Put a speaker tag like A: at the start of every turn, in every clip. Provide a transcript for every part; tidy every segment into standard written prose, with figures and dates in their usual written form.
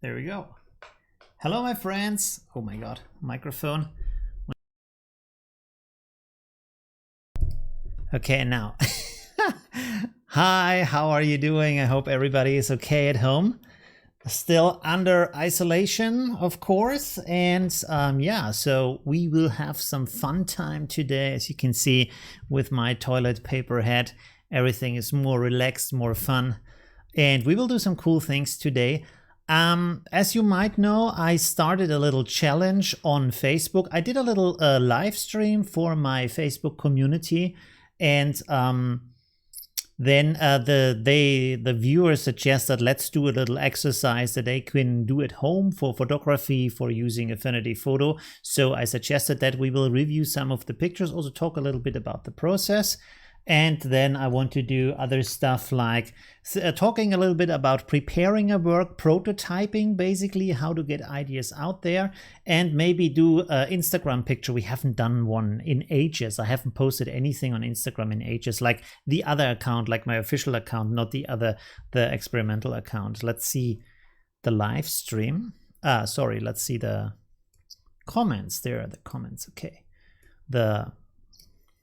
A: There we go. Hello, my friends. Oh my God, microphone. Okay, now. Hi, how are you doing? I hope everybody is okay at home. Still under isolation, of course. And yeah, so we will have some fun time today. As you can see with my toilet paper head, everything is more relaxed, more fun. And we will do some cool things today. As you might know, I started a little challenge on Facebook. I did a little live stream for my Facebook community, and then the viewers suggested let's do a little exercise that they can do at home for photography, for using Affinity Photo. So I suggested that we will review some of the pictures, also talk a little bit about the process. And then I want to do other stuff like talking a little bit about preparing a work, prototyping, basically how to get ideas out there, and maybe do an Instagram picture. We haven't done one in ages. I haven't posted anything on Instagram in ages, like the other account, like my official account, not the experimental account. Let's see the live stream. Sorry, let's see the comments. There are the comments. Okay.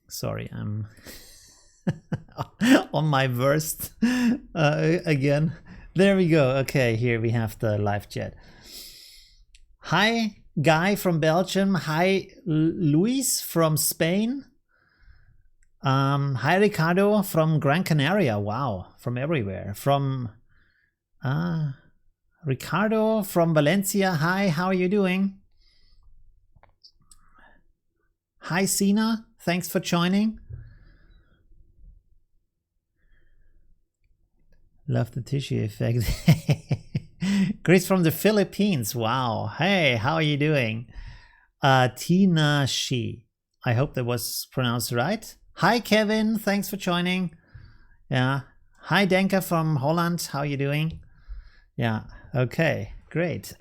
A: Sorry, I'm on my worst again. There we go. Okay, here we have the live chat. Hi, Guy from Belgium. Hi, Luis from Spain. Hi, Ricardo from Gran Canaria. Wow, from everywhere. From Ricardo from Valencia. Hi, how are you doing? Hi, Sina. Thanks for joining. Love the tissue effect. Chris from the Philippines. Wow. Hey, how are you doing? Tina Shi. I hope that was pronounced right. Hi, Kevin. Thanks for joining. Yeah. Hi, Denka from Holland. How are you doing? Yeah. Okay. Great.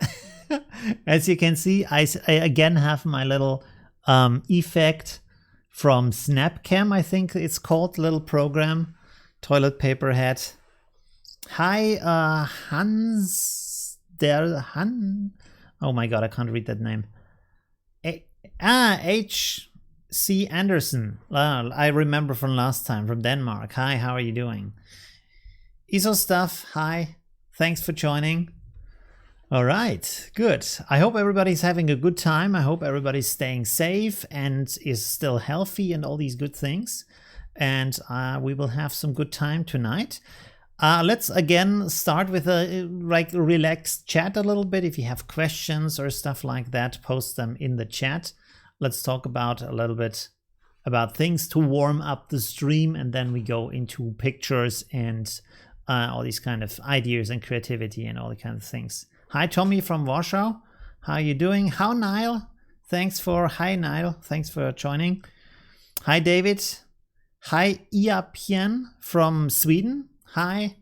A: As you can see, I again have my little effect from Snapcam, I think it's called, little program. Toilet paper head. Hi, Hans der Han. Oh my God, I can't read that name. H.C. Anderson. I remember from last time, from Denmark. Hi, how are you doing? ISO stuff. Hi, thanks for joining. All right, good. I hope everybody's having a good time. I hope everybody's staying safe and is still healthy and all these good things. And we will have some good time tonight. Let's again start with a relaxed chat a little bit. If you have questions or stuff like that, post them in the chat. Let's talk about a little bit about things to warm up the stream, and then we go into pictures and all these kind of ideas and creativity and all the kind of things. Hi, Tommy from Warsaw. How are you doing? How, Niall? Hi, Niall. Thanks for joining. Hi, David. Hi, Iapian from Sweden. Hi.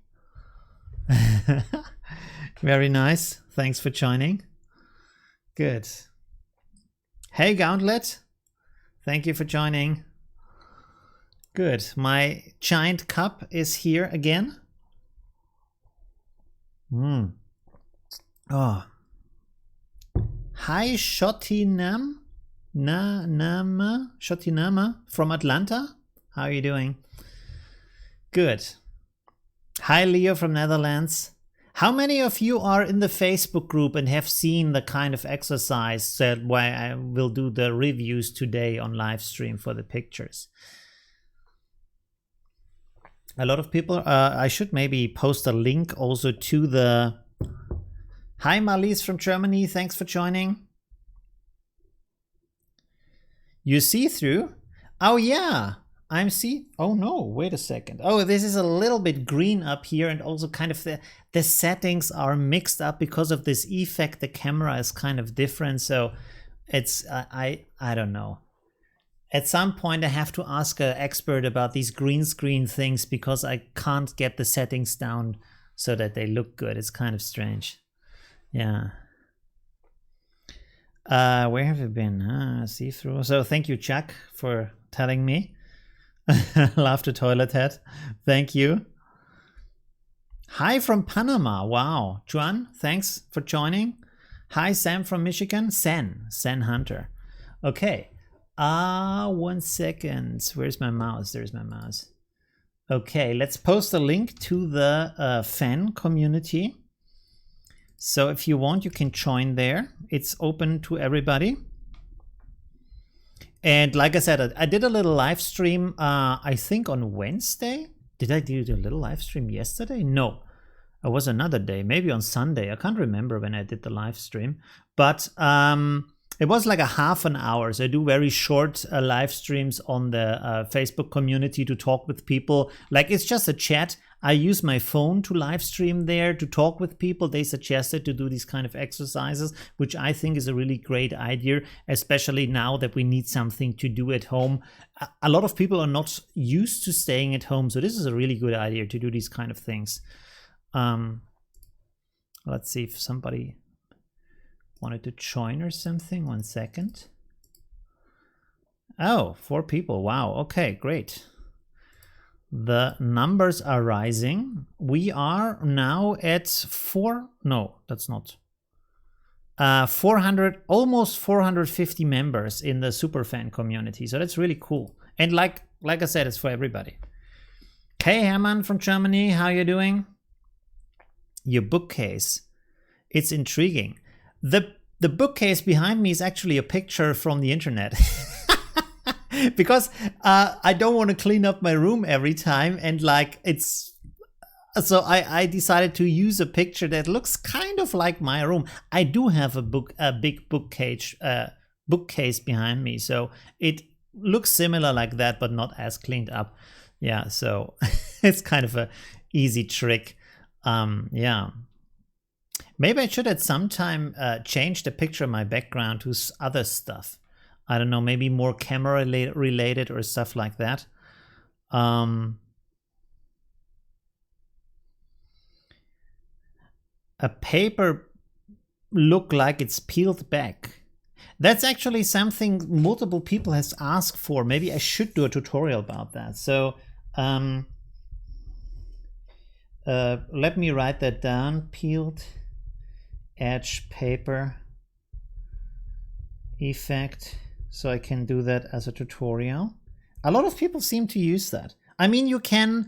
A: Very nice. Thanks for joining. Good. Hey, Gauntlet. Thank you for joining. Good. My giant cup is here again. Oh. Hi, Shotinama from Atlanta. How are you doing? Good. Hi, Leo from Netherlands. How many of you are in the Facebook group and have seen the kind of exercise that why I will do the reviews today on live stream for the pictures? A lot of people. I should maybe post a link also to the... Hi, Marlies from Germany. Thanks for joining. You see through? Oh, yeah. Oh no, wait a second. Oh, this is a little bit green up here, and also kind of the settings are mixed up because of this effect. The camera is kind of different, so it's I don't know. At some point I have to ask an expert about these green screen things because I can't get the settings down so that they look good. It's kind of strange. Yeah. Where have you been? See through. So thank you, Chuck, for telling me. Love the toilet head. Thank you. Hi from Panama. Wow. Juan, thanks for joining. Hi, Sam from Michigan. Sen Hunter. Okay. 1 second. Where's my mouse? There's my mouse. Okay, let's post a link to the fan community. So if you want, you can join there. It's open to everybody. And like I said, I did a little live stream, I think on Wednesday. Did I do a little live stream yesterday? No, it was another day, maybe on Sunday. I can't remember when I did the live stream, but it was like a half an hour. So I do very short live streams on the Facebook community to talk with people. Like it's just a chat. I use my phone to live stream there to talk with people. They suggested to do these kind of exercises, which I think is a really great idea, especially now that we need something to do at home. A lot of people are not used to staying at home. So this is a really good idea to do these kind of things. Let's see if somebody wanted to join or something. 1 second. Oh, 4 people. Wow. Okay, great. The numbers are rising. We are now at 4. No, that's not. 400, almost 450 members in the superfan community. So that's really cool. And like I said, it's for everybody. Hey, Hermann from Germany, how you doing? Your bookcase. It's intriguing. The bookcase behind me is actually a picture from the internet. Because I don't want to clean up my room every time, and like it's so I decided to use a picture that looks kind of like my room. I do have a big bookcase behind me, so it looks similar like that, but not as cleaned up. Yeah, so it's kind of a easy trick. Yeah. Maybe I should at some time change the picture of my background to other stuff. I don't know, maybe more camera related or stuff like that. A paper look like it's peeled back. That's actually something multiple people has asked for. Maybe I should do a tutorial about that. So let me write that down. Peeled edge paper effect. So I can do that as a tutorial. A lot of people seem to use that. I mean, you can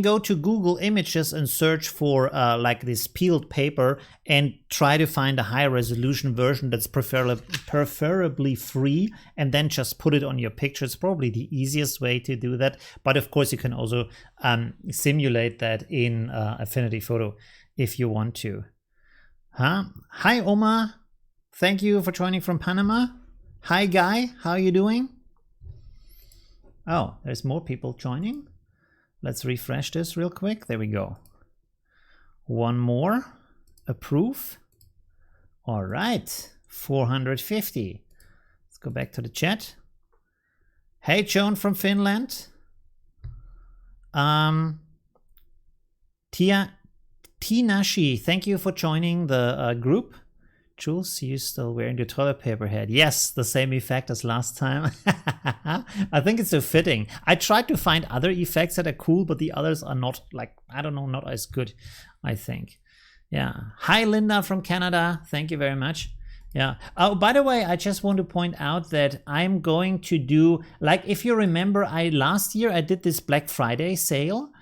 A: go to Google Images and search for like this peeled paper and try to find a high resolution version that's preferably free, and then just put it on your picture. It's probably the easiest way to do that. But of course, you can also simulate that in Affinity Photo if you want to. Hi, Oma. Thank you for joining from Panama. Hi, Guy. How are you doing? Oh, there's more people joining. Let's refresh this real quick. There we go. One more. Approve. All right. 450. Let's go back to the chat. Hey, Joan from Finland. Tinashi, thank you for joining the group. Jules, you still wearing the toilet paper head? Yes, the same effect as last time. I think it's so fitting. I tried to find other effects that are cool, but the others are not, like, I don't know, not as good, I think. Yeah. Hi, Linda from Canada. Thank you very much. Yeah. Oh, by the way, I just want to point out that I'm going to do, like, if you remember, last year I did this Black Friday sale.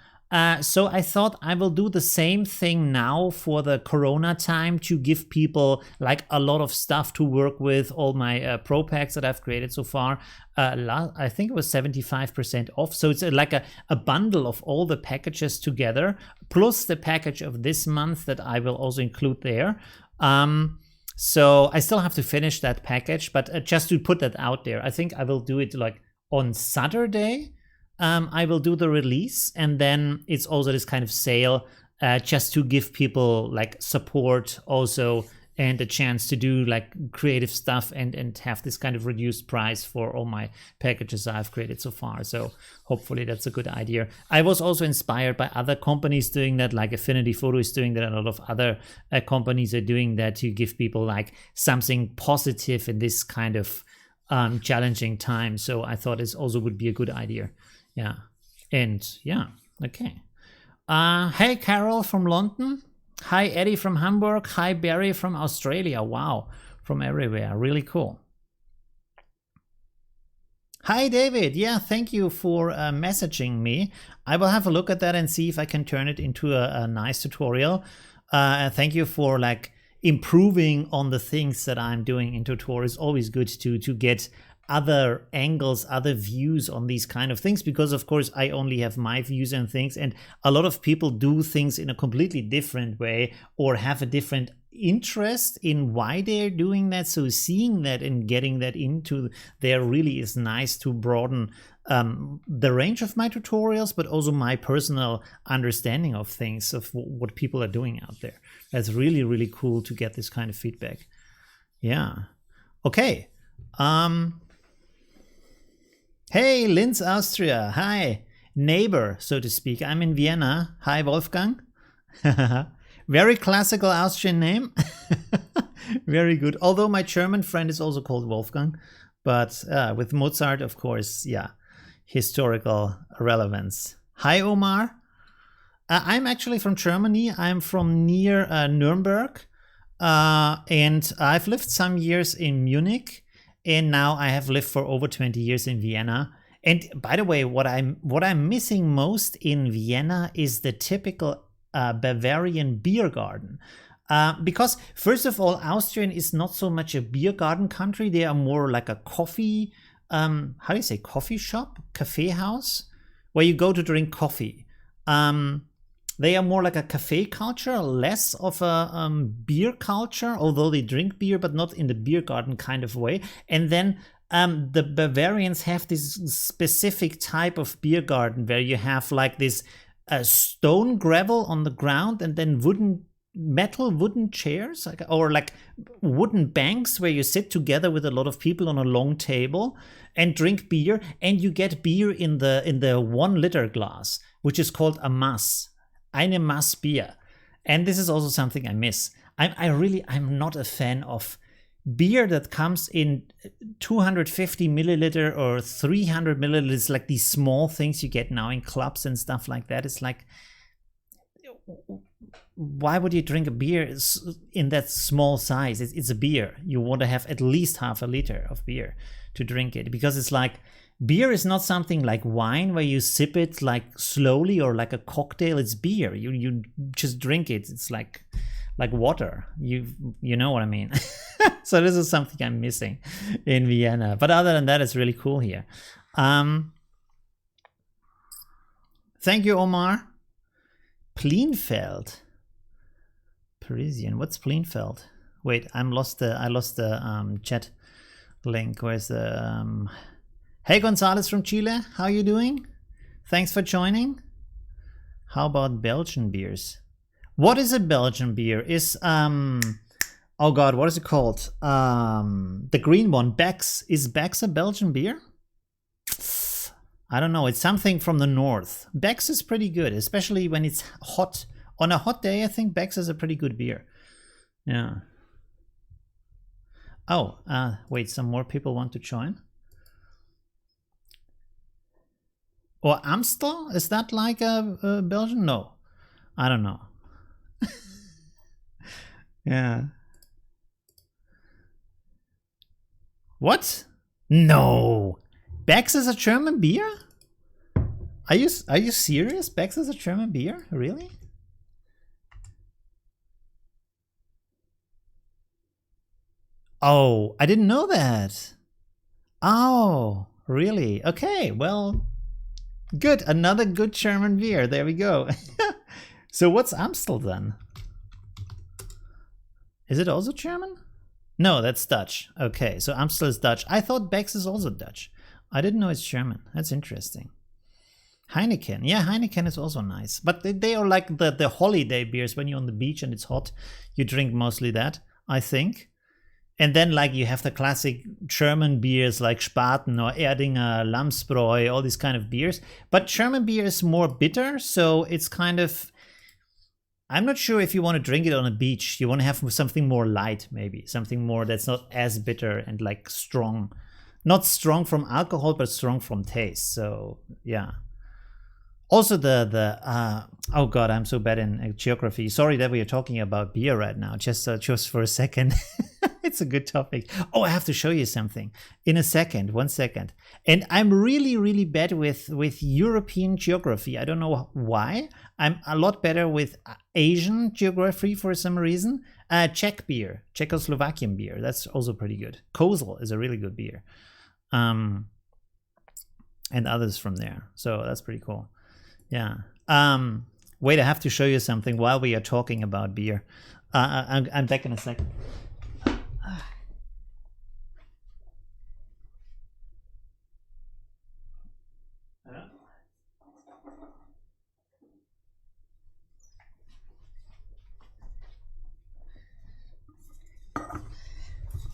A: So I thought I will do the same thing now for the Corona time to give people like a lot of stuff to work with, all my pro packs that I've created so far. I think it was 75% off. So it's like a bundle of all the packages together, plus the package of this month that I will also include there. So I still have to finish that package, but just to put that out there, I think I will do it like on Saturday. I will do the release, and then it's also this kind of sale just to give people like support also, and a chance to do like creative stuff and have this kind of reduced price for all my packages I've created so far. So hopefully that's a good idea. I was also inspired by other companies doing that, like Affinity Photo is doing that, and a lot of other companies are doing that to give people like something positive in this kind of challenging time. So I thought this also would be a good idea. Yeah. And yeah, okay. Hey, Carol from London. Hi, Eddie from Hamburg. Hi, Barry from Australia. Wow, from everywhere. Really cool. Hi, David. Yeah, thank you for messaging me. I will have a look at that and see if I can turn it into a nice tutorial. Thank you for like improving on the things that I'm doing in tutorials. Always good to get other angles, other views on these kind of things, because of course I only have my views and things, and a lot of people do things in a completely different way or have a different interest in why they're doing that. So seeing that and getting that into there really is nice to broaden the range of my tutorials, but also my personal understanding of things, of what people are doing out there. That's really, really cool to get this kind of feedback. Yeah. Okay. Hey, Linz, Austria. Hi. Neighbor, so to speak. I'm in Vienna. Hi, Wolfgang. Very classical Austrian name. Very good. Although my German friend is also called Wolfgang. But with Mozart, of course, yeah. Historical relevance. Hi, Omar. I'm actually from Germany. I'm from near Nuremberg. And I've lived some years in Munich. And now I have lived for over 20 years in Vienna. And by the way, what I'm missing most in Vienna is the typical Bavarian beer garden. Because first of all, Austrian is not so much a beer garden country. They are more like a coffee, how do you say, coffee shop, cafe house, where you go to drink coffee. They are more like a cafe culture, less of a beer culture, although they drink beer, but not in the beer garden kind of way. And then the Bavarians have this specific type of beer garden where you have like this stone gravel on the ground and then wooden chairs, or like wooden banks where you sit together with a lot of people on a long table and drink beer, and you get beer in the 1 liter glass, which is called a Mass. Eine Mass Bier. And this is also something I miss. I'm not a fan of beer that comes in 250 milliliter or 300 milliliters, like these small things you get now in clubs and stuff like that. It's like, why would you drink a beer in that small size? It's a beer. You want to have at least half a liter of beer to drink it, because it's like, beer is not something like wine where you sip it like slowly or like a cocktail. It's beer. You just drink it. It's like water. You know what I mean. So this is something I'm missing in Vienna. But other than that, it's really cool here. Thank you, Omar. Pleenfeld. Parisian. What's Pleenfeld? Wait, I lost the chat link. Where's the Hey, Gonzalez from Chile, how you doing? Thanks for joining. How about Belgian beers? What is a Belgian beer? Is oh god, what is it called? The green one, Beck's. Is Beck's a Belgian beer? I don't know. It's something from the north. Beck's is pretty good, especially when it's hot. On a hot day, I think Beck's is a pretty good beer. Yeah. Oh, wait, some more people want to join. Or Amstel? Is that like a Belgian? No, I don't know. Yeah. What? No. Beck's is a German beer? Are you serious? Beck's is a German beer? Really? Oh, I didn't know that. Oh, really? Okay, well, good. Another good German beer. There we go. So what's Amstel then? Is it also German? No, that's Dutch. Okay, so Amstel is Dutch. I thought Beck's is also Dutch. I didn't know it's German. That's interesting. Heineken. Yeah, Heineken is also nice. But they are like the holiday beers. When you're on the beach and it's hot, you drink mostly that, I think. And then like you have the classic German beers like Spaten or Erdinger, Lamsbräu, all these kind of beers. But German beer is more bitter, so it's kind of... I'm not sure if you want to drink it on a beach. You want to have something more light, maybe. Something more that's not as bitter and like strong. Not strong from alcohol, but strong from taste. So, yeah. Also oh god, I'm so bad in geography. Sorry that we are talking about beer right now. Just for a second. It's a good topic. Oh, I have to show you something in a second. 1 second. And I'm really bad with European geography. I don't know why. I'm a lot better with Asian geography for some reason. Czech beer, Czechoslovakian beer. That's also pretty good. Kozel is a really good beer. And others from there. So that's pretty cool. Yeah. Wait, I have to show you something while we are talking about beer. I'm back in a second.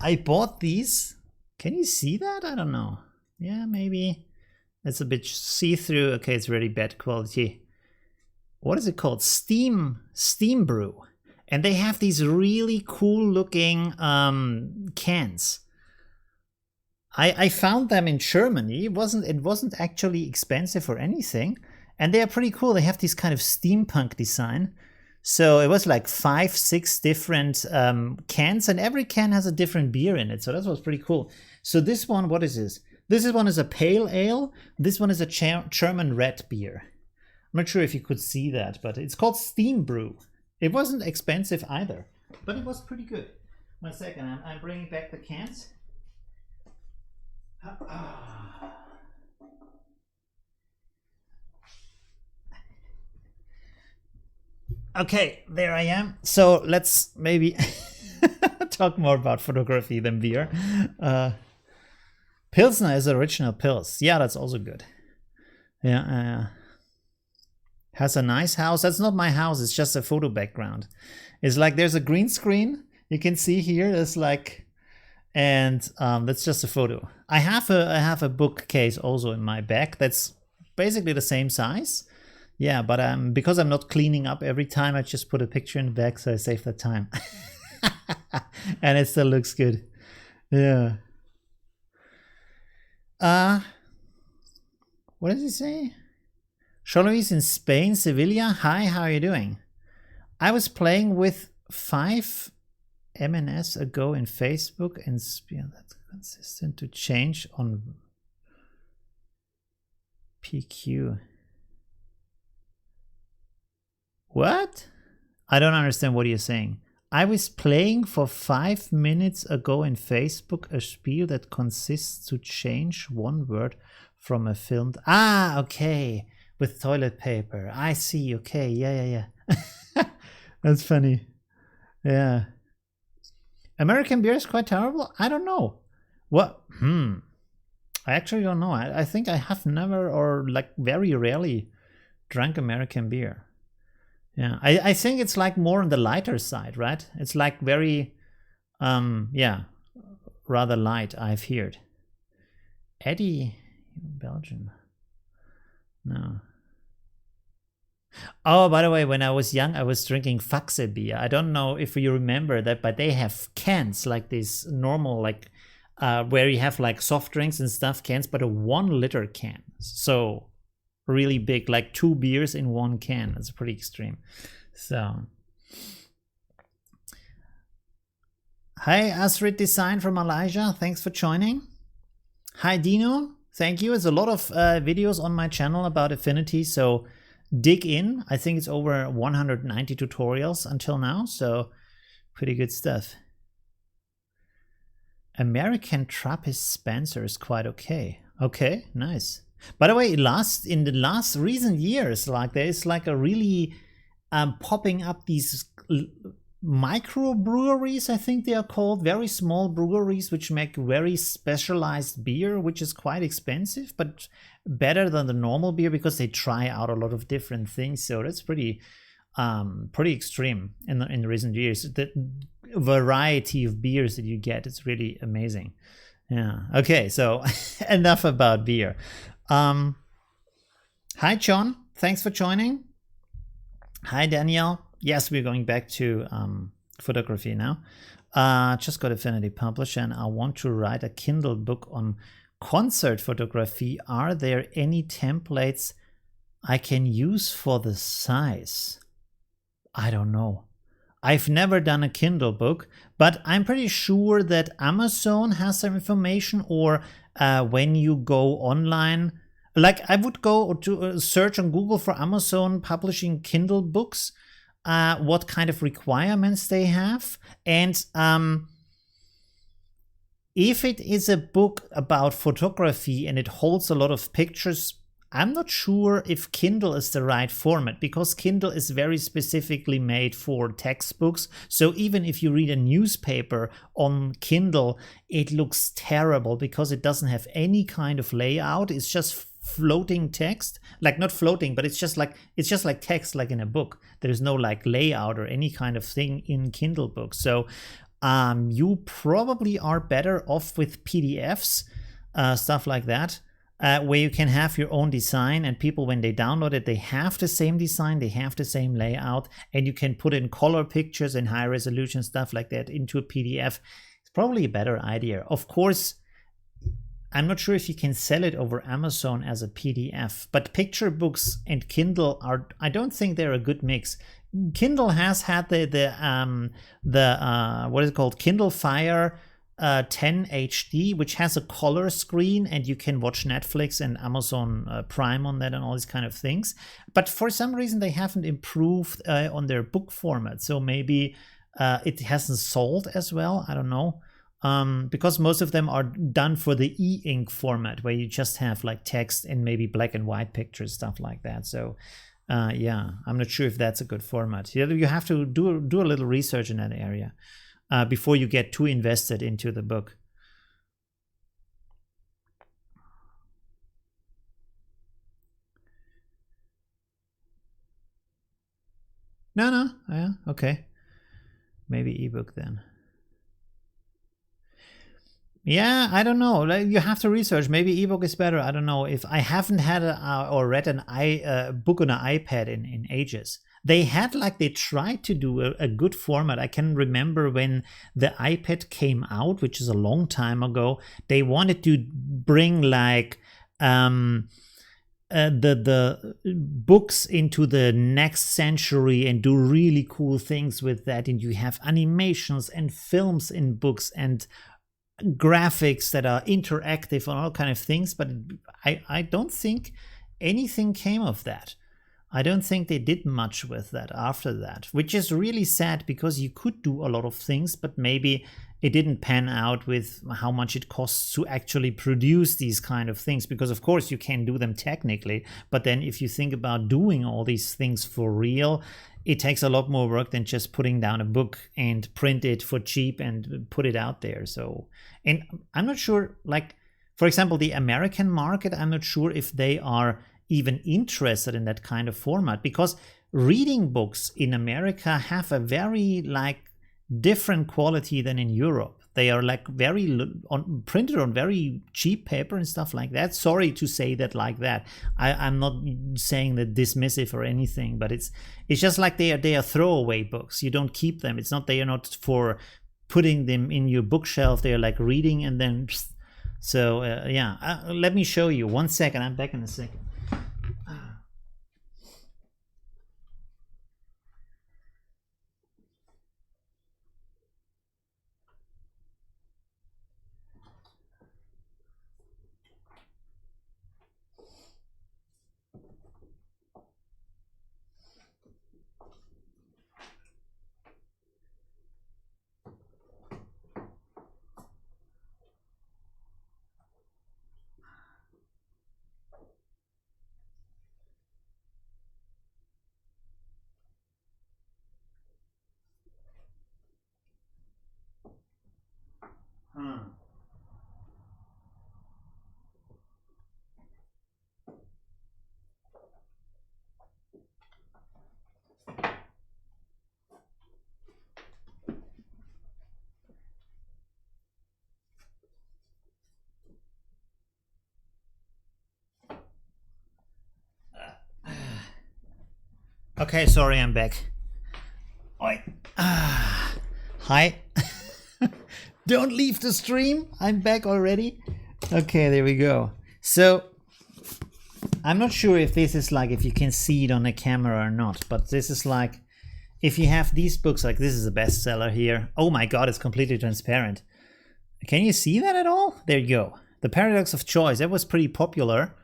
A: I bought these. Can you see that? I don't know. Yeah, maybe. It's a bit see-through. Okay, it's really bad quality. What is it called? Steam brew. And they have these really cool looking cans. I found them in Germany. It wasn't actually expensive or anything. And they are pretty cool. They have this kind of steampunk design. So it was like 5-6 different cans, and every can has a different beer in it. So that was pretty cool. So this one, what is this? This one is a pale ale. This one is a German red beer. I'm not sure if you could see that, but it's called Steam Brew. It wasn't expensive either, but it was pretty good. 1 second, I'm bringing back the cans. Okay, there I am. So let's maybe talk more about photography than beer. Pilsner is original Pils. Yeah, that's also good. Yeah, has a nice house. That's not my house. It's just a photo background. It's like there's a green screen. You can see here. There's like, and that's just a photo. I have a bookcase also in my back. That's basically the same size. Yeah, but because I'm not cleaning up every time, I just put a picture in the back, so I save that time. And it still looks good. Yeah. What does he say? Jean-Louis in Spain, Sevilla. Hi, how are you doing? I was playing with 5 MNS ago in Facebook and that's consistent to change on PQ. What? I don't understand what you're saying. I was playing for 5 minutes ago in Facebook a spiel that consists to change one word from a filmed. Ah, okay. With toilet paper. I see. Okay. Yeah. That's funny. Yeah. American beer is quite terrible? I don't know. What? I actually don't know. I think I have never or like very rarely drank American beer. Yeah, I think it's like more on the lighter side, right? It's like very, yeah, rather light, I've heard. Eddie, Belgium. No. Oh, by the way, when I was young, I was drinking Faxe beer. I don't know if you remember that, but they have cans like this normal, like where you have like soft drinks and stuff cans, but a 1 liter can. So really big, like 2 beers in 1 can. That's pretty extreme. So hi Asrid Design from Malaysia, thanks for joining. Hi Dino, thank you. There's a lot of videos on my channel about Affinity, so dig in. I think it's over 190 tutorials until now, so pretty good stuff. American Trappist Spencer is quite okay. Okay, nice. By the way, in the last recent years, like there is like a really popping up these micro breweries, I think they are called, very small breweries which make very specialized beer, which is quite expensive, but better than the normal beer because they try out a lot of different things. So that's pretty extreme in the recent years. The variety of beers that you get, it's really amazing. Yeah. Okay, so enough about beer. Hi John, thanks for joining. Hi Danielle. Yes, we're going back to photography now. Just got Affinity published and I want to write a Kindle book on concert photography. Are there any templates I can use for the size. I don't know. I've never done a Kindle book, but I'm pretty sure that Amazon has some information, or when you go online, like I would go to search on Google for Amazon publishing Kindle books, what kind of requirements they have. And if it is a book about photography and it holds a lot of pictures, I'm not sure if Kindle is the right format, because Kindle is very specifically made for textbooks. So even if you read a newspaper on Kindle, it looks terrible because it doesn't have any kind of layout. It's just floating text, like not floating, but it's just like text, like in a book. There is no like layout or any kind of thing in Kindle books. So you probably are better off with PDFs, stuff like that. Where you can have your own design, and people, when they download it, they have the same design, they have the same layout, and you can put in color pictures and high resolution stuff like that into a PDF. It's probably a better idea. Of course, I'm not sure if you can sell it over Amazon as a PDF, but picture books and Kindle are, I don't think they're a good mix. Kindle has had the what is it called, Kindle Fire 10 HD, which has a color screen, and you can watch Netflix and Amazon Prime on that and all these kind of things. But for some reason, they haven't improved on their book format. So maybe it hasn't sold as well. I don't know. Because most of them are done for the e-ink format, where you just have like text and maybe black and white pictures, stuff like that. So yeah, I'm not sure if that's a good format. You have to do a little research in that area before you get too invested into the book. No, yeah, okay. Maybe ebook then. Yeah, I don't know. Like, you have to research. Maybe ebook is better. I don't know. If I haven't had or read an book on an iPad in ages. They tried to do a good format. I can remember when the iPad came out, which is a long time ago. They wanted to bring like the books into the next century and do really cool things with that. And you have animations and films in books and graphics that are interactive and all kind of things. But I don't think anything came of that. I don't think they did much with that after that, which is really sad, because you could do a lot of things, but maybe it didn't pan out with how much it costs to actually produce these kind of things. Because of course you can do them technically, but then if you think about doing all these things for real, it takes a lot more work than just putting down a book and print it for cheap and put it out there. So, and I'm not sure, like, for example, the American market, I'm not sure if they are even interested in that kind of format, because reading books in America have a very like different quality than in Europe. They are like printed on very cheap paper and stuff like that. Sorry to say that like that. I'm not saying that dismissive or anything, but it's just like they are throwaway books. You don't keep them. It's not, they are not for putting them in your bookshelf. They are like reading and then. So yeah, let me show you. 1 second. I'm back in a second. Okay, sorry, I'm back. Oi. Hi. Don't leave the stream. I'm back already. Okay, there we go. So I'm not sure if this is like, if you can see it on the camera or not, but this is like, if you have these books, like this is a bestseller here. Oh my God, it's completely transparent. Can you see that at all? There you go. The Paradox of Choice, that was pretty popular.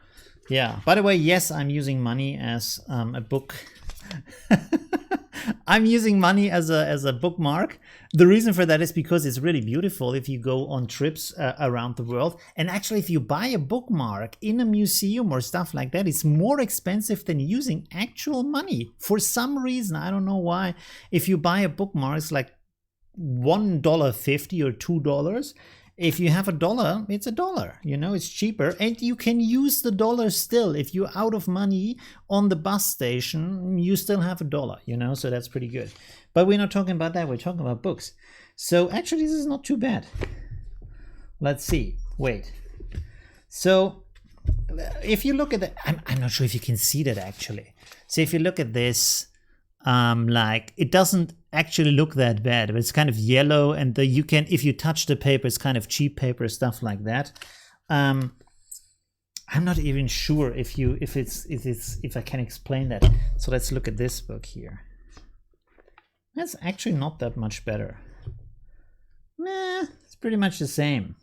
A: Yeah, by the way, yes, I'm using money as a book. I'm using money as a bookmark. The reason for that is because it's really beautiful if you go on trips around the world. And actually, if you buy a bookmark in a museum or stuff like that, it's more expensive than using actual money. For some reason, I don't know why. If you buy a bookmark, it's like $1.50 or $2. If you have $1, it's $1, you know, it's cheaper, and you can use the dollar still. If you're out of money on the bus station, you still have $1, you know, so that's pretty good. But we're not talking about that, we're talking about books. So actually this is not too bad. Let's see, wait. So if you look at the, I'm not sure if you can see that actually. So if you look at this, like it doesn't actually look that bad, but it's kind of yellow, and you can, if you touch the paper, it's kind of cheap paper, stuff like that. I'm not even sure if I can explain that. So let's look at this book here. That's actually not that much better. Nah, it's pretty much the same.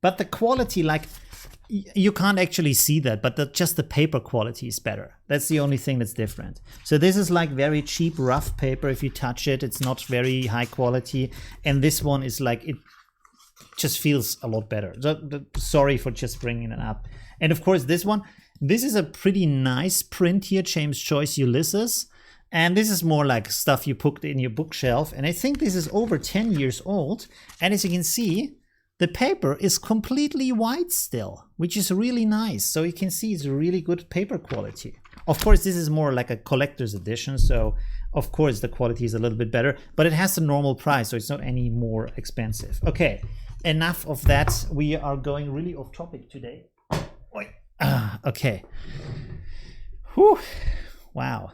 A: But the quality, like, you can't actually see that, but just the paper quality is better. That's the only thing that's different. So this is like very cheap, rough paper. If you touch it, it's not very high quality. And this one is like, it just feels a lot better. Sorry for just bringing it up. And of course, this one, this is a pretty nice print here, James Joyce Ulysses. And this is more like stuff you put in your bookshelf. And I think this is over 10 years old. And as you can see, the paper is completely white still, which is really nice. So you can see it's really good paper quality. Of course, this is more like a collector's edition. So of course the quality is a little bit better, but it has a normal price. So it's not any more expensive. Okay, enough of that. We are going really off topic today. Okay. Whew. Wow.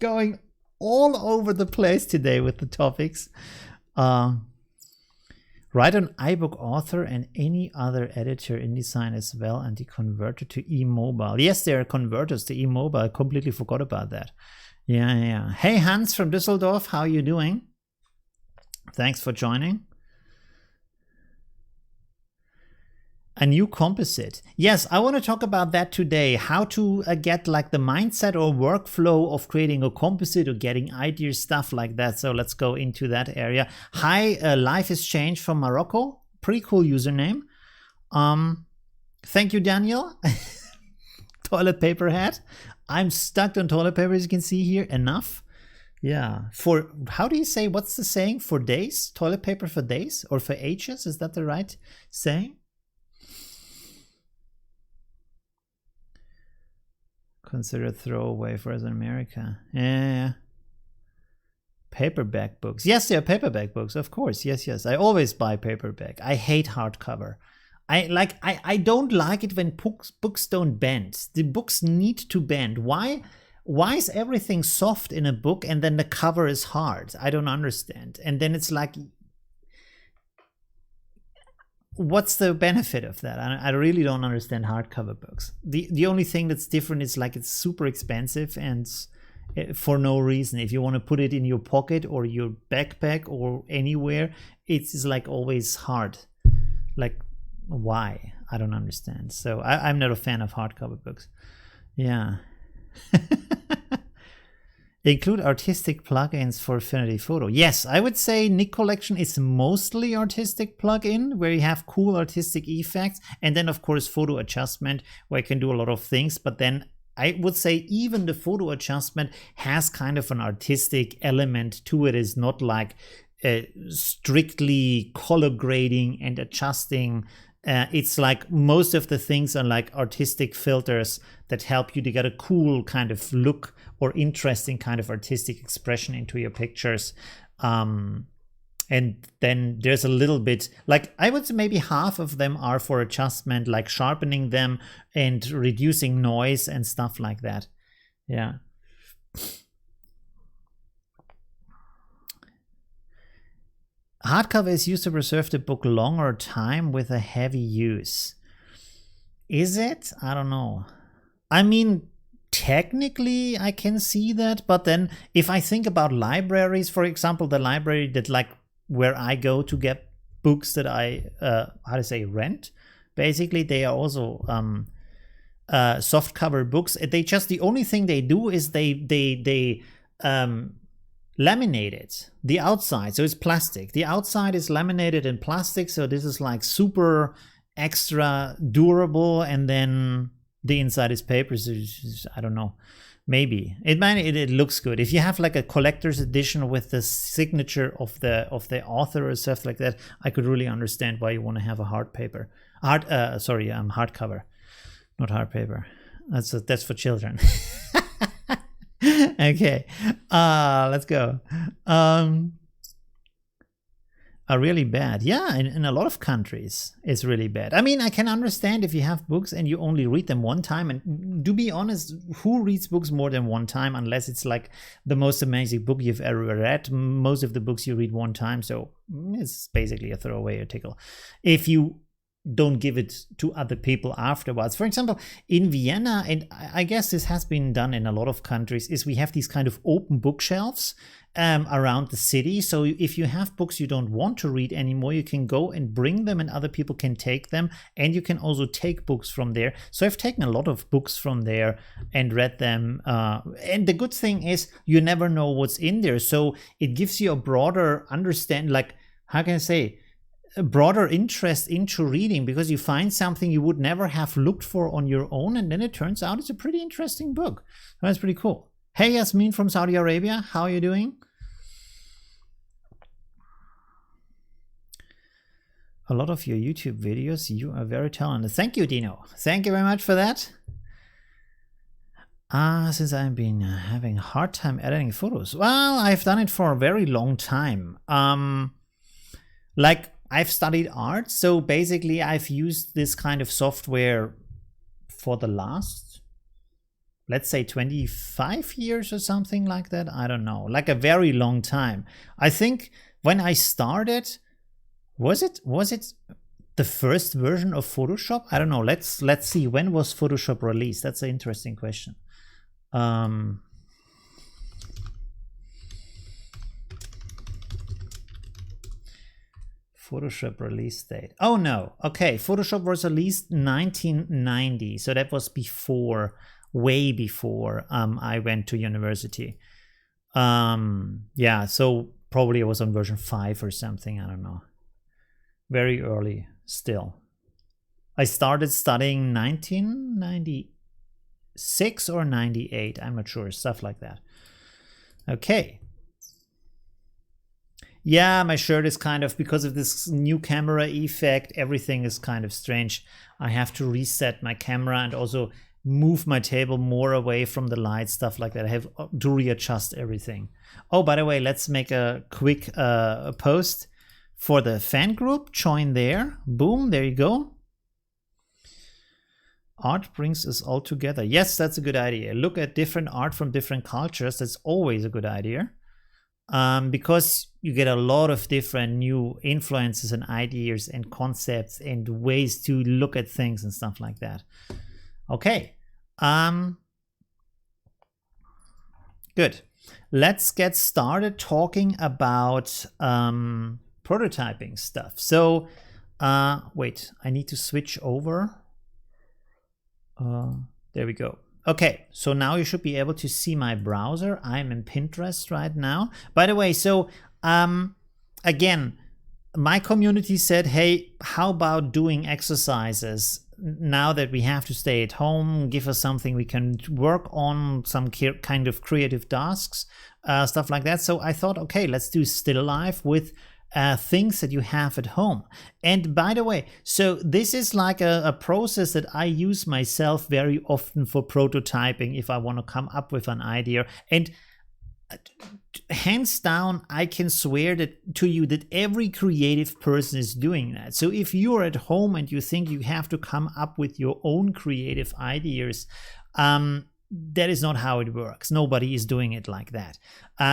A: Going all over the place today with the topics. Write an iBook author and any other editor InDesign as well, and the converter to eMobile. Yes, there are converters to eMobile. I completely forgot about that. Yeah. Hey, Hans from Düsseldorf, how are you doing? Thanks for joining. A new composite. Yes, I want to talk about that today. How to get like the mindset or workflow of creating a composite or getting ideas, stuff like that. So let's go into that area. Hi, Life is Changed from Morocco. Pretty cool username. Thank you, Daniel. Toilet paper hat. I'm stuck on toilet paper, as you can see here. Enough. Yeah. For, how do you say, what's the saying? For days? Toilet paper for days or for ages? Is that the right saying? Consider throwaway for us in America. Yeah. Paperback books. Yes, there are paperback books, of course. Yes. I always buy paperback. I hate hardcover. I don't like it when books don't bend. The books need to bend. Why is everything soft in a book and then the cover is hard? I don't understand. And then it's like, what's the benefit of that? I really don't understand hardcover books. The only thing that's different is like it's super expensive and for no reason. If you want to put it in your pocket or your backpack or anywhere, it's like always hard. Like, why? I don't understand. So I'm not a fan of hardcover books. Yeah. Include artistic plugins for Affinity Photo. Yes, I would say NIK Collection is mostly artistic plugin, where you have cool artistic effects, and then of course photo adjustment, where you can do a lot of things. But then I would say even the photo adjustment has kind of an artistic element to it. It's not like strictly color grading and adjusting. It's like most of the things are like artistic filters that help you to get a cool kind of look or interesting kind of artistic expression into your pictures. And then there's a little bit, like I would say maybe half of them are for adjustment, like sharpening them and reducing noise and stuff like that. Yeah. Hardcover is used to preserve the book longer time with a heavy use. Is it? I don't know. I mean, technically I can see that, but then if I think about libraries, for example, the library that like where I go to get books that I how to say rent, basically they are also soft cover books. They just, the only thing they do is they laminate it, the outside, so it's plastic. The outside is laminated in plastic, so this is like super extra durable, and then the inside is paper. So I don't know, maybe it looks good if you have like a collector's edition with the signature of the author or stuff like that. I could really understand why you want to have a hardcover, not hard paper. That's for children. Okay, let's go. Are really bad. Yeah, in a lot of countries it's really bad. I mean, I can understand if you have books and you only read them one time, and to be honest, who reads books more than one time unless it's like the most amazing book you've ever read? Most of the books you read one time, so it's basically a throwaway or tickle if you don't give it to other people afterwards. For example, in Vienna, and I guess this has been done in a lot of countries, is we have these kind of open bookshelves around the city. So if you have books you don't want to read anymore, you can go and bring them and other people can take them, and you can also take books from there. So I've taken a lot of books from there and read them, and the good thing is you never know what's in there, so it gives you a broader understanding, like, how can I say, a broader interest into reading, because you find something you would never have looked for on your own, and then it turns out it's a pretty interesting book. That's pretty cool. Hey, Yasmin from Saudi Arabia, how are you doing? A lot of your YouTube videos, you are very talented. Thank you, Dino. Thank you very much for that. Since I've been having a hard time editing photos. Well, I've done it for a very long time. Like, I've studied art, so basically I've used this kind of software for the last, let's say 25 years or something like that. I don't know, like a very long time. I think when I started, was it the first version of Photoshop? I don't know. Let's see, when was Photoshop released? That's an interesting question. Photoshop release date. Oh no. Okay, Photoshop was released 1990. So that was before, way before I went to university. Yeah, so probably it was on version 5 or something. I don't know. Very early still. I started studying 1996 or 98. I'm not sure. Stuff like that. Okay. Yeah, my shirt is kind of, because of this new camera effect, everything is kind of strange. I have to reset my camera and also move my table more away from the light, stuff like that. I have to readjust everything. Oh, by the way, let's make a quick post for the fan group. Join there. Boom, there you go. Art brings us all together. Yes, that's a good idea. Look at different art from different cultures. That's always a good idea. Because you get a lot of different new influences and ideas and concepts and ways to look at things and stuff like that. Okay. Good. Let's get started talking about prototyping stuff. So, wait, I need to switch over. There we go. Okay, so now you should be able to see my browser. I'm in Pinterest right now. By the way, so again, my community said, hey, how about doing exercises now that we have to stay at home? Give us something we can work on, some kind of creative tasks, stuff like that. So I thought, okay, let's do still life with things that you have at home. And by the way, so this is like a process that I use myself very often for prototyping if I want to come up with an idea. And hands down, I can swear that to you that every creative person is doing that. So if you're at home and you think you have to come up with your own creative ideas, that is not how it works. Nobody is doing it like that.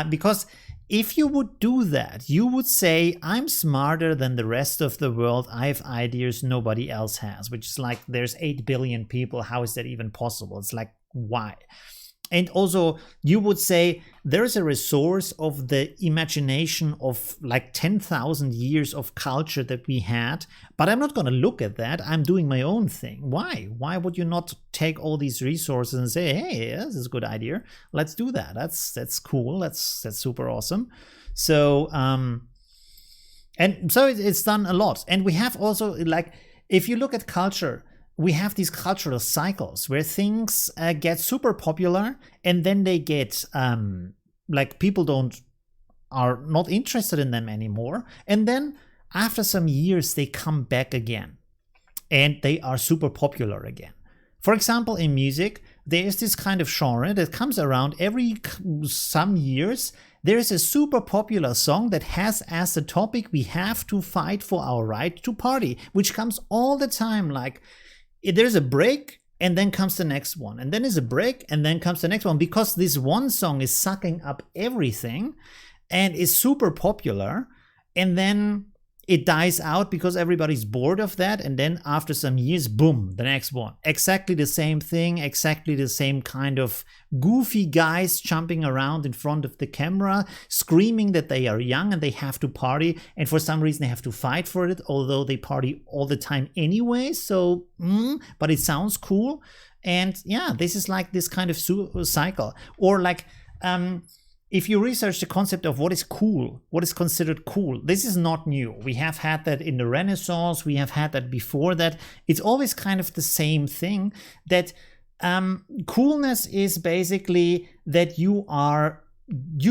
A: Because if you would do that, you would say, I'm smarter than the rest of the world. I have ideas nobody else has, which is like, there's 8 billion people. How is that even possible? It's like, why? And also, you would say there's a resource of the imagination of like 10,000 years of culture that we had, but I'm not going to look at that. I'm doing my own thing. Why? Why would you not take all these resources and say, hey, this is a good idea. Let's do that. That's cool. That's super awesome. So, and so it's done a lot. And we have also, like, if you look at culture, we have these cultural cycles where things get super popular and then they get like people are not interested in them anymore. And then after some years, they come back again and they are super popular again. For example, in music, there is this kind of genre that comes around every some years. There is a super popular song that has as a topic, we have to fight for our right to party, which comes all the time. Like, there's a break and then comes the next one, and then there's a break and then comes the next one, because this one song is sucking up everything and is super popular, and then it dies out because everybody's bored of that, and then after some years, boom, the next one. Exactly the same thing, exactly the same kind of goofy guys jumping around in front of the camera, screaming that they are young and they have to party, and for some reason they have to fight for it, although they party all the time anyway, so, but it sounds cool. And yeah, this is like this kind of cycle. Or like, if you research the concept of what is cool, what is considered cool, this is not new. We have had that in the Renaissance. We have had that before that. It's always kind of the same thing, that coolness is basically that you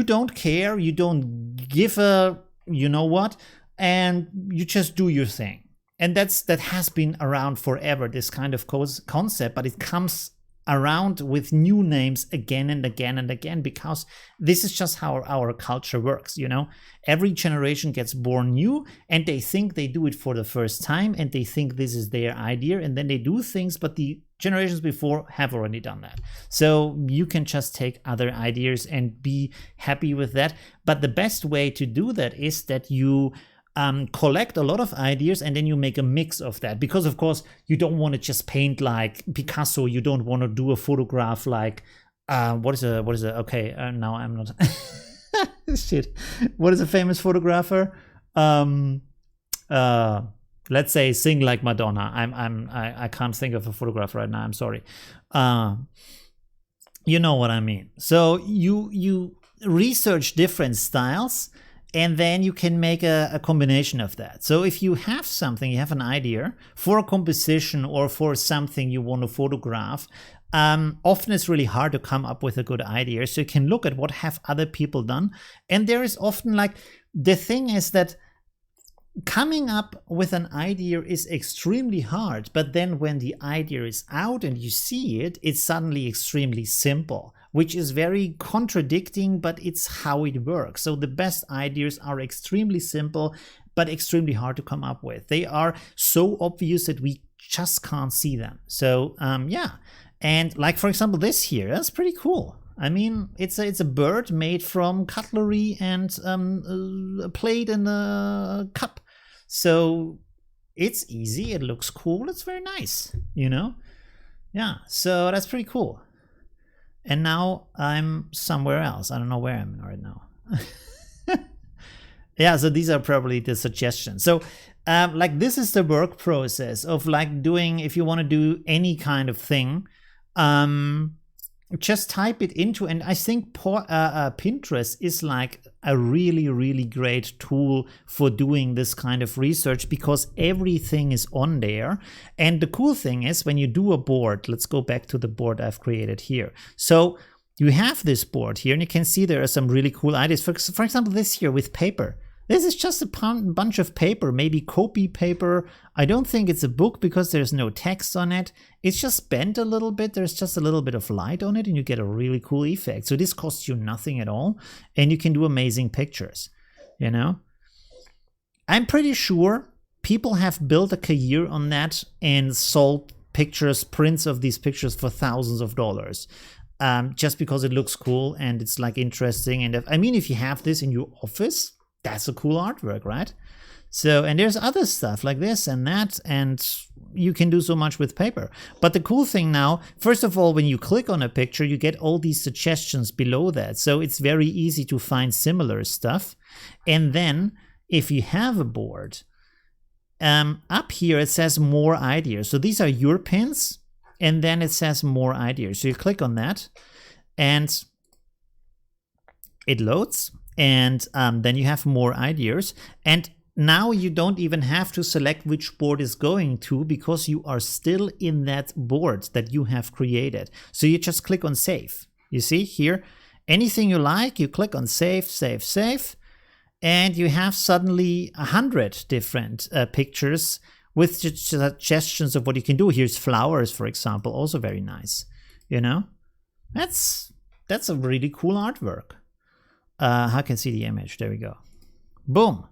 A: don't care, you don't give a, you know what, and you just do your thing. And that has been around forever, this kind of concept, but it comes around with new names again and again and again, because this is just how our culture works, you know. Every generation gets born new and they think they do it for the first time and they think this is their idea, and then they do things, but the generations before have already done that. So you can just take other ideas and be happy with that. But the best way to do that is that you collect a lot of ideas and then you make a mix of that, because of course you don't want to just paint like Picasso. You don't want to do a photograph like what is it? Okay, now I'm not shit. What is a famous photographer? Let's say Sing Like Madonna. I can't think of a photograph right now. I'm sorry. You know what I mean. So you research different styles, and then you can make a combination of that. So if you have something, you have an idea for a composition or for something you want to photograph, often it's really hard to come up with a good idea. So you can look at what have other people done. And there is often like, the thing is that coming up with an idea is extremely hard, but then when the idea is out and you see it, it's suddenly extremely simple, which is very contradicting, but it's how it works. So the best ideas are extremely simple, but extremely hard to come up with. They are so obvious that we just can't see them. So yeah, and like for example this here, that's pretty cool. I mean, it's a bird made from cutlery and a plate and a cup. So it's easy, it looks cool, it's very nice, you know? Yeah, so that's pretty cool. And now I'm somewhere else. I don't know where I'm right now. Yeah, so these are probably the suggestions. So like this is the work process of like doing, if you want to do any kind of thing, just type it into, and I think Pinterest is like a really, really great tool for doing this kind of research, because everything is on there. And the cool thing is when you do a board, let's go back to the board I've created here. So you have this board here and you can see there are some really cool ideas. For example, this here with paper. This is just a bunch of paper, maybe copy paper. I don't think it's a book because there's no text on it. It's just bent a little bit. There's just a little bit of light on it and you get a really cool effect. So this costs you nothing at all and you can do amazing pictures, you know? I'm pretty sure people have built a career on that and sold pictures, prints of these pictures for thousands of dollars. just because it looks cool and it's like interesting. And I mean, if you have this in your office, that's a cool artwork, right? So, and there's other stuff like this and that, and you can do so much with paper. But the cool thing now, first of all, when you click on a picture, you get all these suggestions below that. So it's very easy to find similar stuff. And then if you have a board, up here it says more ideas. So these are your pins, and then it says more ideas. So you click on that and it loads, and then you have more ideas. And now you don't even have to select which board is going to, because you are still in that board that you have created. So you just click on save. You see here, anything you like, you click on save, save, save, and you have suddenly 100 different pictures with suggestions of what you can do. Here's flowers, for example, also very nice. You know, that's a really cool artwork. I can see the image. There we go. Boom.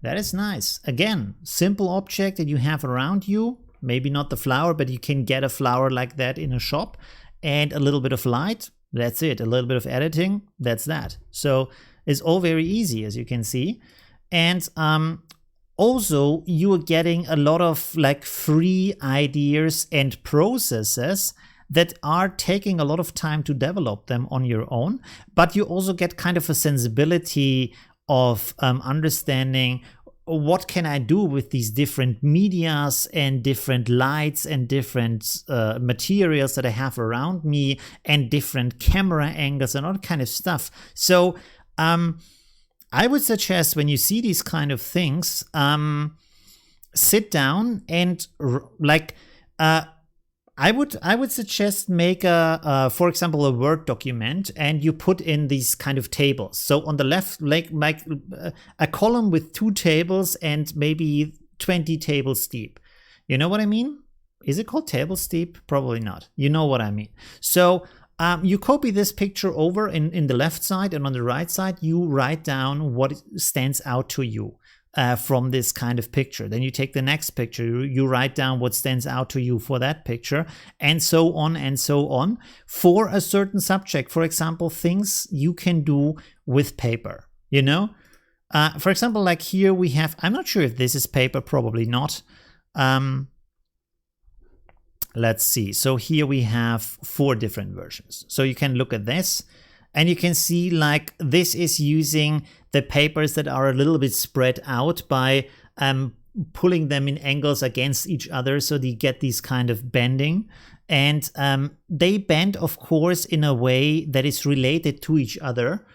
A: That is nice. Again, simple object that you have around you. Maybe not the flower, but you can get a flower like that in a shop. And a little bit of light. That's it. A little bit of editing. That's that. So it's all very easy, as you can see. And also, you are getting a lot of like free ideas and processes that are taking a lot of time to develop them on your own. But you also get kind of a sensibility of understanding what can I do with these different medias and different lights and different materials that I have around me and different camera angles and all kind of stuff. So I would suggest, when you see these kind of things, sit down and like I would suggest make for example, a Word document, and you put in these kind of tables. So on the left, like a column with 2 tables and maybe 20 tables deep. You know what I mean? Is it called tables deep? Probably not. You know what I mean. So you copy this picture over in the left side, and on the right side, you write down what stands out to you. From this kind of picture. Then you take the next picture, you write down what stands out to you for that picture, and so on for a certain subject. For example, things you can do with paper, you know? For example, like here we have, I'm not sure if this is paper, probably not. Let's see. So here we have 4 different versions. So you can look at this, and you can see like this is using the papers that are a little bit spread out by pulling them in angles against each other, so you get these kind of bending. And they bend, of course, in a way that is related to each other.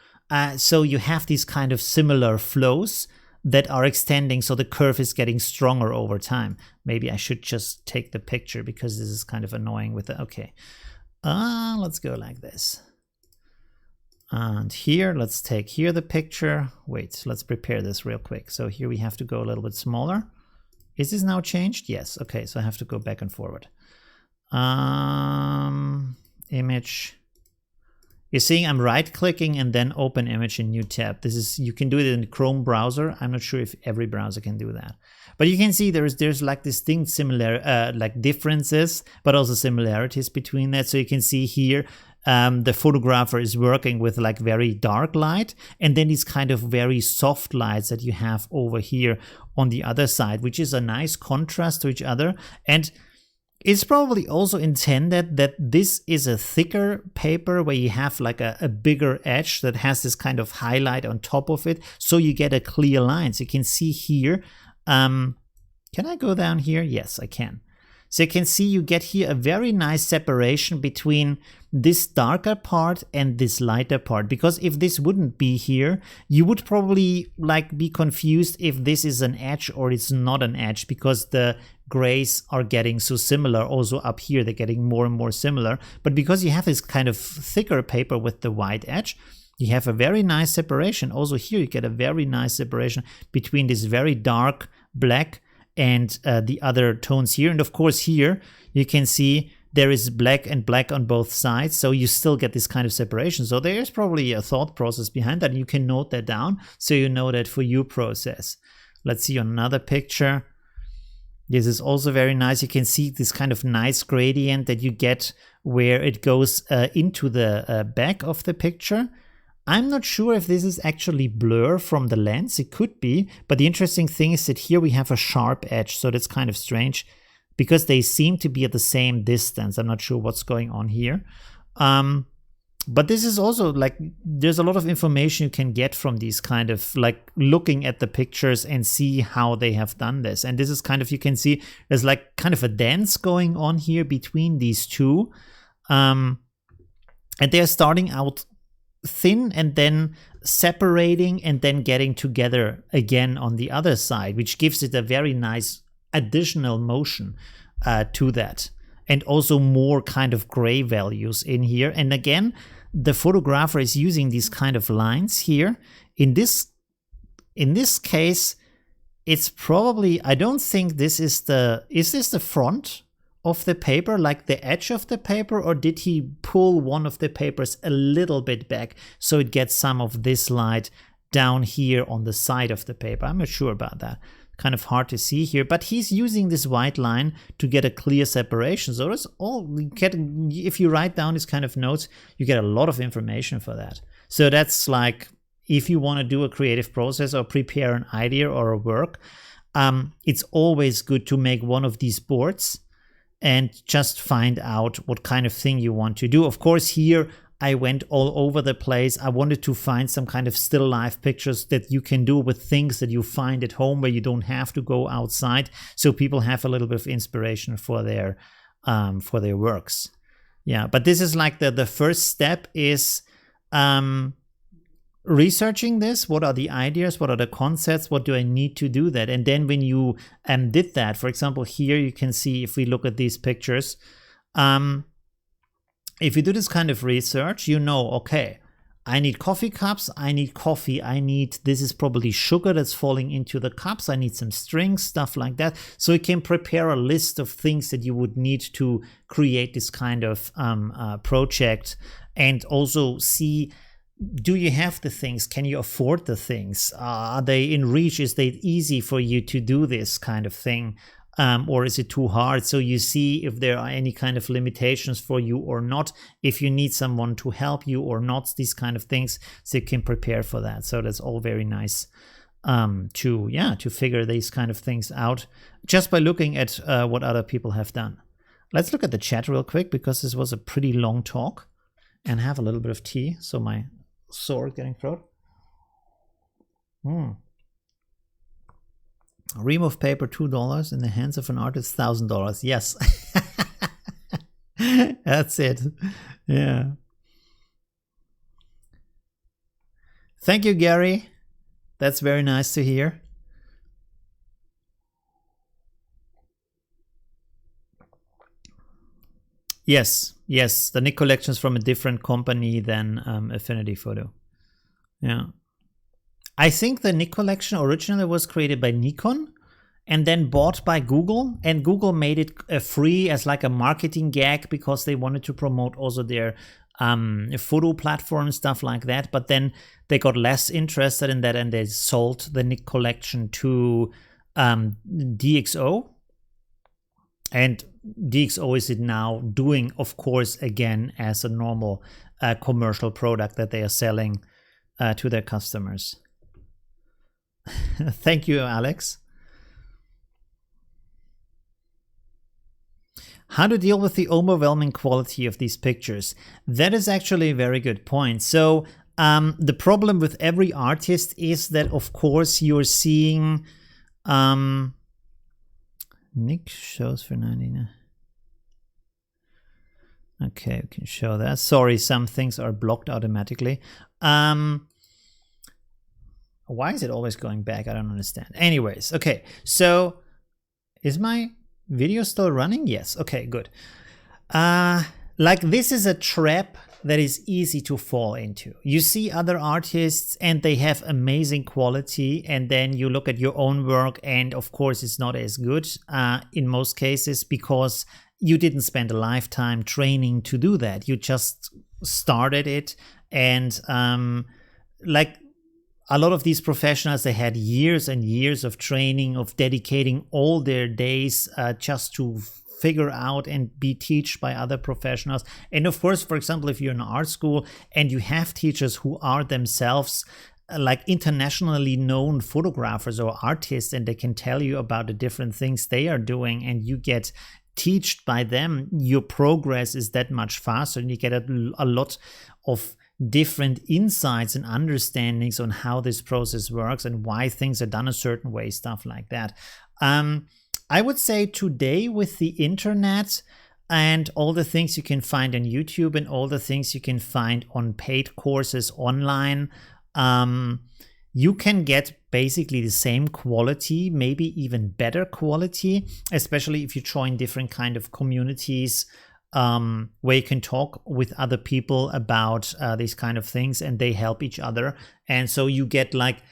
A: So you have these kind of similar flows that are extending, so the curve is getting stronger over time. Maybe I should just take the picture, because this is kind of annoying with the, okay. Let's go like this. And here, let's take here the picture. Wait, let's prepare this real quick. So here we have to go a little bit smaller. Is this now changed? Yes. Okay, so I have to go back and forward. Image. You're seeing I'm right-clicking and then open image in new tab. This is, you can do it in the Chrome browser. I'm not sure if every browser can do that. But you can see there's like distinct similar like differences, but also similarities between that. So you can see here the photographer is working with like very dark light, and then these kind of very soft lights that you have over here on the other side, which is a nice contrast to each other. And it's probably also intended that this is a thicker paper where you have like a bigger edge that has this kind of highlight on top of it, so you get a clear line. So you can see here, can I go down here? Yes, I can. So you can see you get here a very nice separation between this darker part and this lighter part, because if this wouldn't be here, you would probably like be confused if this is an edge or it's not an edge, because the grays are getting so similar. Also up here, they're getting more and more similar. But because you have this kind of thicker paper with the white edge, you have a very nice separation. Also here, you get a very nice separation between this very dark black and the other tones here. And of course here you can see there is black and black on both sides, so you still get this kind of separation. So there is probably a thought process behind that, and you can note that down so you know that for your process. Let's see another picture. This is also very nice. You can see this kind of nice gradient that you get where it goes into the back of the picture. I'm not sure if this is actually blur from the lens. It could be, but the interesting thing is that here we have a sharp edge, so that's kind of strange because they seem to be at the same distance. I'm not sure what's going on here. But this is also like, there's a lot of information you can get from these kind of like looking at the pictures and see how they have done this. And this is kind of, you can see there's like kind of a dance going on here between these two. And they're starting out thin and then separating and then getting together again on the other side, which gives it a very nice additional motion to that. And also more kind of gray values in here. And again, the photographer is using these kind of lines here. In this case, it's probably, I don't think this is is this the front of the paper, like the edge of the paper, or did he pull one of the papers a little bit back so it gets some of this light down here on the side of the paper? I'm not sure about that. Kind of hard to see here, but he's using this white line to get a clear separation. So that's all we get. If you write down these kind of notes, you get a lot of information for that. So that's like, if you want to do a creative process or prepare an idea or a work, it's always good to make one of these boards and just find out what kind of thing you want to do. Of course, here I went all over the place. I wanted to find some kind of still life pictures that you can do with things that you find at home where you don't have to go outside, so people have a little bit of inspiration for their works. Yeah, but this is like the first step is researching this. What are the ideas? What are the concepts? What do I need to do that? And then when you did that, for example, here you can see, if we look at these pictures, if you do this kind of research, you know, okay, I need coffee cups, I need coffee, this is probably sugar that's falling into the cups, I need some strings, stuff like that. So you can prepare a list of things that you would need to create this kind of project, and also see, do you have the things? Can you afford the things? Are they in reach? Is it easy for you to do this kind of thing? Or is it too hard? So you see if there are any kind of limitations for you or not, if you need someone to help you or not, these kind of things, so you can prepare for that. So that's all very nice to figure these kind of things out just by looking at what other people have done. Let's look at the chat real quick, because this was a pretty long talk, and have a little bit of tea, so my sore getting throat. Ream of paper, $2. In the hands of an artist, $1,000. Yes. That's it. Yeah. Thank you, Gary. That's very nice to hear. Yes, yes. The NIK Collection is from a different company than Affinity Photo. Yeah. I think the NIK Collection originally was created by Nikon and then bought by Google, and Google made it free as like a marketing gag because they wanted to promote also their photo platform, stuff like that. But then they got less interested in that, and they sold the NIK Collection to DxO. And DxO is now doing, of course, again, as a normal commercial product that they are selling to their customers. Thank you, Alex. How to deal with the overwhelming quality of these pictures? That is actually a very good point. So the problem with every artist is that, of course, you're seeing NIK shows for 99. Okay, we can show that. Sorry, some things are blocked automatically. Why is it always going back? I don't understand. Anyways, okay. So is my video still running? Yes. Okay, good. Like, this is a trap that is easy to fall into. You see other artists and they have amazing quality, and then you look at your own work and of course it's not as good in most cases, because you didn't spend a lifetime training to do that. You just started it, and like, a lot of these professionals, they had years and years of training, of dedicating all their days just to figure out and be taught by other professionals. And of course, for example, if you're in an art school and you have teachers who are themselves like internationally known photographers or artists, and they can tell you about the different things they are doing, and you get taught by them, your progress is that much faster, and you get a lot of different insights and understandings on how this process works and why things are done a certain way, stuff like that. I would say today, with the internet and all the things you can find on YouTube and all the things you can find on paid courses online, you can get basically the same quality, maybe even better quality, especially if you join different kind of communities where you can talk with other people about these kind of things, and they help each other. And so you get like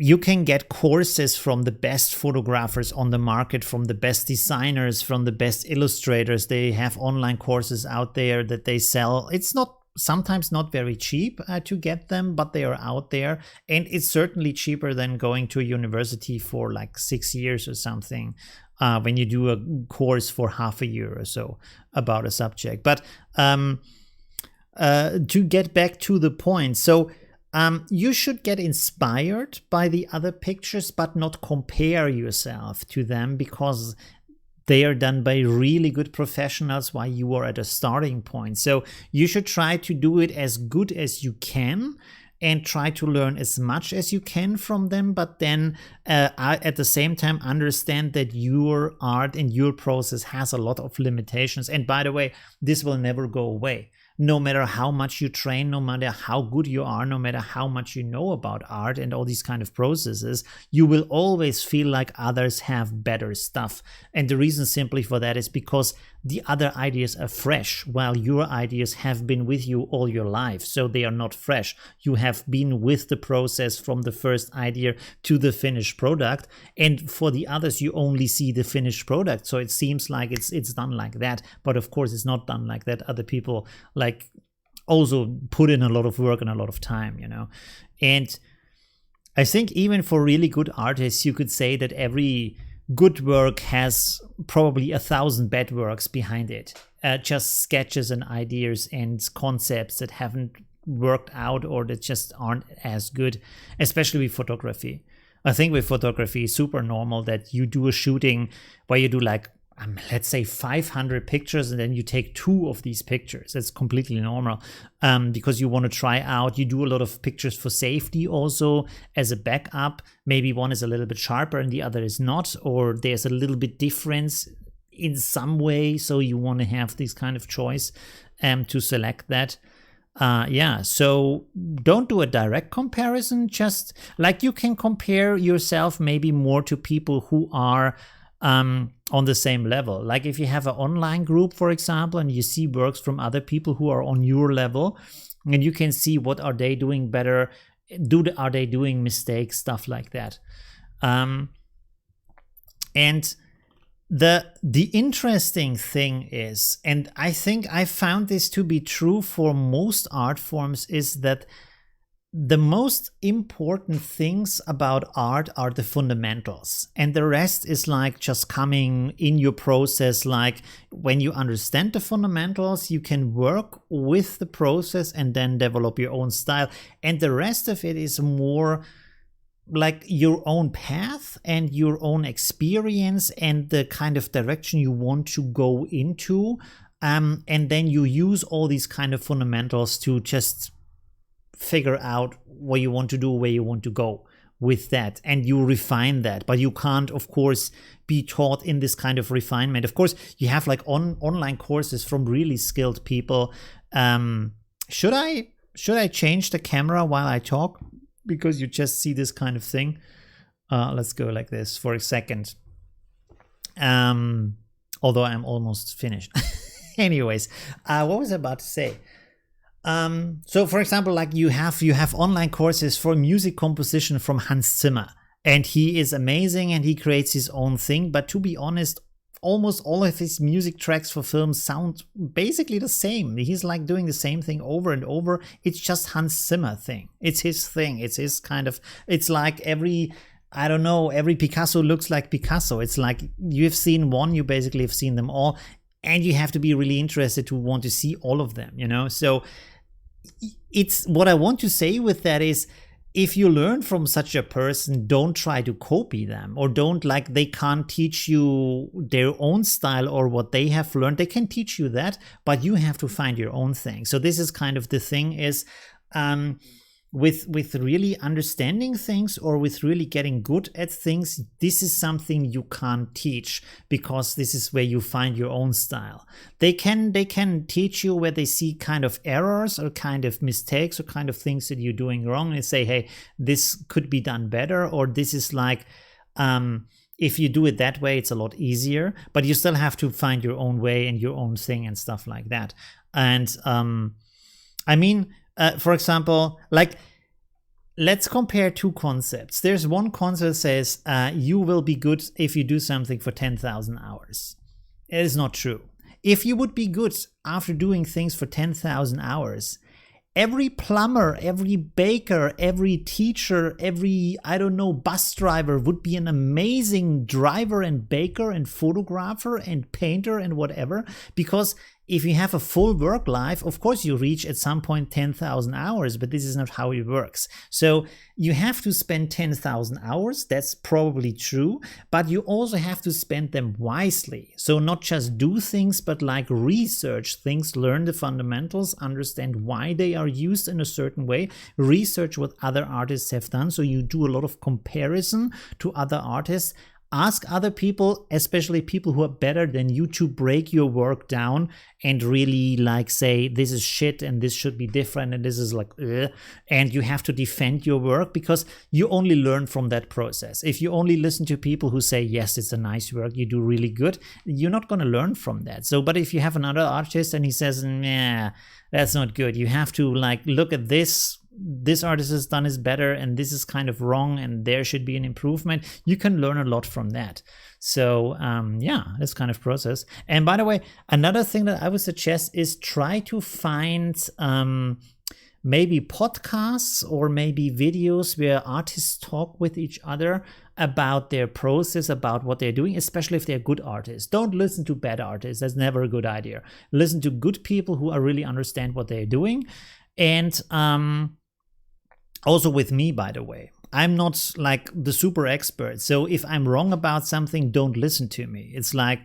A: you can get courses from the best photographers on the market, from the best designers, from the best illustrators. They have online courses out there that they sell. It's not sometimes not very cheap to get them, but they are out there, and it's certainly cheaper than going to a university for like 6 years or something, when you do a course for half a year or so about a subject. But to get back to the point, so you should get inspired by the other pictures, but not compare yourself to them, because they are done by really good professionals while you are at a starting point. So you should try to do it as good as you can and try to learn as much as you can from them, but then at the same time understand that your art and your process has a lot of limitations. And by the way, this will never go away. No matter how much you train, no matter how good you are, no matter how much you know about art and all these kind of processes, you will always feel like others have better stuff. And the reason simply for that is because the other ideas are fresh, while your ideas have been with you all your life. So they are not fresh. You have been with the process from the first idea to the finished product. And for the others, you only see the finished product. So it seems like it's done like that. But of course, it's not done like that. Other people like also put in a lot of work and a lot of time, you know. And I think even for really good artists, you could say that every good work has probably 1,000 bad works behind it. Just sketches and ideas and concepts that haven't worked out or that just aren't as good, especially with photography. I think with photography, it's super normal that you do a shooting where you do like, let's say 500 pictures, and then you take 2 of these pictures. That's completely normal, because you want to try out. You do a lot of pictures for safety also as a backup. Maybe one is a little bit sharper and the other is not, or there's a little bit difference in some way. So you want to have this kind of choice to select that. Yeah, so don't do a direct comparison. Just like you can compare yourself maybe more to people who are on the same level. Like if you have an online group, for example, and you see works from other people who are on your level, and you can see what are they doing better, are they doing mistakes, stuff like that. And the interesting thing is, and I think I found this to be true for most art forms, is that the most important things about art are the fundamentals, and the rest is like just coming in your process. Like when you understand the fundamentals, you can work with the process and then develop your own style, and the rest of it is more like your own path and your own experience and the kind of direction you want to go into, and then you use all these kind of fundamentals to just figure out what you want to do, where you want to go with that, and you refine that. But you can't, of course, be taught in this kind of refinement. Of course, you have like online courses from really skilled people. Should I change the camera while I talk? Because you just see this kind of thing. Let's go like this for a second. Although I'm almost finished. Anyways, what was I about to say? So for example, like you have online courses for music composition from Hans Zimmer, and he is amazing and he creates his own thing. But to be honest, almost all of his music tracks for films sound basically the same. He's like doing the same thing over and over. It's just Hans Zimmer thing. It's his thing. It's his kind of, it's like every Picasso looks like Picasso. It's like you've seen one, you basically have seen them all, and you have to be really interested to want to see all of them, you know? So it's what I want to say with that is, if you learn from such a person, don't try to copy them, or don't, like, they can't teach you their own style or what they have learned. They can teach you that, but you have to find your own thing. So this is kind of the thing is, with really understanding things or with really getting good at things, this is something you can't teach, because this is where you find your own style. They can teach you where they see kind of errors or kind of mistakes or kind of things that you're doing wrong, and say, hey, this could be done better, or this is like, if you do it that way, it's a lot easier, but you still have to find your own way and your own thing and stuff like that. And I mean, for example, like, let's compare two concepts. There's one concept that says you will be good if you do something for 10,000 hours. It is not true. If you would be good after doing things for 10,000 hours, every plumber, every baker, every teacher, every, I don't know, bus driver would be an amazing driver and baker and photographer and painter and whatever, because if you have a full work life, of course you reach at some point 10,000 hours, but this is not how it works. So you have to spend 10,000 hours, that's probably true, but you also have to spend them wisely. So not just do things, but like research things, learn the fundamentals, understand why they are used in a certain way, research what other artists have done. So you do a lot of comparison to other artists. Ask other people, especially people who are better than you, to break your work down and really like say, this is shit and this should be different and this is like, and you have to defend your work, because you only learn from that process. If you only listen to people who say, yes, it's a nice work, you do really good, you're not going to learn from that. So, but if you have another artist and he says, nah, that's not good, you have to like look at this artist has done is better and this is kind of wrong and there should be an improvement. You can learn a lot from that. So yeah, this kind of process. And by the way, another thing that I would suggest is try to find maybe podcasts or maybe videos where artists talk with each other about their process, about what they're doing, especially if they're good artists. Don't listen to bad artists. That's never a good idea. Listen to good people who are really understand what they're doing. And also with me, by the way, I'm not like the super expert. So if I'm wrong about something, don't listen to me. It's like,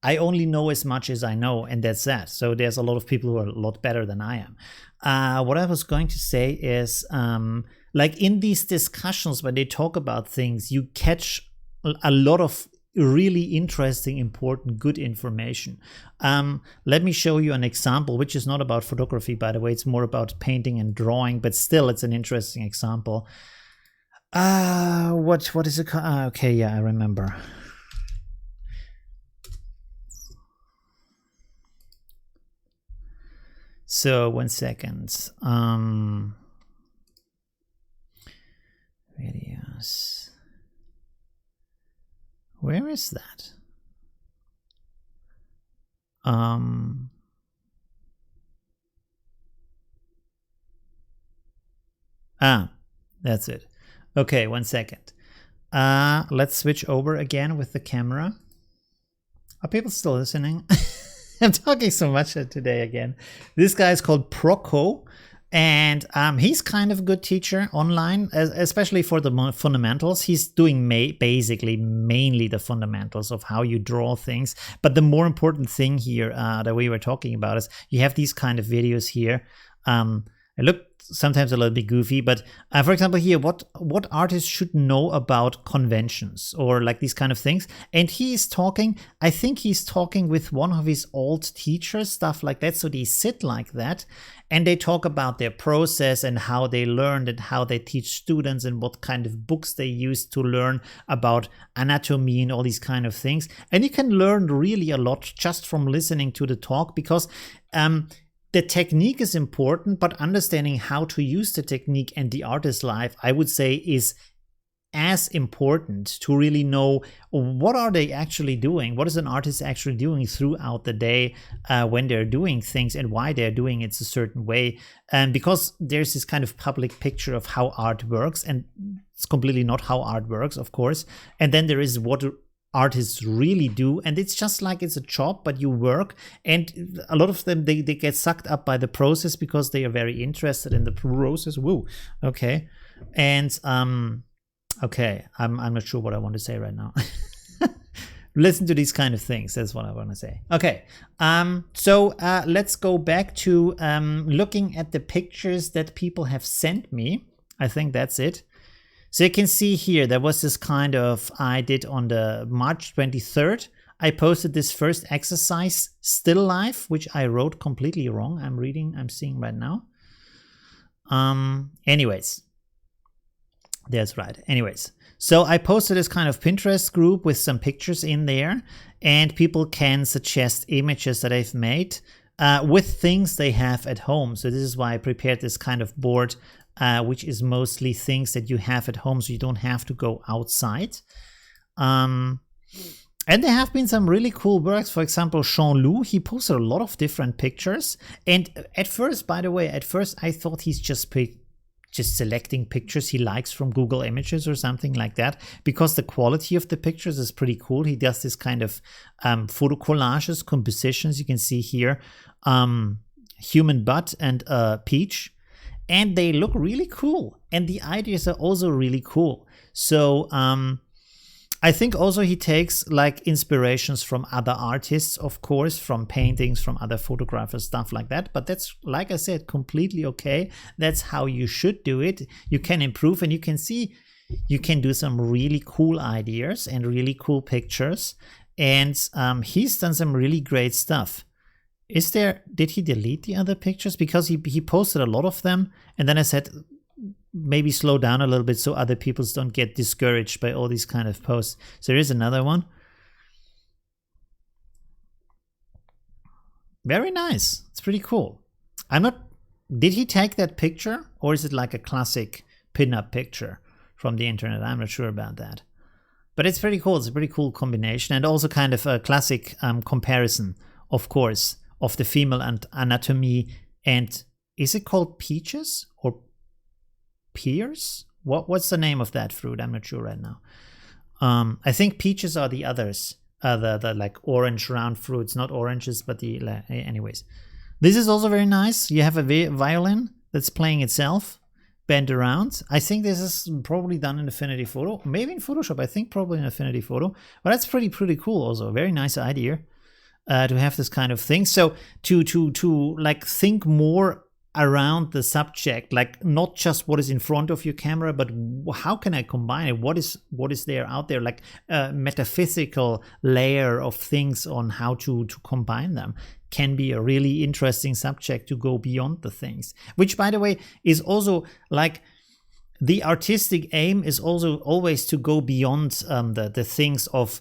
A: I only know as much as I know, and that's that. So there's a lot of people who are a lot better than I am. What I was going to say is, like in these discussions when they talk about things, you catch a lot of really interesting, important, good information. Let me show you an example, which is not about photography, by the way. It's more about painting and drawing, but still it's an interesting example. What is it called? Okay, yeah, I remember. So 1 second. Videos. Where is that? That's it. Okay, 1 second. Let's switch over again with the camera. Are people still listening? I'm talking so much today again. This guy is called Proco. And he's kind of a good teacher online, especially for the fundamentals. He's doing basically mainly the fundamentals of how you draw things. But the more important thing here that we were talking about is you have these kind of videos here. It look sometimes a little bit goofy, but for example here, what artists should know about conventions or like these kind of things. And he's talking, I think he's talking with one of his old teachers, stuff like that. So they sit like that and they talk about their process and how they learned and how they teach students and what kind of books they use to learn about anatomy and all these kind of things. And you can learn really a lot just from listening to the talk, because the technique is important, but understanding how to use the technique and the artist's life, I would say, is as important to really know what are they actually doing, what is an artist actually doing throughout the day when they're doing things and why they're doing it a certain way. And because there's this kind of public picture of how art works, and it's completely not how art works, of course. And then there is what artists really do, and it's just like it's a job, but you work, and a lot of them they get sucked up by the process because they are very interested in the process. Woo, okay. And okay, I'm not sure what I want to say right now. Listen to these kind of things, that's what I want to say. Okay, so let's go back to looking at the pictures that people have sent me. I think that's it. So you can see here, there was this kind of, I did on the March 23rd, I posted this first exercise, still life, which I wrote completely wrong. I'm seeing right now. Anyways, that's right. Anyways, so I posted this kind of Pinterest group with some pictures in there, and people can suggest images that I've made with things they have at home. So this is why I prepared this kind of board, which is mostly things that you have at home, so you don't have to go outside. And there have been some really cool works. For example, Jean-Loup, he posted a lot of different pictures. And at first, by the way, I thought he's just selecting pictures he likes from Google Images or something like that, because the quality of the pictures is pretty cool. He does this kind of photo collages, compositions. You can see here, human butt and peach. And they look really cool. And the ideas are also really cool. So I think also he takes like inspirations from other artists, of course, from paintings, from other photographers, stuff like that. But that's, like I said, completely okay. That's how you should do it. You can improve, and you can see you can do some really cool ideas and really cool pictures. And he's done some really great stuff. Did he delete the other pictures? Because he posted a lot of them. And then I said, maybe slow down a little bit so other people don't get discouraged by all these kind of posts. So here's another one. Very nice. It's pretty cool. Did he take that picture, or is it like a classic pinup picture from the internet? I'm not sure about that. But it's pretty cool. It's a pretty cool combination, and also kind of a classic comparison, of course, of the female anatomy. And is it called peaches or pears? What's the name of that fruit? I'm not sure right now. I think peaches are the others, the like orange round fruits, not oranges, but anyways. This is also very nice. You have a violin that's playing itself, bent around. I think this is probably done in Affinity Photo, maybe in Photoshop. I think probably in Affinity Photo, but that's pretty cool. Also, a very nice idea to have this kind of thing. So to like think more around the subject, like not just what is in front of your camera, but how can I combine it? What is there out there, like a metaphysical layer of things on how to combine them can be a really interesting subject to go beyond the things, which, by the way, is also like the artistic aim is also always to go beyond the things of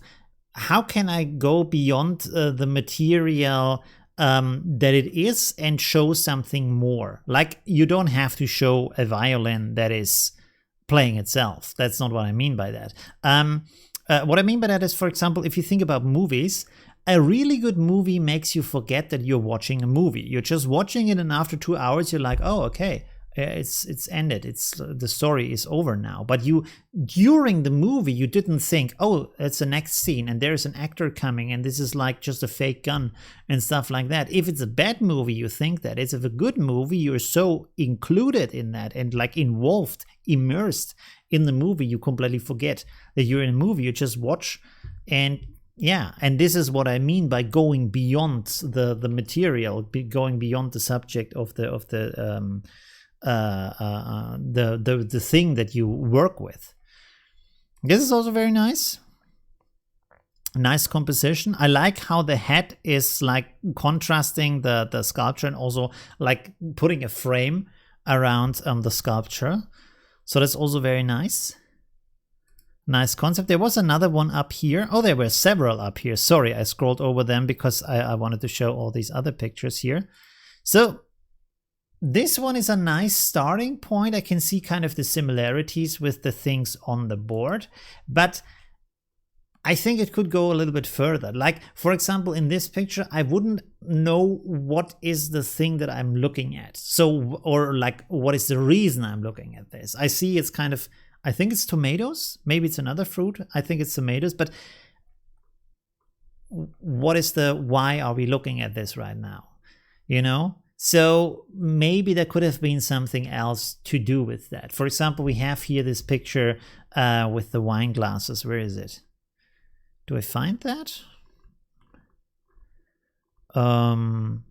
A: how can I go beyond the material that it is and show something more. Like, you don't have to show a violin that is playing itself. That's not what I mean by that. What I mean by that is, for example, if you think about movies, a really good movie makes you forget that you're watching a movie. You're just watching it, and after 2 hours, you're like, oh, okay, it's ended. The story is over now. But during the movie, you didn't think, oh, it's the next scene and there's an actor coming and this is like just a fake gun and stuff like that. If it's a bad movie, you think that. If a good movie, you're so included in that and like involved, immersed in the movie, you completely forget that you're in a movie. You just watch, and yeah, and this is what I mean by going beyond the material, going beyond the subject of the thing that you work with. This is also very nice. Nice composition. I like how the head is like contrasting the sculpture and also like putting a frame around the sculpture. So that's also very nice. Nice concept. There was another one up here. Oh, there were several up here. Sorry, I scrolled over them because I wanted to show all these other pictures here. So this one is a nice starting point. I can see kind of the similarities with the things on the board, but I think it could go a little bit further. Like, for example, in this picture, I wouldn't know what is the thing that I'm looking at. So, or like, what is the reason I'm looking at this? I see it's kind of, I think it's tomatoes. Maybe it's another fruit. I think it's tomatoes, but what is the, why are we looking at this right now? You know? So maybe there could have been something else to do with that. For example, we have here this picture with the wine glasses. Where is it? Do I find that?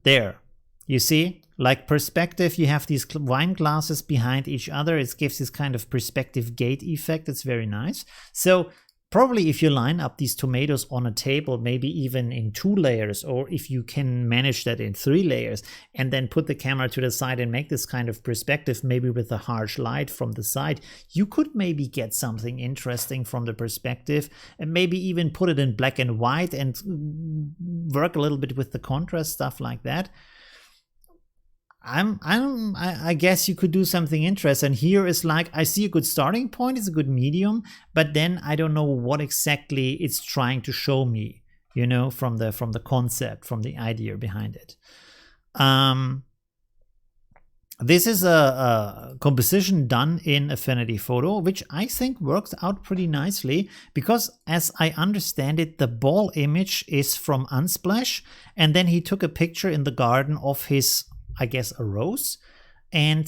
A: There. You see? Like perspective, you have these wine glasses behind each other. It gives this kind of perspective gate effect. It's very nice. So probably if you line up these tomatoes on a table, maybe even in 2 layers, or if you can manage that in 3 layers, and then put the camera to the side and make this kind of perspective, maybe with a harsh light from the side, you could maybe get something interesting from the perspective, and maybe even put it in black and white and work a little bit with the contrast, stuff like that. I guess you could do something interesting. Here is like, I see a good starting point, it's a good medium, but then I don't know what exactly it's trying to show me, you know, from the concept, from the idea behind it. This is a composition done in Affinity Photo, which I think works out pretty nicely, because as I understand it, the ball image is from Unsplash, and then he took a picture in the garden of his, I guess, a rose, and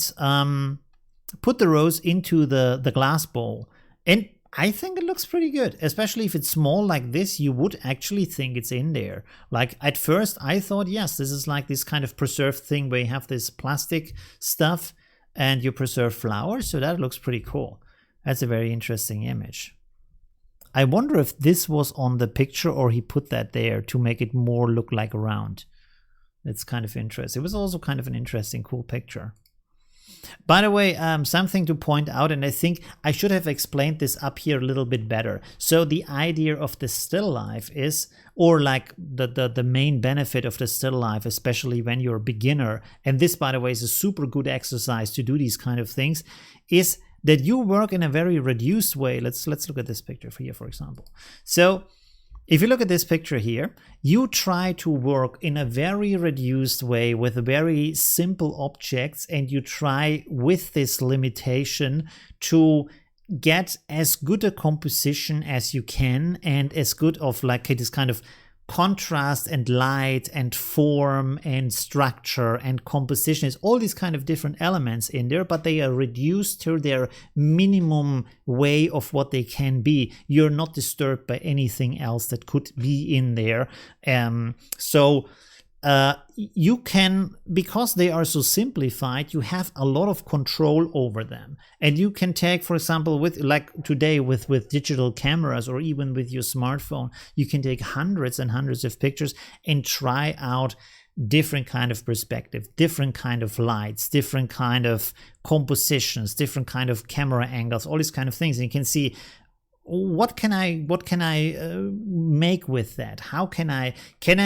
A: put the rose into the glass bowl. And I think it looks pretty good, especially if it's small like this. You would actually think it's in there. Like at first I thought, yes, this is like this kind of preserved thing where you have this plastic stuff and you preserve flowers. So that looks pretty cool. That's a very interesting image. I wonder if this was on the picture or he put that there to make it more look like a round. It's kind of interesting. It was also kind of an interesting, cool picture. By the way, something to point out, and I think I should have explained this up here a little bit better. So the idea of the still life is, or like the main benefit of the still life, especially when you're a beginner, and this, by the way, is a super good exercise to do these kind of things, is that you work in a very reduced way. Let's look at this picture here, for example. So if you look at this picture here, you try to work in a very reduced way with very simple objects, and you try with this limitation to get as good a composition as you can, and as good of like this kind of contrast and light and form and structure and composition. Is all these kind of different elements in there, but they are reduced to their minimum way of what they can be. You're not disturbed by anything else that could be in there. You can, because they are so simplified, you have a lot of control over them, and you can take, for example, with like today with digital cameras, or even with your smartphone, you can take hundreds and hundreds of pictures and try out different kind of perspective, different kind of lights, different kind of compositions, different kind of camera angles, all these kind of things. And you can see, what can I make with that? How can I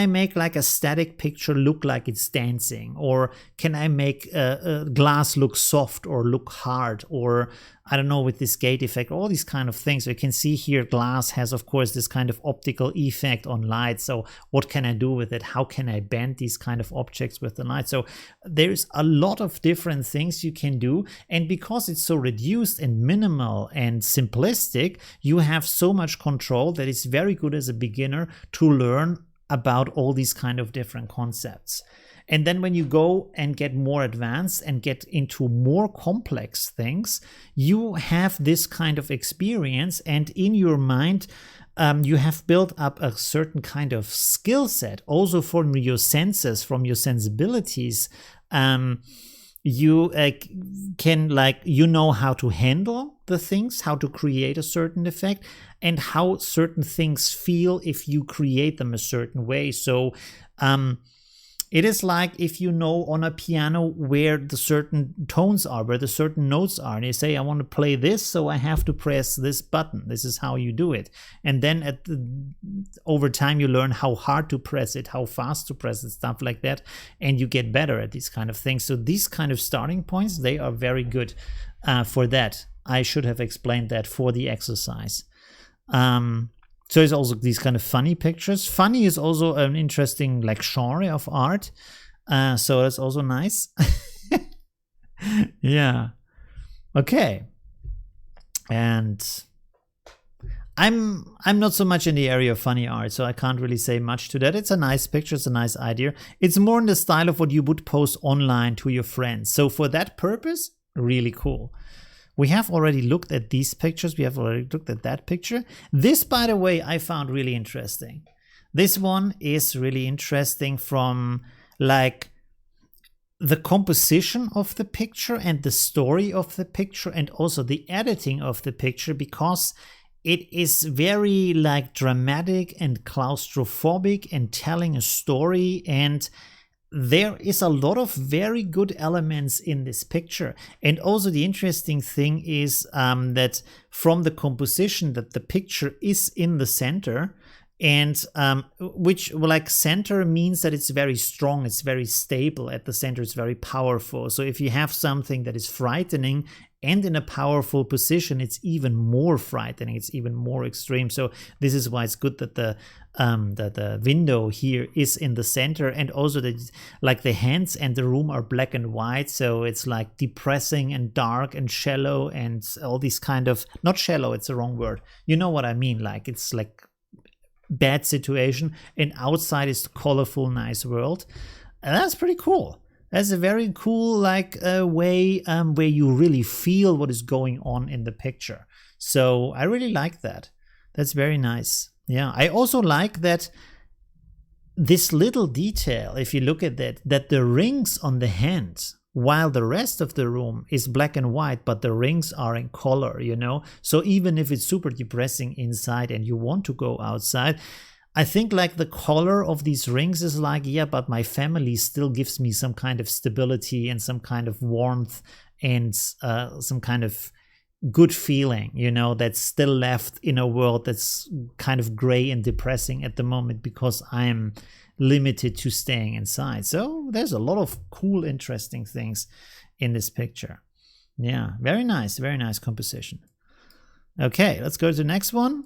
A: make like a static picture look like it's dancing, or can I make a glass look soft or look hard, or I don't know, with this gate effect, all these kind of things. So you can see here, glass has, of course, this kind of optical effect on light. So what can I do with it? How can I bend these kind of objects with the light? So there's a lot of different things you can do. And because it's so reduced and minimal and simplistic, you have so much control that it's very good as a beginner to learn about all these kind of different concepts. And then when you go and get more advanced and get into more complex things, you have this kind of experience, and in your mind, you have built up a certain kind of skill set also from your senses, from your sensibilities. You can, like, you know how to handle the things, how to create a certain effect, and how certain things feel if you create them a certain way. So It is like if you know on a piano where the certain tones are, where the certain notes are, and you say, I want to play this, so I have to press this button. This is how you do it. And then over time you learn how hard to press it, how fast to press it, stuff like that, and you get better at these kind of things. So these kind of starting points, they are very good for that. I should have explained that for the exercise. So it's also these kind of funny pictures. Funny is also an interesting like genre of art. So that's also nice. Yeah. Okay. And I'm not so much in the area of funny art, so I can't really say much to that. It's a nice picture, it's a nice idea. It's more in the style of what you would post online to your friends. So for that purpose, really cool. We have already looked at these pictures. We have already looked at that picture. This, by the way, I found really interesting. This one is really interesting from like the composition of the picture and the story of the picture and also the editing of the picture, because it is very like dramatic and claustrophobic and telling a story, and there is a lot of very good elements in this picture. And also the interesting thing is that from the composition that the picture is in the center, and which like center means that it's very strong, it's very stable at the center, it's very powerful. So if you have something that is frightening and in a powerful position, it's even more frightening, it's even more extreme. So this is why it's good that the window here is in the center, and also that like the hands and the room are black and white, so it's like depressing and dark and shallow and all these kind of, not shallow, it's the wrong word, you know what I mean, like it's like bad situation, and outside is the colorful nice world. And that's pretty cool. That's a very cool like way where you really feel what is going on in the picture. So I really like that. That's very nice. Yeah, I also like that this little detail, if you look at that the rings on the hands, while the rest of the room is black and white, but the rings are in color, you know? So even if it's super depressing inside and you want to go outside, I think like the color of these rings is like, yeah, but my family still gives me some kind of stability and some kind of warmth and some kind of good feeling, you know, that's still left in a world that's kind of gray and depressing at the moment because I'm limited to staying inside. So there's a lot of cool, interesting things in this picture. Yeah, very nice composition. Okay, let's go to the next one.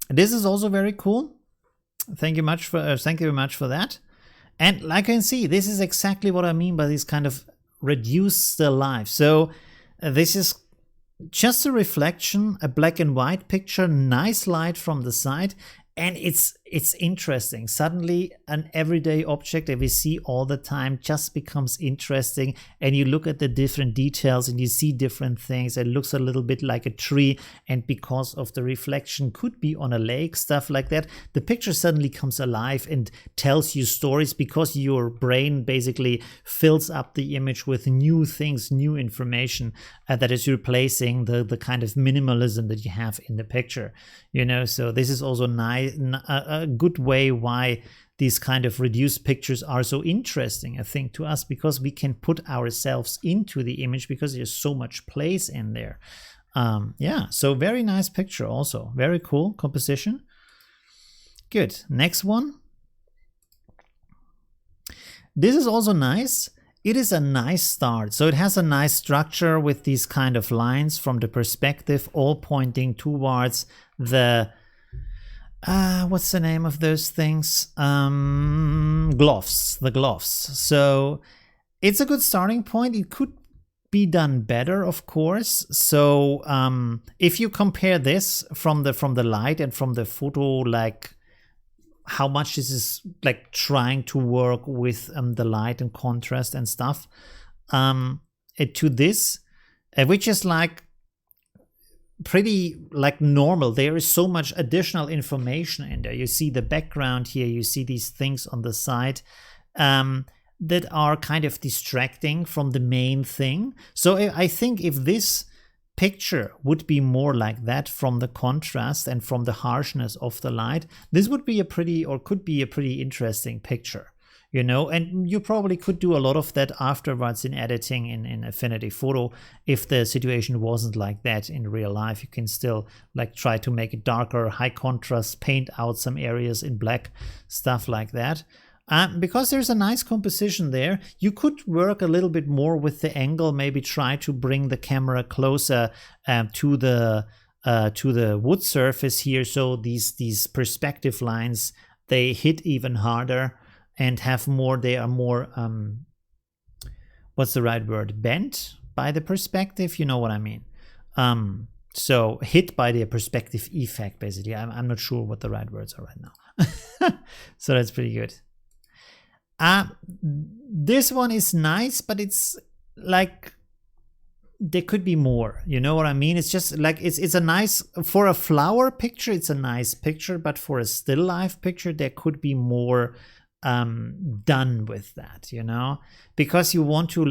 A: This is also very cool. Thank you very much for that. And like I can see, this is exactly what I mean by this kind of reduce still life. So this is just a reflection, a black and white picture, nice light from the side, and it's interesting. Suddenly an everyday object that we see all the time just becomes interesting, and you look at the different details and you see different things. It looks a little bit like a tree, and because of the reflection could be on a lake, stuff like that, the picture suddenly comes alive and tells you stories because your brain basically fills up the image with new things, new information that is replacing the kind of minimalism that you have in the picture, you know. So this is also nice, a good way why these kind of reduced pictures are so interesting, I think, to us, because we can put ourselves into the image because there's so much place in there. Yeah, so very nice picture also. Very cool composition. Good. Next one. This is also nice. It is a nice start. So it has a nice structure with these kind of lines from the perspective, all pointing towards the what's the name of those things? Gloves, the gloves. So it's a good starting point. It could be done better, of course. So if you compare this from the light and from the photo, like how much this is like trying to work with the light and contrast and stuff, to this, which is like pretty like normal. There is so much additional information in there. You see the background here, you see these things on the side that are kind of distracting from the main thing. So I think if this picture would be more like that from the contrast and from the harshness of the light, this would be a pretty, or could be a pretty interesting picture. you know, and you probably could do a lot of that afterwards in editing in Affinity Photo. If the situation wasn't like that in real life, you can still like try to make it darker, high contrast, paint out some areas in black, stuff like that. Because there's a nice composition there, you could work a little bit more with the angle, maybe try to bring the camera closer to the wood surface here, so these perspective lines, they hit even harder and have more, they are more what's the right word, bent by the perspective, you know what I mean. So hit by the perspective effect, basically. I'm not sure what the right words are right now. So that's pretty good. This one is nice, but it's like there could be more, you know what I mean? It's just like it's a nice, for a flower picture it's a nice picture, but for a still life picture there could be more done with that, you know, because you want to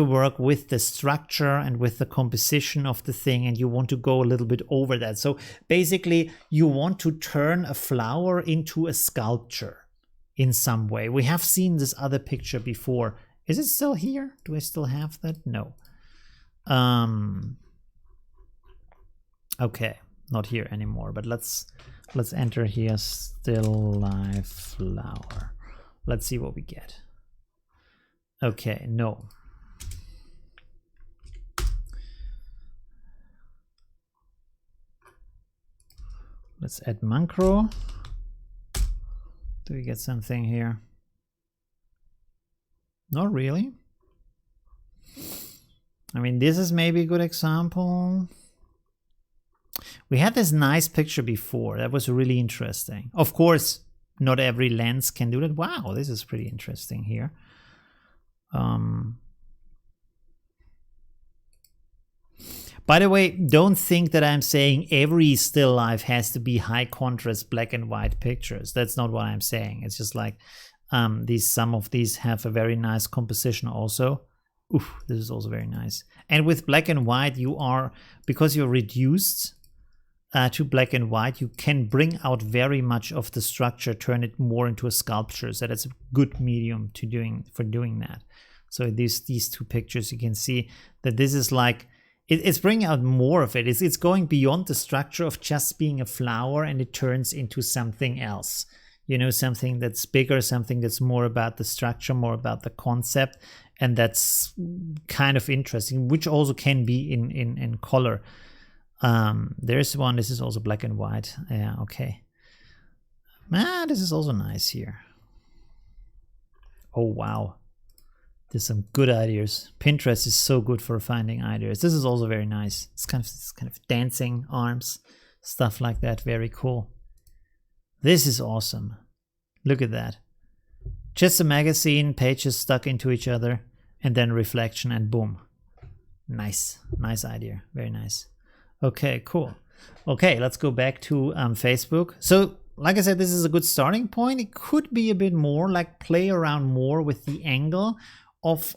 A: work with the structure and with the composition of the thing, and you want to go a little bit over that. So basically you want to turn a flower into a sculpture in some way. We have seen this other picture before. Is it still here? Do I still have that? No. Okay, not here anymore, but let's enter here, still life flower. Let's see what we get. Okay, no. Let's add macro. Do we get something here? Not really. I mean, this is maybe a good example. We had this nice picture before. That was really interesting. Of course, not every lens can do that. Wow, this is pretty interesting here. By the way, don't think that I'm saying every still life has to be high contrast black and white pictures. That's not what I'm saying. It's just like some of these have a very nice composition also. Oof, this is also very nice. And with black and white, because you're reduced to black and white, you can bring out very much of the structure, turn it more into a sculpture. So that's a good medium for doing that. So these two pictures, you can see that this is like, it's bringing out more of it. It's going beyond the structure of just being a flower, and it turns into something else. You know, something that's bigger, something that's more about the structure, more about the concept. And that's kind of interesting, which also can be in color. There's one, this is also black and white. Yeah, okay. This is also nice here. Oh, wow. There's some good ideas. Pinterest is so good for finding ideas. This is also very nice. It's kind of dancing arms, stuff like that. Very cool. This is awesome. Look at that. Just a magazine, pages stuck into each other, and then reflection, and boom. Nice. Nice idea. Very nice. Okay, cool. Okay, let's go back to Facebook. So, like I said, this is a good starting point. It could be a bit more, like play around more with the angle of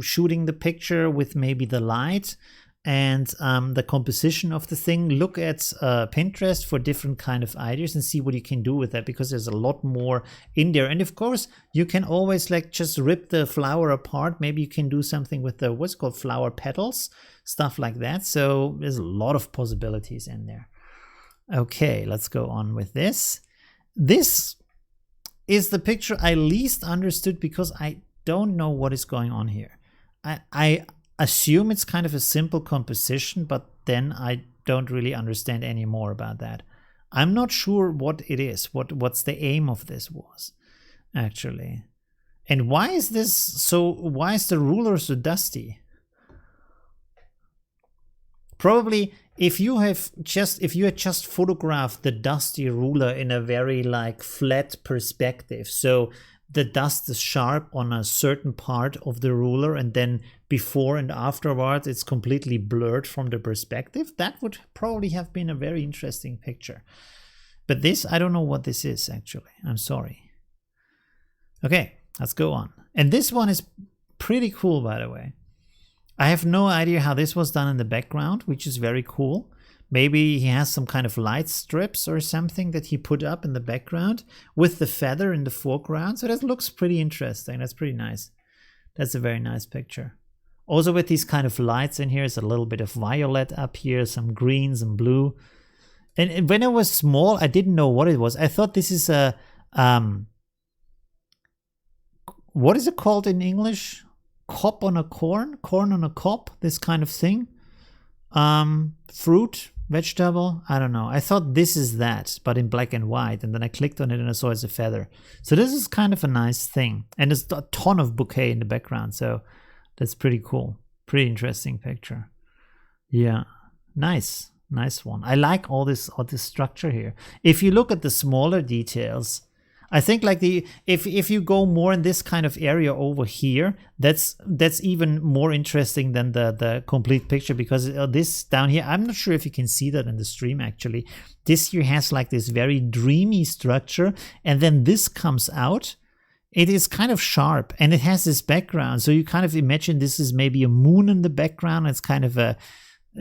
A: shooting the picture, with maybe the light and the composition of the thing. Look at Pinterest for different kind of ideas and see what you can do with that, because there's a lot more in there. And of course, you can always like just rip the flower apart. Maybe you can do something with the what's called flower petals, stuff like that. So there's a lot of possibilities in there. Okay, let's go on with this. This is the picture I least understood, because I don't know what is going on here. I assume it's kind of a simple composition, but then I don't really understand any more about that. I'm not sure what it is, what's the aim of this was, actually. And why is the ruler so dusty? Probably if you had just photographed the dusty ruler in a very like flat perspective, so the dust is sharp on a certain part of the ruler, and then before and afterwards it's completely blurred from the perspective, that would probably have been a very interesting picture. But this, I don't know what this is actually. I'm sorry. Okay, let's go on. And this one is pretty cool, by the way. I have no idea how this was done in the background, which is very cool, Maybe he has some kind of light strips or something that he put up in the background with the feather in the foreground. So that looks pretty interesting. That's pretty nice. That's a very nice picture. Also with these kind of lights in here, is a little bit of violet up here, some green, some blue. And when I was small, I didn't know what it was. I thought this is a, what is it called in English? Cob on a corn? Corn on a cob? This kind of thing. Fruit, vegetable, I don't know. I thought this is that, but in black and white. And then I clicked on it and I saw it's a feather. So this is kind of a nice thing. And there's a ton of bouquet in the background. So that's pretty cool. Pretty interesting picture. Yeah, nice. Nice one. I like all this structure here. If you look at the smaller details, I think like if you go more in this kind of area over here, that's even more interesting than the complete picture, because this down here, I'm not sure if you can see that in the stream actually. This here has like this very dreamy structure, and then this comes out. It is kind of sharp and it has this background. So you kind of imagine this is maybe a moon in the background. It's kind of a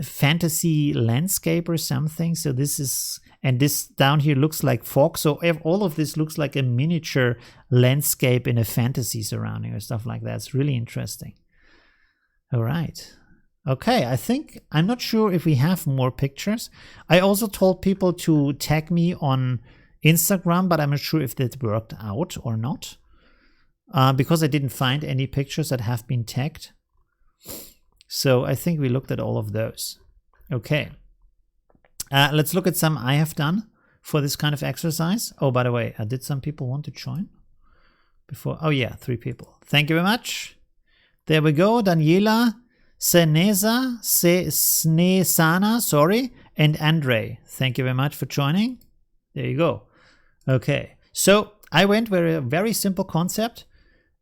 A: fantasy landscape or something. So this is, and this down here looks like fog. So all of this looks like a miniature landscape in a fantasy surrounding or stuff like that. It's really interesting. All right. Okay, I think, I'm not sure if we have more pictures. I also told people to tag me on Instagram, but I'm not sure if that worked out or not. Because I didn't find any pictures that have been tagged. So I think we looked at all of those. Okay. Let's look at some I have done for this kind of exercise. Oh, by the way, did some people want to join? Before? Oh yeah, 3 people. Thank you very much. There we go. Daniela, Snesana, sorry, and Andre. Thank you very much for joining. There you go. Okay. So I went with a very simple concept,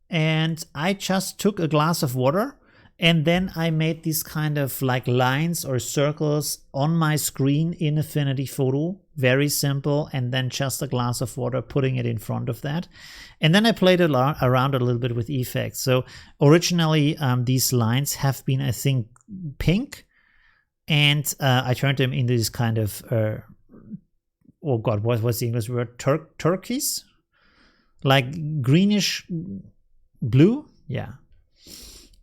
A: and I just took a glass of water. And then I made these kind of like lines or circles on my screen in Affinity Photo. Very simple. And then just a glass of water, putting it in front of that. And then I played around a little bit with effects. So originally these lines have been, I think, pink. And I turned them into this kind of, oh God, what's the English word? Turquoise? Like greenish blue? Yeah.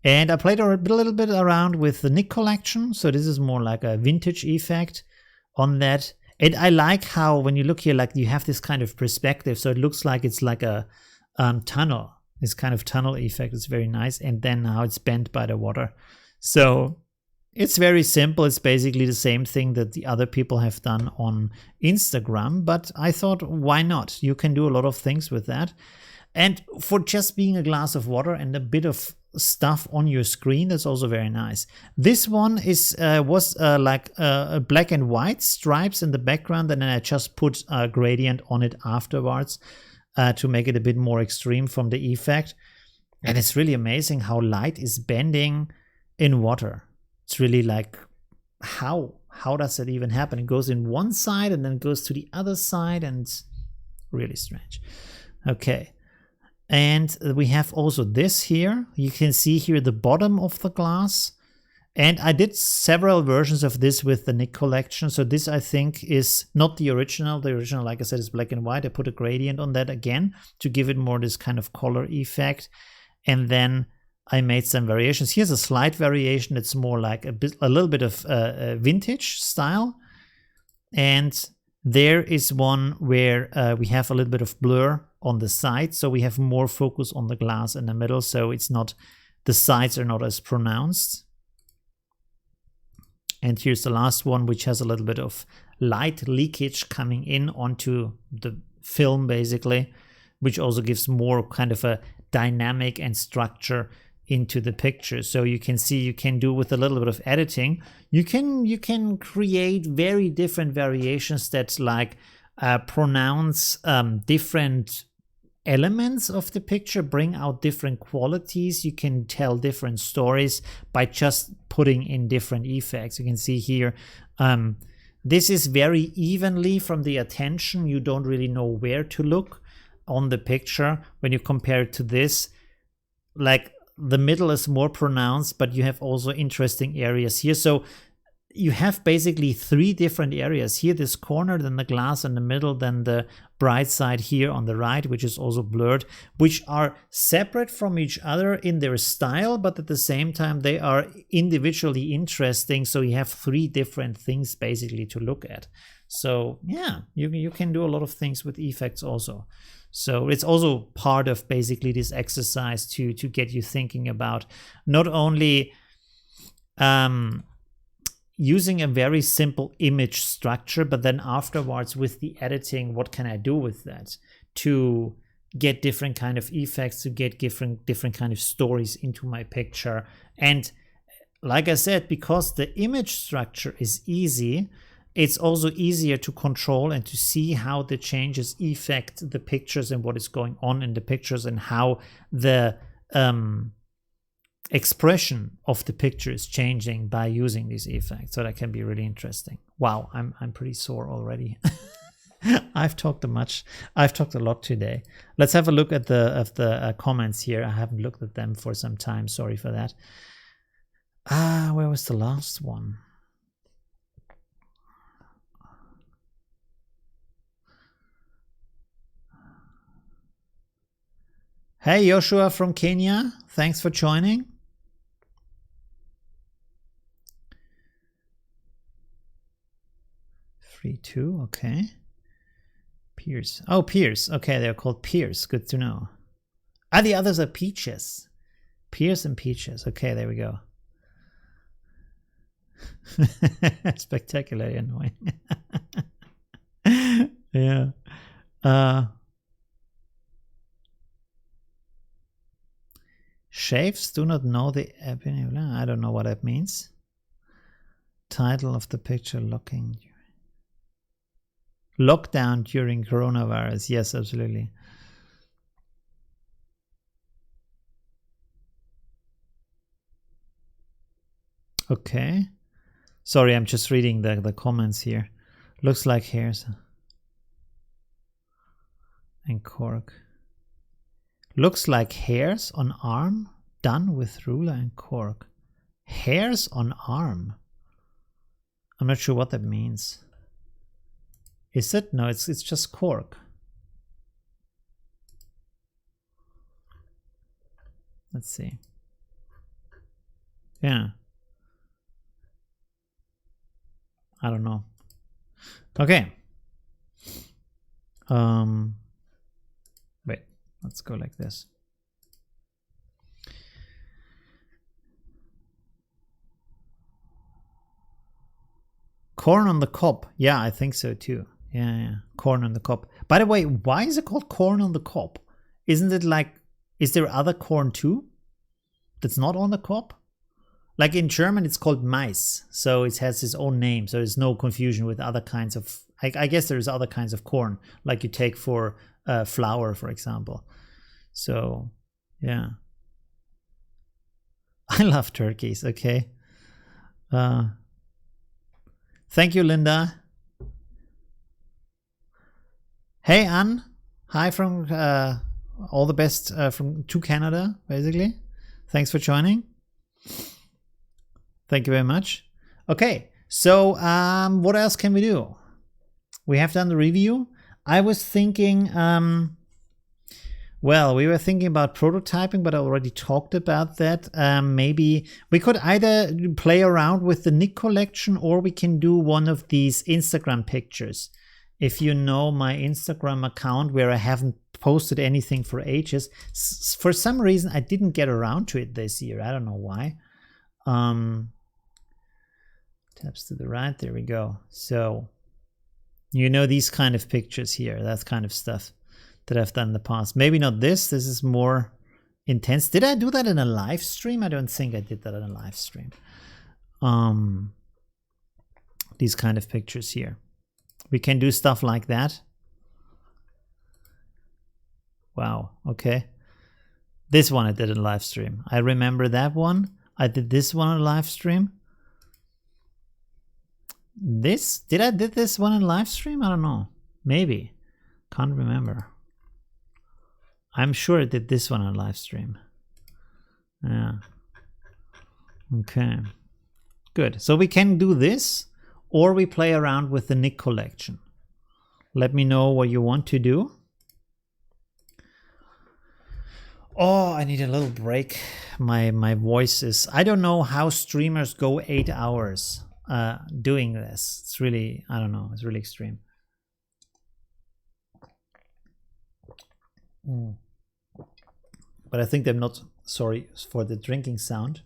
A: And I played a little bit around with the NIK Collection. So this is more like a vintage effect on that. And I like how when you look here, like you have this kind of perspective. So it looks like it's like a tunnel. This kind of tunnel effect is very nice. And then now it's bent by the water. So it's very simple. It's basically the same thing that the other people have done on Instagram. But I thought, why not? You can do a lot of things with that. And for just being a glass of water and a bit of stuff on your screen, that's also very nice. This one was like black and white stripes in the background, and then I just put a gradient on it afterwards to make it a bit more extreme from the effect. And it's really amazing how light is bending in water. It's really like, how does that even happen? It goes in one side and then goes to the other side, and it's really strange. Okay. And we have also this here. You can see here the bottom of the glass. And I did several versions of this with the NIK Collection. So this, I think, is not the original. The original, like I said, is black and white. I put a gradient on that again to give it more this kind of color effect. And then I made some variations. Here's a slight variation. It's more like a little bit of vintage style. And there is one where we have a little bit of blur on the side, so we have more focus on the glass in the middle, so it's not, the sides are not as pronounced. And here's the last one, which has a little bit of light leakage coming in onto the film basically, which also gives more kind of a dynamic and structure into the picture. So you can see, you can do with a little bit of editing, you can create very different variations that like pronounce different elements of the picture, bring out different qualities. You can tell different stories by just putting in different effects. You can see here, this is very evenly from the attention. You don't really know where to look on the picture when you compare it to this. Like the middle is more pronounced, but you have also interesting areas here. So you have basically 3 different areas here, this corner, then the glass in the middle, then the bright side here on the right, which is also blurred, which are separate from each other in their style, but at the same time they are individually interesting. So you have 3 different things basically to look at. So yeah, you can do a lot of things with effects also. So it's also part of basically this exercise to get you thinking about not only using a very simple image structure, but then afterwards with the editing, what can I do with that to get different kind of effects, to get different kind of stories into my picture. And like I said, because the image structure is easy, it's also easier to control and to see how the changes affect the pictures and what is going on in the pictures and how the expression of the picture is changing by using these effects. So that can be really interesting. Wow, I'm pretty sore already. I've talked a lot today. Let's have a look at the comments here. I haven't looked at them for some time. Sorry for that. Where was the last one? Hey, Joshua from Kenya. Thanks for joining. Two, okay. Pears. Oh, pears. Okay, they're called pears. Good to know. The others are peaches. Pears and peaches. Okay, there we go. Spectacularly annoying. Yeah. Shaves do not know the I don't know what that means. Title of the picture: Lockdown during coronavirus. Yes, absolutely. Okay. Sorry, I'm just reading the comments here. Looks like hairs. And cork. Looks like hairs on arm done with ruler and cork. Hairs on arm. I'm not sure what that means. Is it? No, it's just cork. Let's see. Yeah. I don't know. Okay. Wait, let's go like this. Corn on the cob. Yeah, I think so too. Yeah. Corn on the cob. By the way, why is it called corn on the cob? Isn't it like, is there other corn too that's not on the cob? Like in German, it's called Mais. So it has its own name. So there's no confusion with other kinds of, I guess there's other kinds of corn, like you take for flour, for example. So, yeah. I love turkeys. Okay. Thank you, Linda. Hey, Anne. Hi from all the best to Canada, basically. Thanks for joining. Thank you very much. Okay, so what else can we do? We have done the review. I was thinking, well, we were thinking about prototyping, but I already talked about that. Maybe we could either play around with the NIK collection, or we can do one of these Instagram pictures. If you know my Instagram account, where I haven't posted anything for ages, for some reason I didn't get around to it this year. I don't know why. Taps to the right, there we go. So you know, these kind of pictures here, that kind of stuff that I've done in the past. Maybe not this is more intense. Did I do that in a live stream? I don't think I did that in a live stream. These kind of pictures here. We can do stuff like that. Wow, okay. This one I did in live stream. I remember that one. I did this one on live stream. Did I did this one in live stream? I don't know. Maybe. Can't remember. I'm sure I did this one on live stream. Yeah. Okay. Good. So we can do this, or we play around with the NIK collection. Let me know what you want to do. Oh, I need a little break. My voice is... I don't know how streamers go 8 hours doing this. It's really... I don't know. It's really extreme. But I think they're not... Sorry for the drinking sound.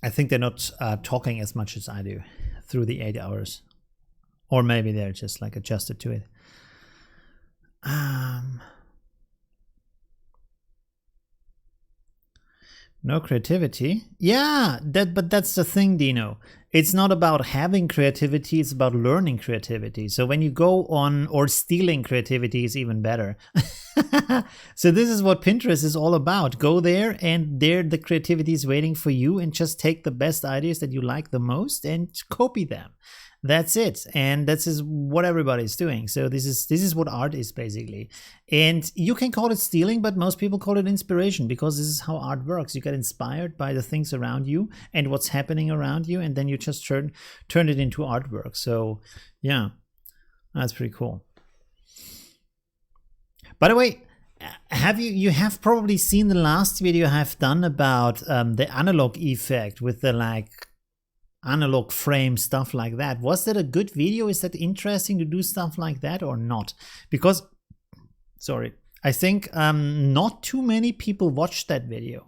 A: I think they're not talking as much as I do through the 8 hours. Or maybe they're just like adjusted to it. No creativity? Yeah, but that's the thing, Dino. It's not about having creativity, it's about learning creativity. So when you go on, or stealing creativity is even better. So this is what Pinterest is all about. Go there, and there the creativity is waiting for you, and just take the best ideas that you like the most and copy them. That's it. And this is what everybody's doing. So this is what art is basically. And you can call it stealing, but most people call it inspiration, because this is how art works. You get inspired by the things around you and what's happening around you, and then you just turn it into artwork. So yeah, that's pretty cool. By the way, you have probably seen the last video I have done about the analog effect with the like analog frame, stuff like that. Was that a good video? Is that interesting to do stuff like that or not? Because, sorry, I think not too many people watched that video.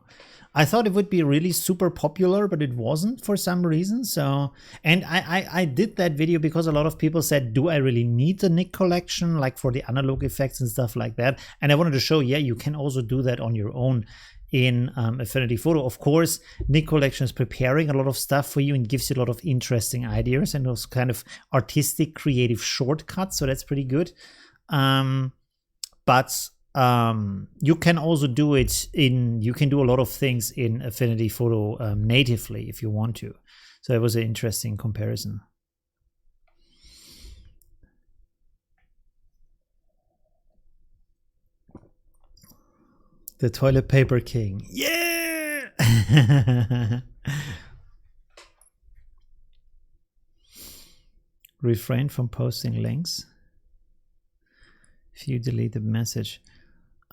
A: I thought it would be really super popular, but it wasn't for some reason. So, and I did that video because a lot of people said, do I really need the NIK collection, like for the analog effects and stuff like that? And I wanted to show, yeah, you can also do that on your own in Affinity Photo. Of course, NIK Collection is preparing a lot of stuff for you and gives you a lot of interesting ideas and those kind of artistic, creative shortcuts. So that's pretty good. But you can also do it you can do a lot of things in Affinity Photo natively if you want to. So it was an interesting comparison. The toilet paper king. Yeah! Refrain from posting links. If you delete the message.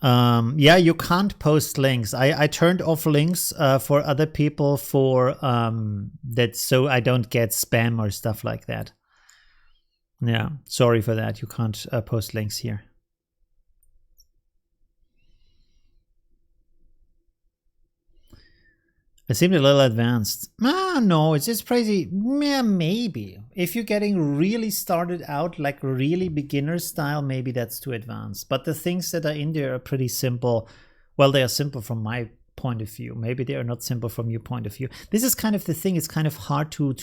A: Yeah, you can't post links. I turned off links for other people for that, so I don't get spam or stuff like that. Yeah, sorry for that. You can't post links here. It seemed a little advanced. No, it's just crazy. Yeah, maybe. If you're getting really started out, like really beginner style, maybe that's too advanced. But the things that are in there are pretty simple. Well, they are simple from my point of view. Maybe they are not simple from your point of view. This is kind of the thing. It's kind of hard to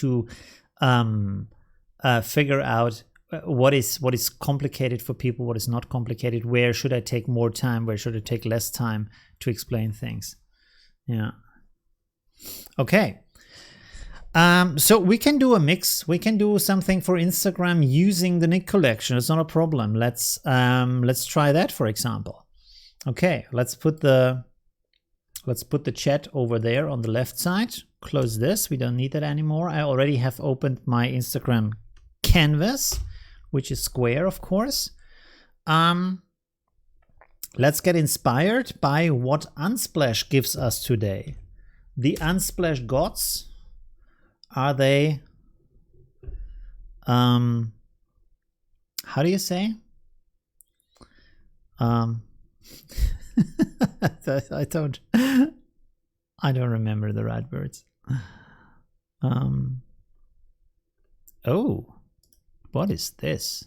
A: figure out what is complicated for people, what is not complicated. Where should I take more time? Where should I take less time to explain things? Yeah. Okay, so we can do a mix. We can do something for Instagram using the NIK collection. It's not a problem. Let's try that, for example. Okay, let's put the chat over there on the left side. Close this. We don't need that anymore. I already have opened my Instagram canvas, which is square, of course. Let's get inspired by what Unsplash gives us today. The Unsplash gods, are they, how do you say? I don't remember the right words. Oh, what is this?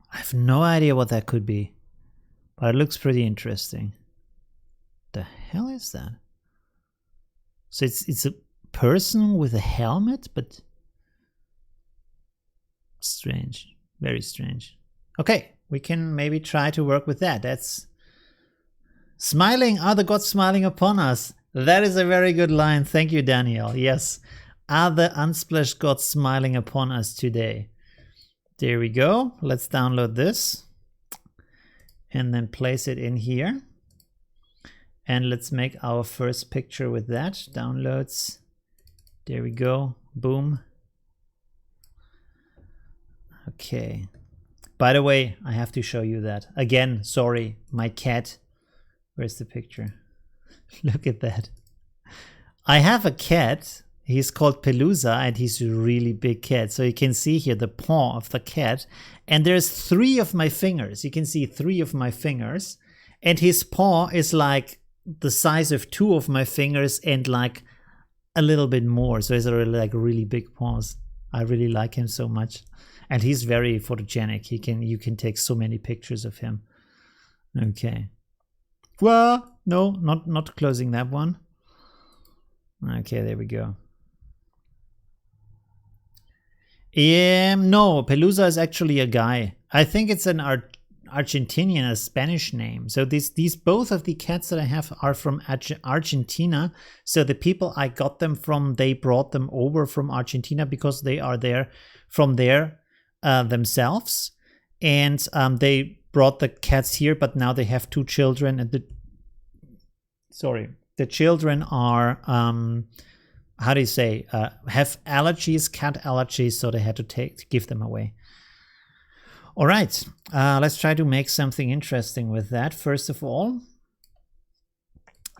A: I have no idea what that could be, but it looks pretty interesting. The hell is that? So it's a person with a helmet, but strange, very strange. Okay, we can maybe try to work with that. Smiling, are the gods smiling upon us? That is a very good line. Thank you, Daniel. Yes. Are the Unsplash gods smiling upon us today? There we go. Let's download this and then place it in here. And let's make our first picture with that. Downloads. There we go. Boom. Okay. By the way, I have to show you that. Again, sorry, my cat. Where's the picture? Look at that. I have a cat. He's called Pelusa and he's a really big cat. So you can see here the paw of the cat. And there's 3 of my fingers. You can see 3 of my fingers. And his paw is like the size of 2 of my fingers and like a little bit more. So he's like really big paws. I really like him so much. And he's very photogenic. You can take so many pictures of him. Okay. Well, no, not closing that one. Okay, there we go. No, Pelusa is actually a guy. I think it's an Argentinian, a Spanish name. So these both of the cats that I have are from Argentina. So the people I got them from, they brought them over from Argentina because they are there from there themselves. And they brought the cats here, but now they have 2 children. And the children are how do you say, have allergies, cat allergies, so they had to give them away. All right, let's try to make something interesting with that. First of all,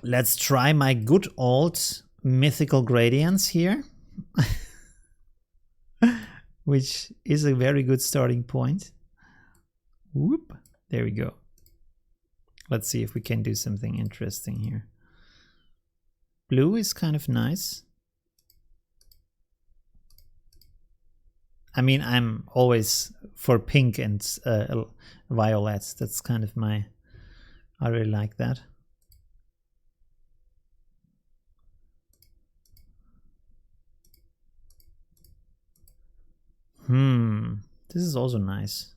A: let's try my good old mythical gradients here, which is a very good starting point. Whoop, there we go. Let's see if we can do something interesting here. Blue is kind of nice. I mean, I'm always for pink and violets. That's kind of I really like that. This is also nice.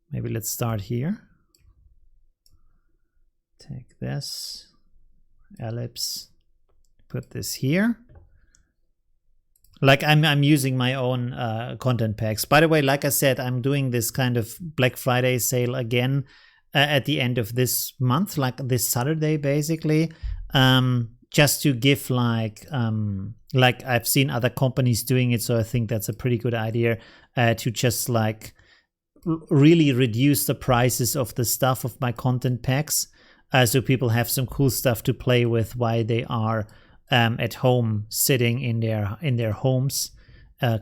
A: Maybe let's start here. Take this, ellipse, put this here. Like I'm using my own content packs. By the way, like I said, I'm doing this kind of Black Friday sale again at the end of this month, like this Saturday, basically, just to give like I've seen other companies doing it, so I think that's a pretty good idea to just like really reduce the prices of the stuff of my content packs, so people have some cool stuff to play with while they are at home, sitting in their homes,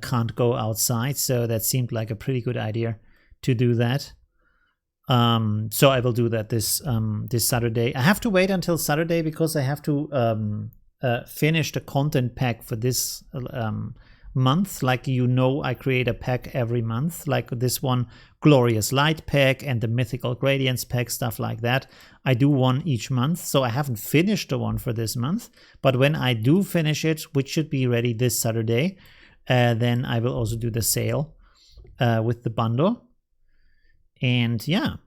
A: can't go outside. So that seemed like a pretty good idea to do that. So I will do that this Saturday. I have to wait until Saturday because I have to finish the content pack for this month. Like, I create a pack every month, like this one, Glorious Light pack, and the Mythical Gradients pack, stuff like that. I do one each month, so I haven't finished the one for this month, but when I do finish it, which should be ready this Saturday, then I will also do the sale with the bundle. And yeah,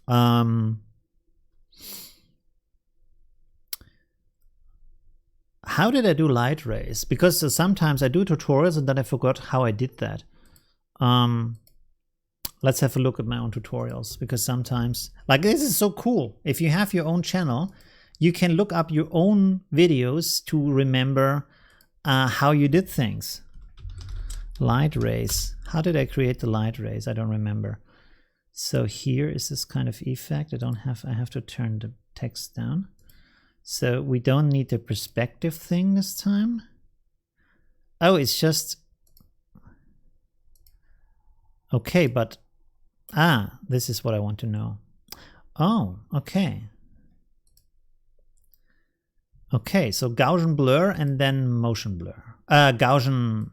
A: how did I do light rays? Because sometimes I do tutorials and then I forgot how I did that. Let's have a look at my own tutorials, because sometimes, like, this is so cool. If you have your own channel, you can look up your own videos to remember how you did things. Light rays. How did I create the light rays? I don't remember. So here is this kind of effect. I have to turn the text down. So we don't need the perspective thing this time. Oh, it's just... Okay, but... this is what I want to know. Oh, okay. Okay, so Gaussian blur and then motion blur. Gaussian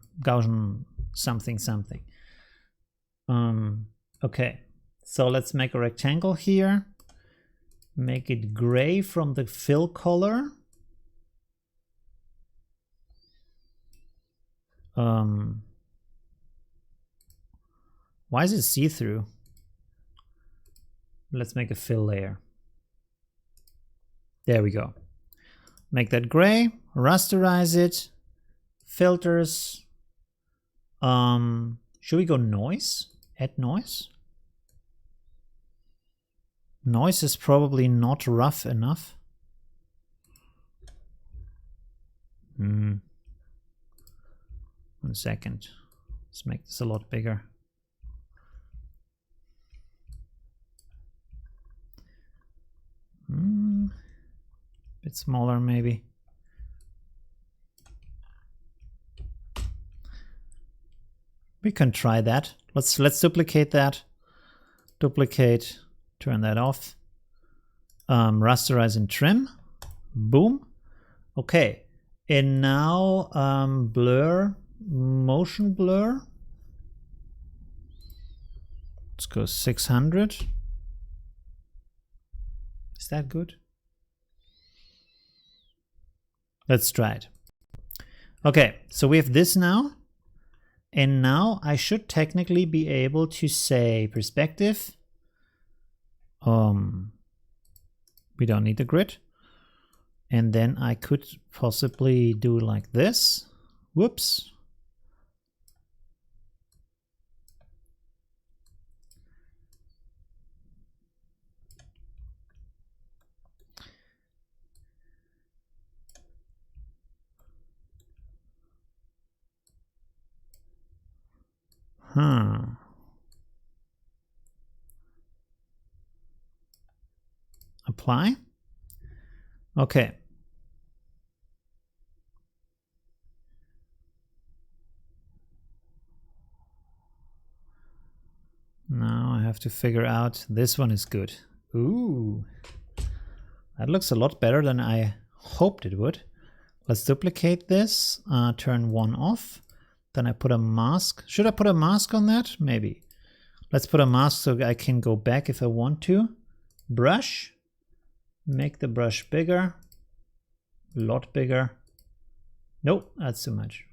A: something. Okay, so let's make a rectangle here. Make it gray from the fill color. Why is it see-through? Let's make a fill layer. There we go. Make that gray, rasterize it, filters. Should we go noise? Add noise? Noise is probably not rough enough. 1 second. Let's make this a lot bigger. Bit smaller maybe. We can try that. Let's duplicate that. Duplicate, turn that off. Rasterize and trim. Boom. Okay. And now blur, motion blur. Let's go 600. Is that good? Let's try it. Okay, so we have this now. And now I should technically be able to say perspective. We don't need the grid. And then I could possibly do like this. Whoops. Apply. Okay. Now I have to figure out, this one is good. Ooh, that looks a lot better than I hoped it would. Let's duplicate this, turn one off. Then I put a mask. Should I put a mask on that? Maybe. Let's put a mask so I can go back if I want to. Brush. Make the brush bigger. A lot bigger. Nope, that's too much.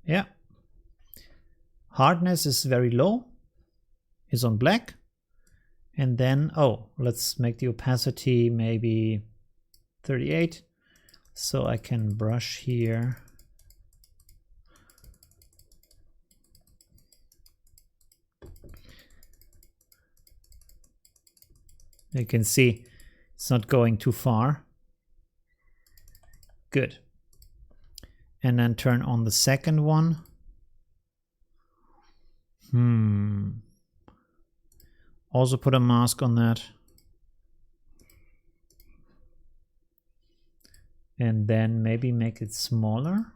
A: Yeah. Hardness is very low. Is on black. And then, oh, let's make the opacity maybe 38. So I can brush here. You can see it's not going too far. Good. And then turn on the second one. Also put a mask on that. And then maybe make it smaller.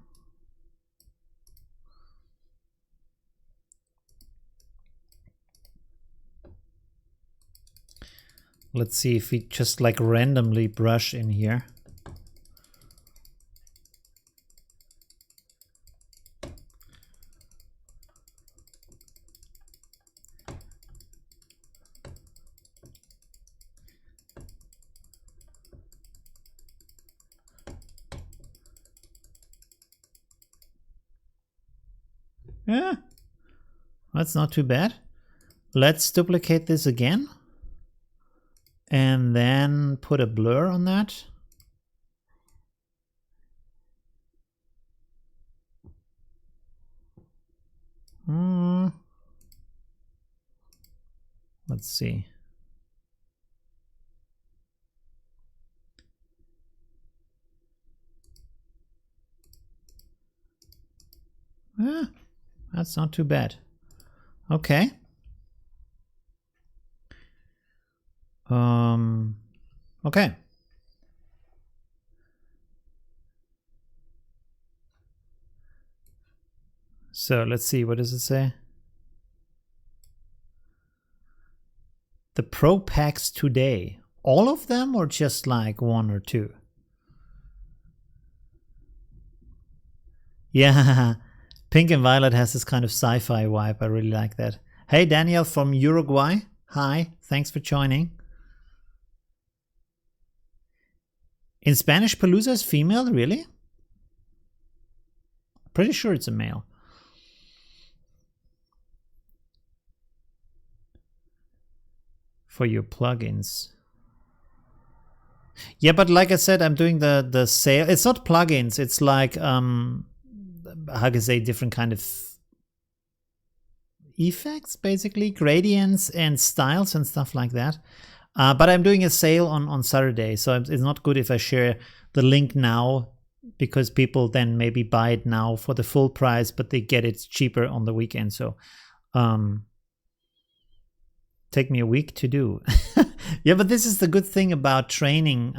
A: Let's see if we just like randomly brush in here. Yeah, that's not too bad. Let's duplicate this again. And then put a blur on that. Let's see. That's not too bad. Okay. Okay. So let's see, what does it say? The Pro packs today. All of them or just like one or two? Yeah, Pink and Violet has this kind of sci-fi vibe. I really like that. Hey, Daniel from Uruguay. Hi, thanks for joining. In Spanish, Palooza is female, really? Pretty sure it's a male. for your plugins. Yeah, but like I said, I'm doing the sale. It's not plugins. It's like how can I say, different kind of effects, basically gradients and styles and stuff like that. But I'm doing a sale on Saturday, so it's not good if I share the link now, because people then maybe buy it now for the full price, but they get it cheaper on the weekend. So take me a week to do. Yeah, but this is the good thing about training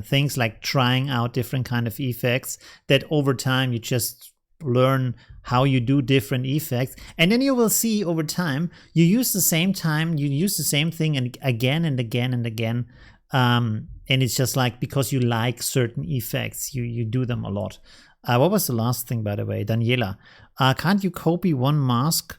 A: things, like trying out different kind of effects, that over time you just learn how you do different effects, and then you will see over time you use the same thing and again and again and again, and it's just like, because you like certain effects, you do them a lot. What was the last thing, by the way? Daniela, can't you copy one mask?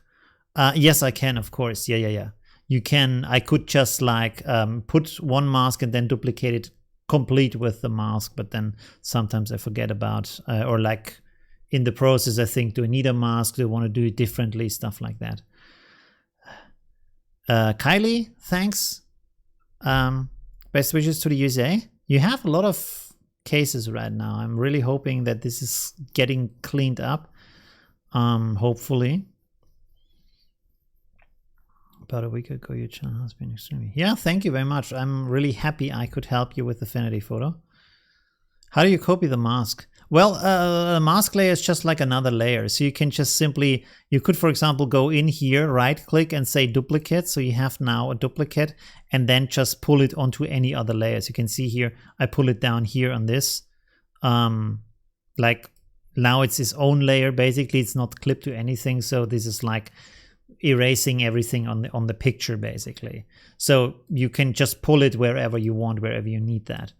A: Yes, I can, of course. Yeah. You can. I could just like put one mask and then duplicate it complete with the mask, but then sometimes I forget about, or like in the process I think, do I need a mask? Do I want to do it differently? Stuff like that. Kylie, thanks. Best wishes to the USA. You have a lot of cases right now. I'm really hoping that this is getting cleaned up. Hopefully. About a week ago, your channel has been extremely... Yeah, thank you very much. I'm really happy I could help you with Affinity Photo. How do you copy the mask? Well, a mask layer is just like another layer. So you can just simply, you could, for example, go in here, right click and say duplicate. So you have now a duplicate, and then just pull it onto any other layers. You can see here, I pull it down here on this. Like now it's its own layer. Basically, it's not clipped to anything. So this is like erasing everything on the picture, basically. So you can just pull it wherever you want, wherever you need that.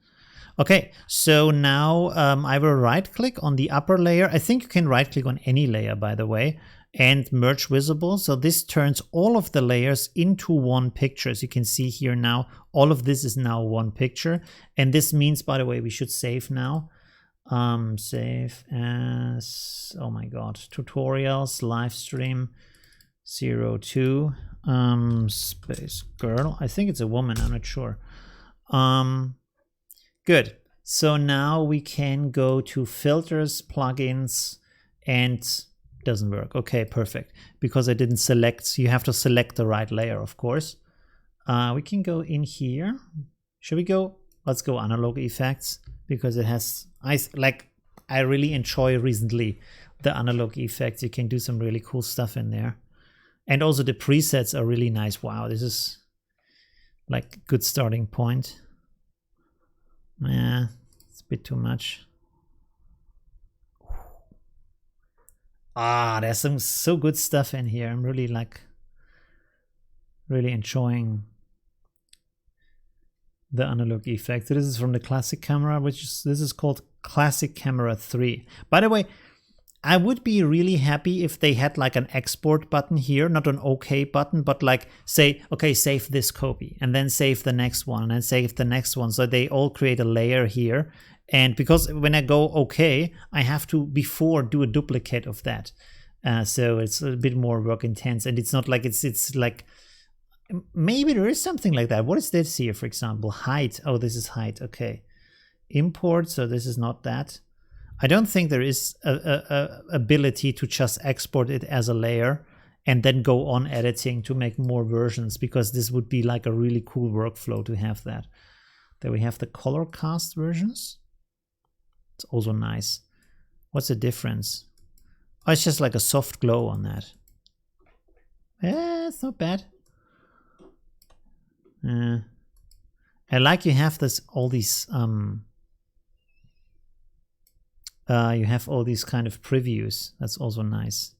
A: Okay, so now I will right click on the upper layer. I think you can right click on any layer, by the way, and merge visible. So this turns all of the layers into one picture. As you can see here now, all of this is now one picture. And this means, by the way, we should save now. Save as, oh my God, tutorials, live stream 02, space girl. I think it's a woman, I'm not sure. Good. So now we can go to filters, plugins, and doesn't work. Okay, perfect. Because I didn't select, so you have to select the right layer, of course. We can go in here. Should we go? Let's go analog effects, because it has, I really enjoy recently the analog effects. You can do some really cool stuff in there. And also the presets are really nice. Wow, this is like a good starting point. Yeah, it's a bit too much. There's some so good stuff in here. I'm really really enjoying the analog effect. So this is from the classic camera, this is called Classic Camera 3. By the way, I would be really happy if they had like an export button here, not an OK button, but like say, okay, save this copy, and then save the next one, and then save the next one. So they all create a layer here. And because when I go OK, I have to before do a duplicate of that. So it's a bit more work intense, and it's not like it's like, maybe there is something like that. What is this here, for example? Height. Oh, this is height. Okay. Import. So this is not that. I don't think there is a ability to just export it as a layer and then go on editing to make more versions, because this would be like a really cool workflow to have that. Then we have the color cast versions. It's also nice. What's the difference? Oh, it's just like a soft glow on that. Yeah, it's not bad. I like you have this all these you have all these kind of previews. That's also nice.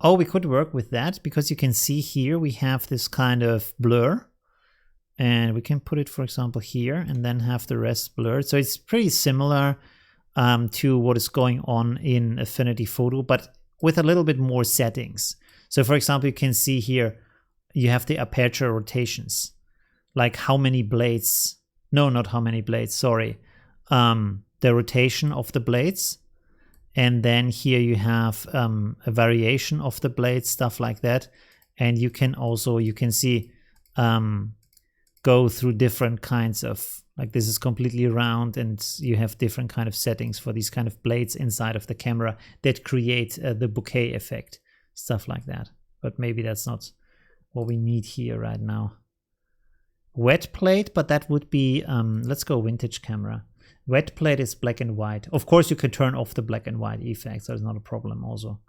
A: Oh, we could work with that, because you can see here we have this kind of blur, and we can put it, for example, here, and then have the rest blurred. So it's pretty similar to what is going on in Affinity Photo, but with a little bit more settings. So for example, you can see here you have the aperture rotations, like how many blades, no, not how many blades, sorry, the rotation of the blades. And then here you have a variation of the blades, stuff like that. And you can also, you can see go through different kinds of, like this is completely round and you have different kind of settings for these kind of blades inside of the camera that create the bokeh effect, stuff like that. But maybe that's not what we need here right now. Wet plate, but that would be, let's go vintage camera. Wet plate is black and white. Of course, you can turn off the black and white effects. That's not a problem also.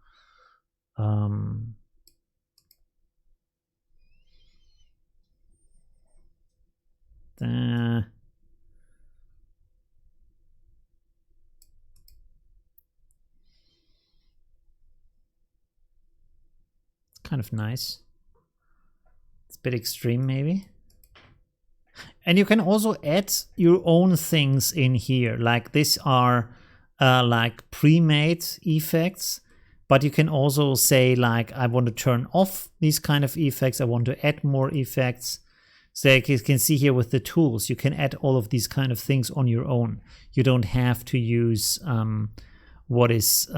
A: Kind of nice. It's a bit extreme maybe. And you can also add your own things in here. Like these are like pre-made effects, but you can also say like, I want to turn off these kind of effects. I want to add more effects. So like you can see here with the tools, you can add all of these kind of things on your own. You don't have to use what is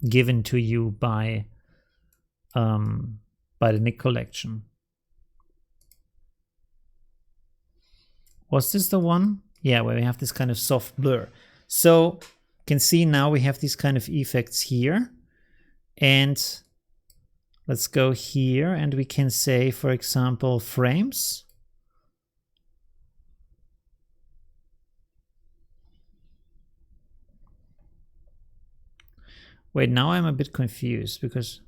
A: given to you by the NIK Collection. Was this the one? Yeah, where we have this kind of soft blur. So you can see now we have these kind of effects here. And let's go here and we can say, for example, frames. Wait, now I'm a bit confused because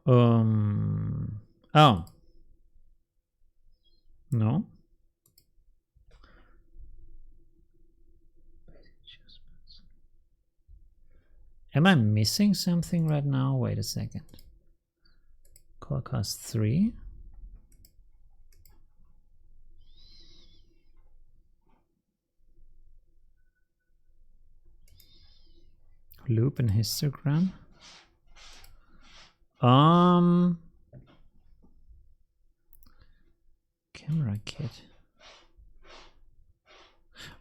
A: oh no, am I missing something right now? Wait a second. Colorcast 3. Loop and histogram. Camera kit.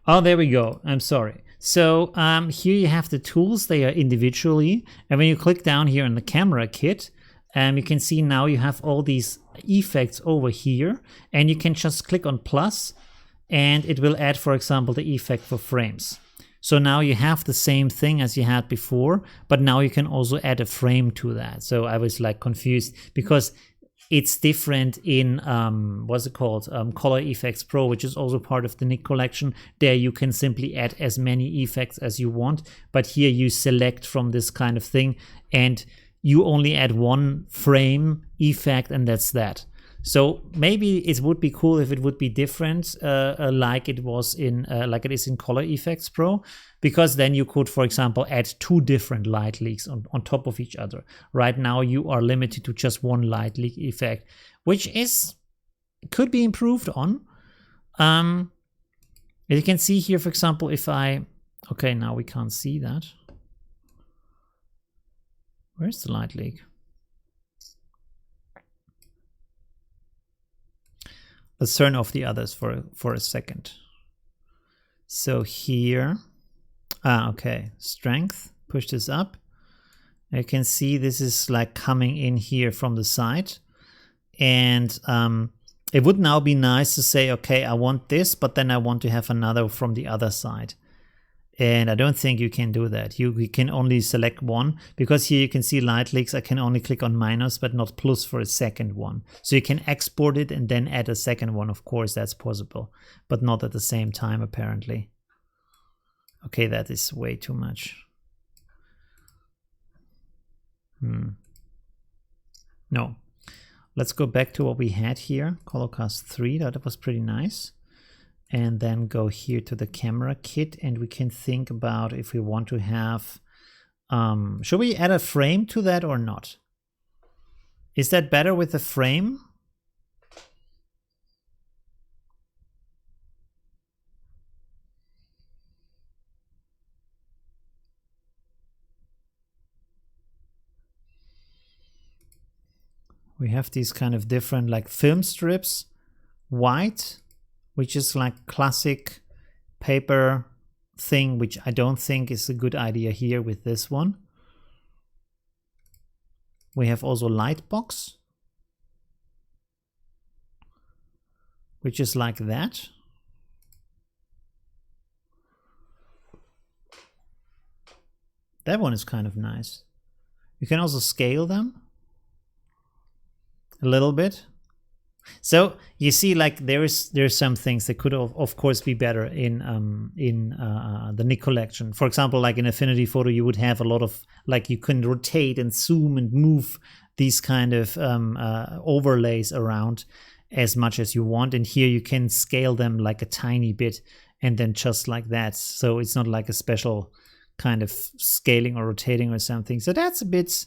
A: Oh, there we go. I'm sorry. So here you have the tools. They are individually. And when you click down here in the camera kit, you can see now you have all these effects over here. And you can just click on plus and it will add, for example, the effect for frames. So now you have the same thing as you had before, but now you can also add a frame to that. So I was like confused because it's different in, what's it called? Color Effects Pro, which is also part of the NIK Collection. There you can simply add as many effects as you want, but here you select from this kind of thing and you only add one frame effect and that's that. So maybe it would be cool if it would be different, like it was in, like it is in Color Effects Pro, because then you could, for example, add 2 different light leaks on top of each other. Right now, you are limited to just one light leak effect, which could be improved on. As you can see here, for example, if okay, now we can't see that. Where's the light leak? Let's turn off the others for a second. So here, okay, strength, push this up. You can see this is like coming in here from the side. And it would now be nice to say, okay, I want this, but then I want to have another from the other side. And I don't think you can do that. You can only select one, because here you can see light leaks. I can only click on minus, but not plus for a second one. So you can export it and then add a second one. Of course, that's possible, but not at the same time, apparently. Okay, that is way too much. No. Let's go back to what we had here. Colorcast 3, that was pretty nice. And then go here to the camera kit and we can think about if we want to have, should we add a frame to that or not? Is that better with a frame? We have these kind of different like film strips, white, which is like classic paper thing, which I don't think is a good idea here with this one. We have also Lightbox, which is like that. That one is kind of nice. You can also scale them a little bit. So you see, like there's some things that could of course be better in the NIK collection. For example, like in Affinity Photo, you would have a lot of, like, you can rotate and zoom and move these kind of overlays around as much as you want, and here you can scale them like a tiny bit and then just like that. So it's not like a special kind of scaling or rotating or something. So that's a bit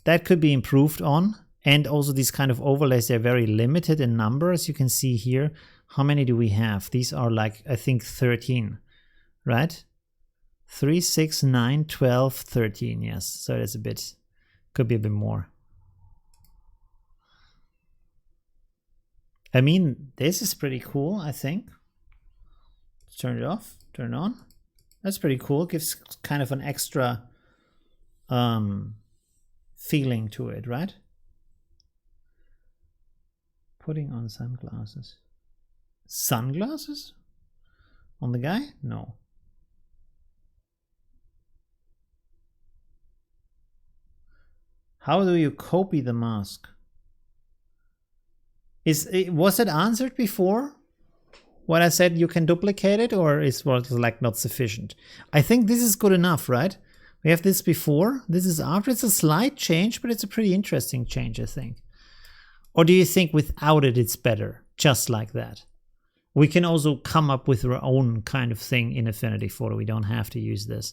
A: that could be improved on. And also these kind of overlays, they're very limited in number, as you can see here. How many do we have? These are like, I think 13, right? 3, 6, 9, 12, 13, yes. So that's a bit, could be a bit more. I mean, this is pretty cool, I think. Turn it off, turn it on. That's pretty cool, gives kind of an extra feeling to it, right? Putting on sunglasses. Sunglasses? On the guy? No. How do you copy the mask? Was it answered before? When I said you can duplicate it, or is what like not sufficient? I think this is good enough, right? We have this before, this is after. It's a slight change, but it's a pretty interesting change, I think. Or do you think without it, it's better, just like that? We can also come up with our own kind of thing in Affinity Photo. We don't have to use this.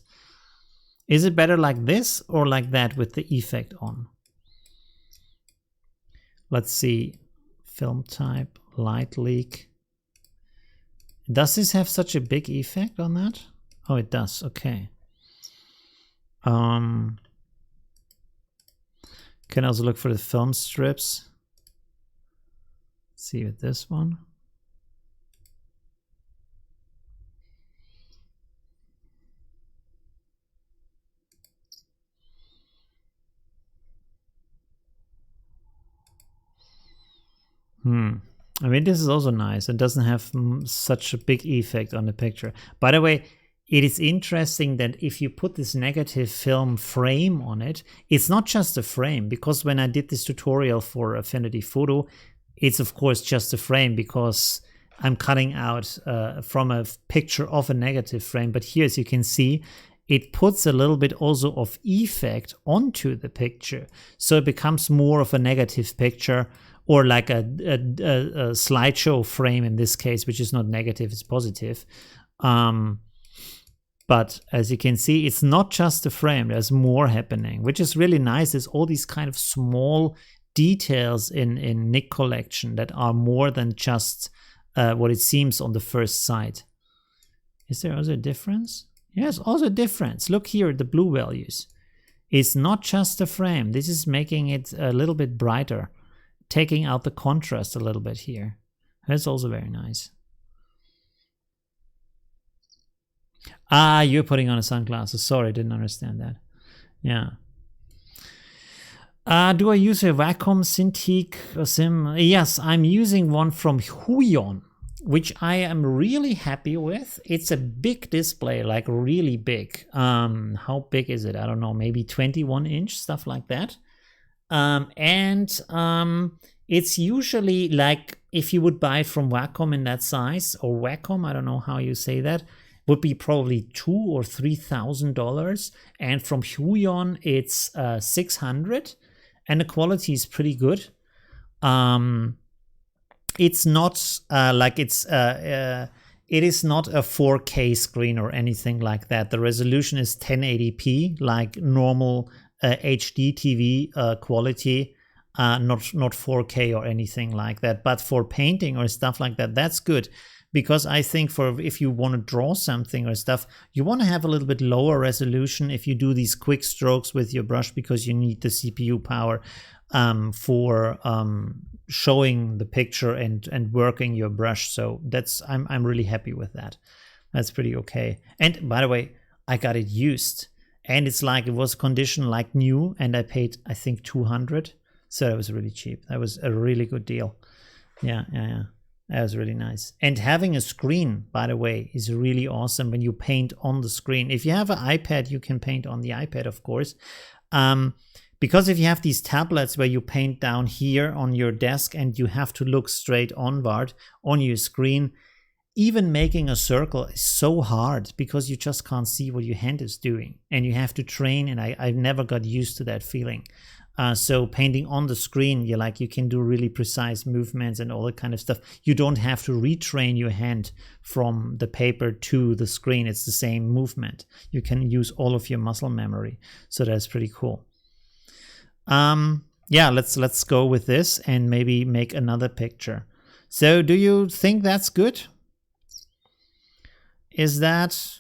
A: Is it better like this or like that with the effect on? Let's see. Film type, light leak. Does this have such a big effect on that? Oh, it does. Okay. Can also look for the film strips. See with this one. I mean, this is also nice. It doesn't have such a big effect on the picture. By the way, it is interesting that if you put this negative film frame on it, it's not just a frame, because when I did this tutorial for Affinity Photo, it's of course just a frame because I'm cutting out from a picture of a negative frame. But here, as you can see, it puts a little bit also of effect onto the picture. So it becomes more of a negative picture, or like a slideshow frame in this case, which is not negative, it's positive. But as you can see, it's not just a frame, there's more happening, which is really nice. There's all these kind of small details in NIK Collection that are more than just what it seems on the first sight. Is there also a difference? Yes, also a difference. Look here, the blue values. It's not just a frame. This is making it a little bit brighter, taking out the contrast a little bit here. That's also very nice. Ah, you're putting on a sunglasses. Sorry, I didn't understand that. Yeah. Do I use a Wacom Cintiq Sim? Yes, I'm using one from Huion, which I am really happy with. It's a big display, like really big. How big is it? I don't know, maybe 21 inch, stuff like that. It's usually like, if you would buy it from Wacom in that size, or Wacom, I don't know how you say that, would be probably $2,000 or $3,000. And from Huion, it's $600, and the quality is pretty good. It's not like it is not a 4K screen or anything like that. The resolution is 1080p, like normal HD TV quality, not 4K or anything like that. But for painting or stuff like that, that's good, because I think for if you want to draw something or stuff, you want to have a little bit lower resolution if you do these quick strokes with your brush, because you need the CPU power for showing the picture and working your brush. So that's I'm really happy with that. That's pretty okay. And by the way, I got it used. And it's like, it was condition like new, and I paid, I think, 200. So that was really cheap. That was a really good deal. Yeah. That was really nice. And having a screen, by the way, is really awesome when you paint on the screen. If you have an iPad, you can paint on the iPad, of course. Because if you have these tablets where you paint down here on your desk and you have to look straight onward on your screen, even making a circle is so hard because you just can't see what your hand is doing. And you have to train, and I never got used to that feeling. So painting on the screen, you can do really precise movements and all that kind of stuff. You don't have to retrain your hand from the paper to the screen. It's the same movement. You can use all of your muscle memory. So that's pretty cool. Yeah, let's go with this and maybe make another picture. So do you think that's good? Is that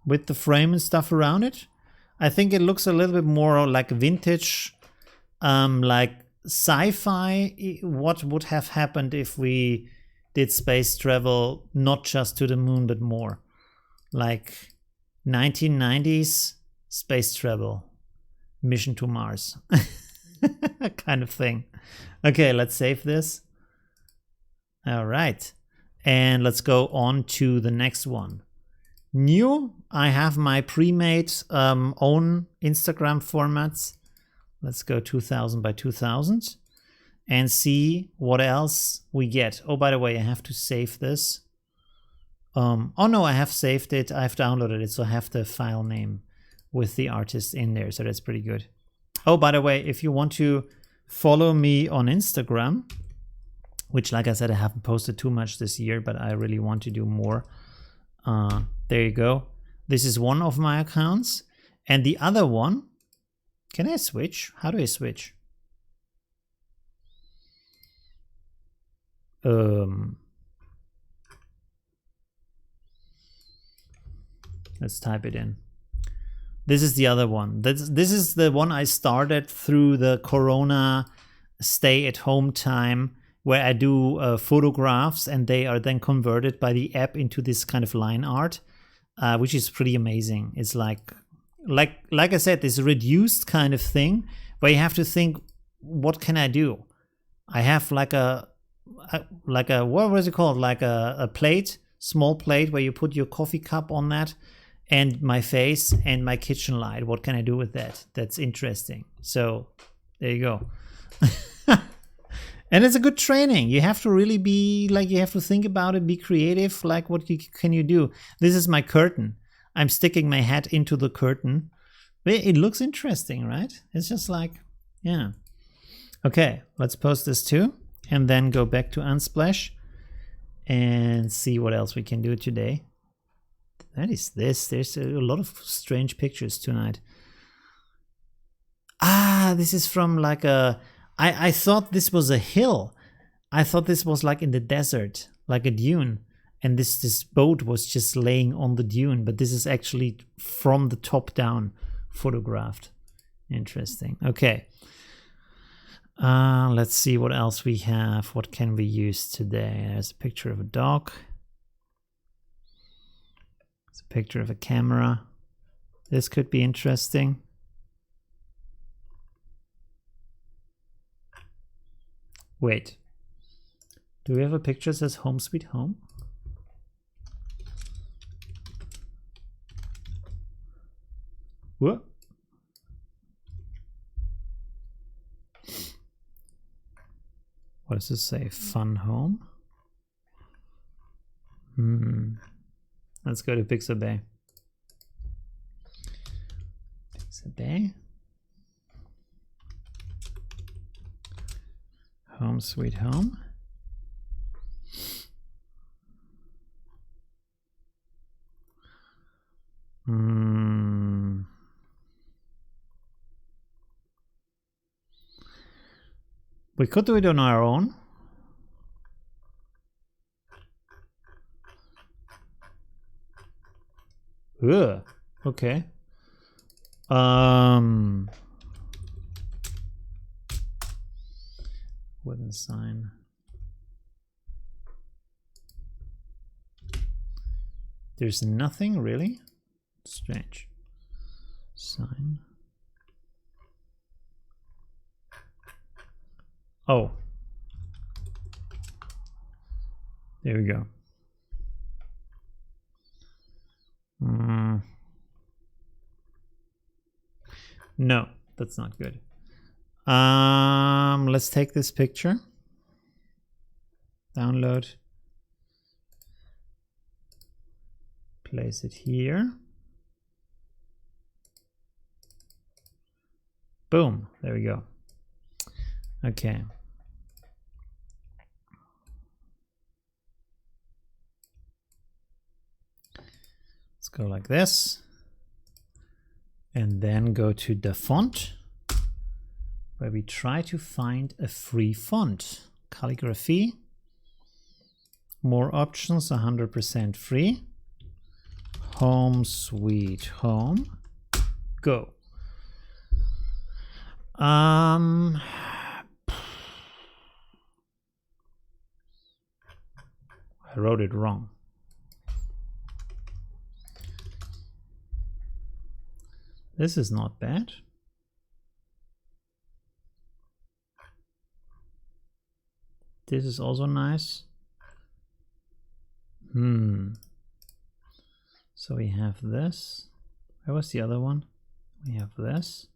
A: with the frame and stuff around it? I think it looks a little bit more like vintage, like sci-fi. What would have happened if we did space travel, not just to the moon, but more like 1990s space travel, mission to Mars kind of thing. Okay, let's save this. All right. And let's go on to the next one. New, I have my pre-made own Instagram formats. Let's go 2000 by 2000 and see what else we get. Oh, by the way, I have to save this. Oh no, I have saved it. I've downloaded it, so I have the file name with the artist in there. So that's pretty good. Oh, by the way, if you want to follow me on Instagram, which, like I said, I haven't posted too much this year, but I really want to do more. There you go. This is one of my accounts. And the other one, can I switch? How do I switch? Let's type it in. This is the other one. This is the one I started through the Corona stay-at-home time, where I do photographs, and they are then converted by the app into this kind of line art, which is pretty amazing. It's like I said, this reduced kind of thing where you have to think, what can I do? I have like a what was it called? Like a plate, small plate where you put your coffee cup on that, and my face and my kitchen light. What can I do with that? That's interesting. So there you go. And it's a good training. You have to really be like, you have to think about it, be creative. Like, what can you do? This is my curtain. I'm sticking my head into the curtain. It looks interesting, right? It's just like, yeah. Okay, let's post this too, and then go back to Unsplash and see what else we can do today. That is this. There's a lot of strange pictures tonight. Ah, this is from like a... I thought this was a hill. I thought this was like in the desert, like a dune. And this boat was just laying on the dune. But this is actually from the top down photographed. Interesting. Okay. Let's see what else we have. What can we use today? There's a picture of a dog. It's a picture of a camera. This could be interesting. Wait, do we have a picture that says Home Sweet Home? What? What does this say? Fun Home? Let's go to Pixabay. Pixabay. Home Sweet Home. We could do it on our own. Ugh, okay. Wooden sign. There's nothing really? Strange. Sign. Oh. There we go. No, that's not good. Let's take this picture. Download. Place it here. Boom, there we go. Okay. Let's go like this. And then go to the font, where we try to find a free font. Calligraphy. More options, 100% free. Home Sweet Home. Go. I wrote it wrong. This is not bad. This is also nice. So we have this. Where was the other one? We have this.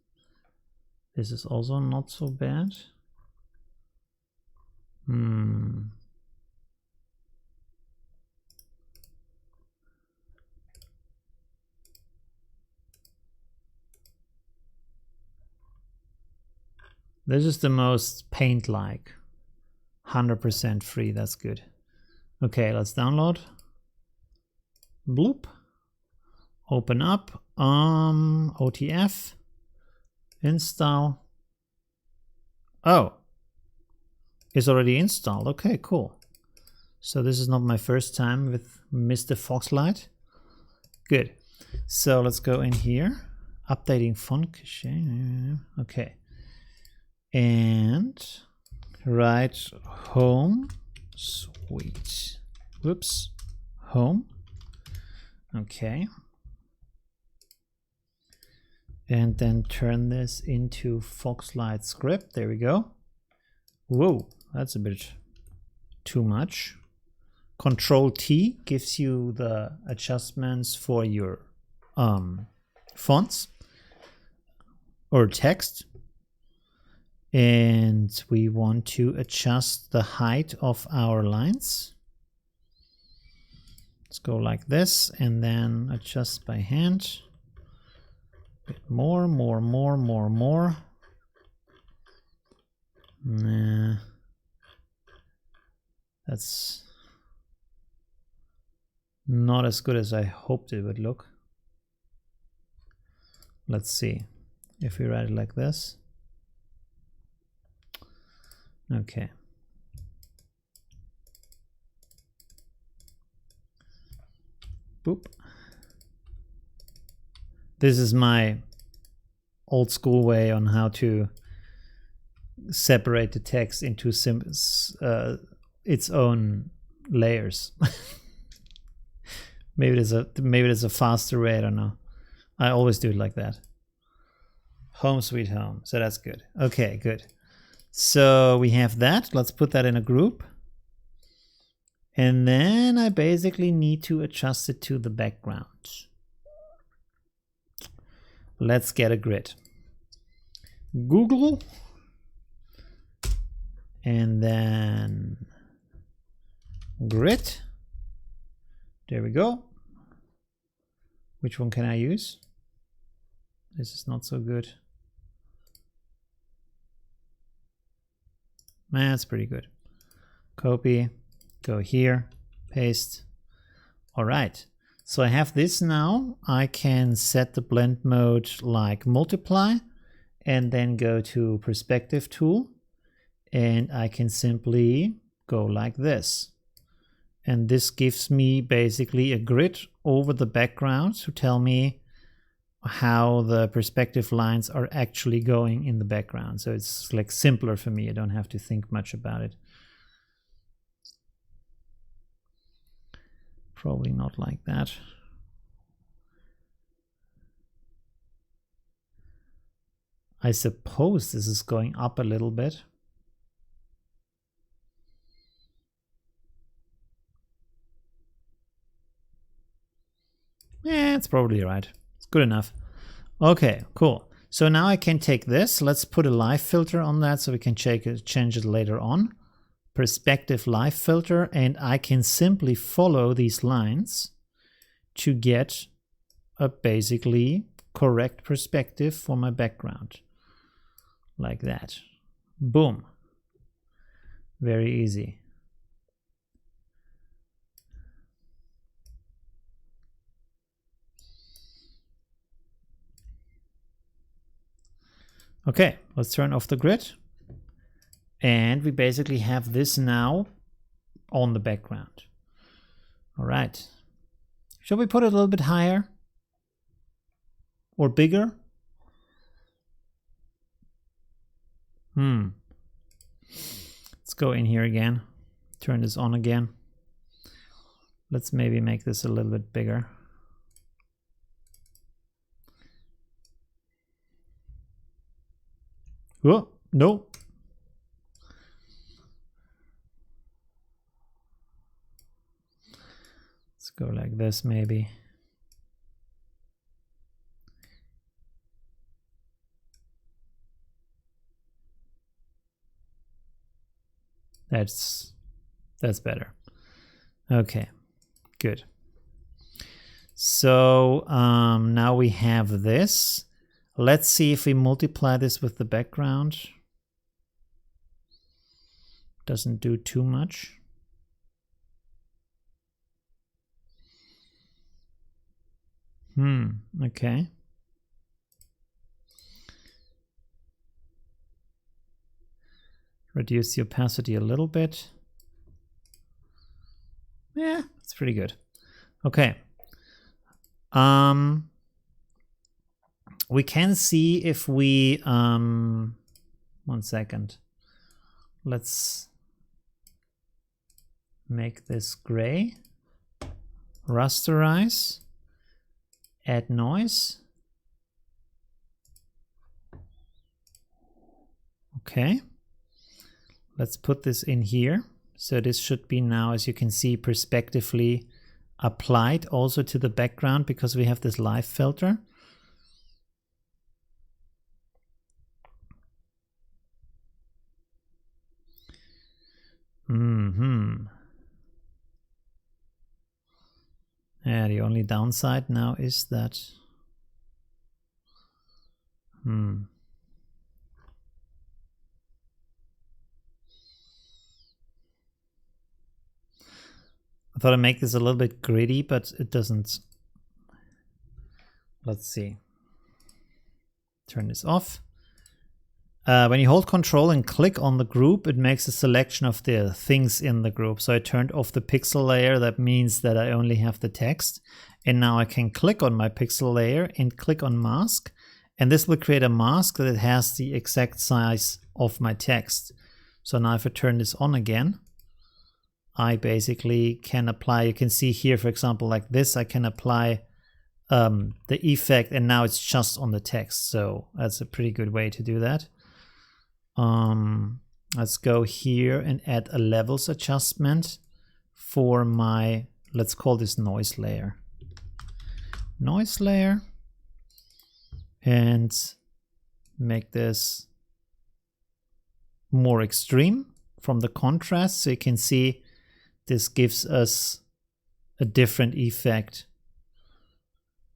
A: This is also not so bad. This is the most paint-like. 100% free, that's good. Okay, let's download. Bloop. Open up. OTF. Install. Oh. It's already installed. Okay, cool. So this is not my first time with Mr. Foxlight. Good. So let's go in here. Updating font cache. Okay. And write home sweet. Whoops. Home. Okay. And then turn this into Foxlight script. There we go. Whoa, that's a bit too much. Control T gives you the adjustments for your fonts or text. And we want to adjust the height of our lines. Let's go like this and then adjust by hand. A bit more. Nah. That's not as good as I hoped it would look. Let's see if we write it like this. Okay. Boop. This is my old school way on how to separate the text into its own layers. Maybe there's a faster way, I don't know. I always do it like that. Home sweet home. So that's good. Okay, good. So we have that. Let's put that in a group. And then I basically need to adjust it to the background. Let's get a grid. Google. And then grid. There we go. Which one can I use? This is not so good. That's pretty good. Copy, go here, paste. All right, so I have this now. I can set the blend mode like multiply and then go to perspective tool. And I can simply go like this. And this gives me basically a grid over the background to tell me how the perspective lines are actually going in the background. So it's like simpler for me. I don't have to think much about it. Probably not like that. I suppose this is going up a little bit. Yeah, it's probably right. It's good enough. Okay, cool. So now I can take this. Let's put a live filter on that so we can change it later on. Perspective live filter, and I can simply follow these lines to get a basically correct perspective for my background. Like that. Boom. Very easy. Okay, let's turn off the grid. And we basically have this now on the background. All right. Shall we put it a little bit higher? Or bigger? Let's go in here again. Turn this on again. Let's maybe make this a little bit bigger. Oh, no. Let's go like this maybe. That's better. Okay, good. So now we have this. Let's see if we multiply this with the background. Doesn't do too much. Okay. Reduce the opacity a little bit. Yeah, it's pretty good. Okay. We can see if we, 1 second. Let's make this gray. Rasterize. Add noise. Okay. Let's put this in here. So this should be now, as you can see, perspectively applied also to the background because we have this live filter. Yeah, the only downside now is that I thought I'd make this a little bit gritty, but it doesn't. Let's see. Turn this off. When you hold Control and click on the group, it makes a selection of the things in the group. So I turned off the pixel layer. That means that I only have the text. And now I can click on my pixel layer and click on mask. And this will create a mask that has the exact size of my text. So now if I turn this on again, I basically can apply, you can see here, for example, like this, I can apply the effect and now it's just on the text. So that's a pretty good way to do that. Let's go here and add a levels adjustment for my, let's call this noise layer. Noise layer. And make this more extreme from the contrast. So you can see this gives us a different effect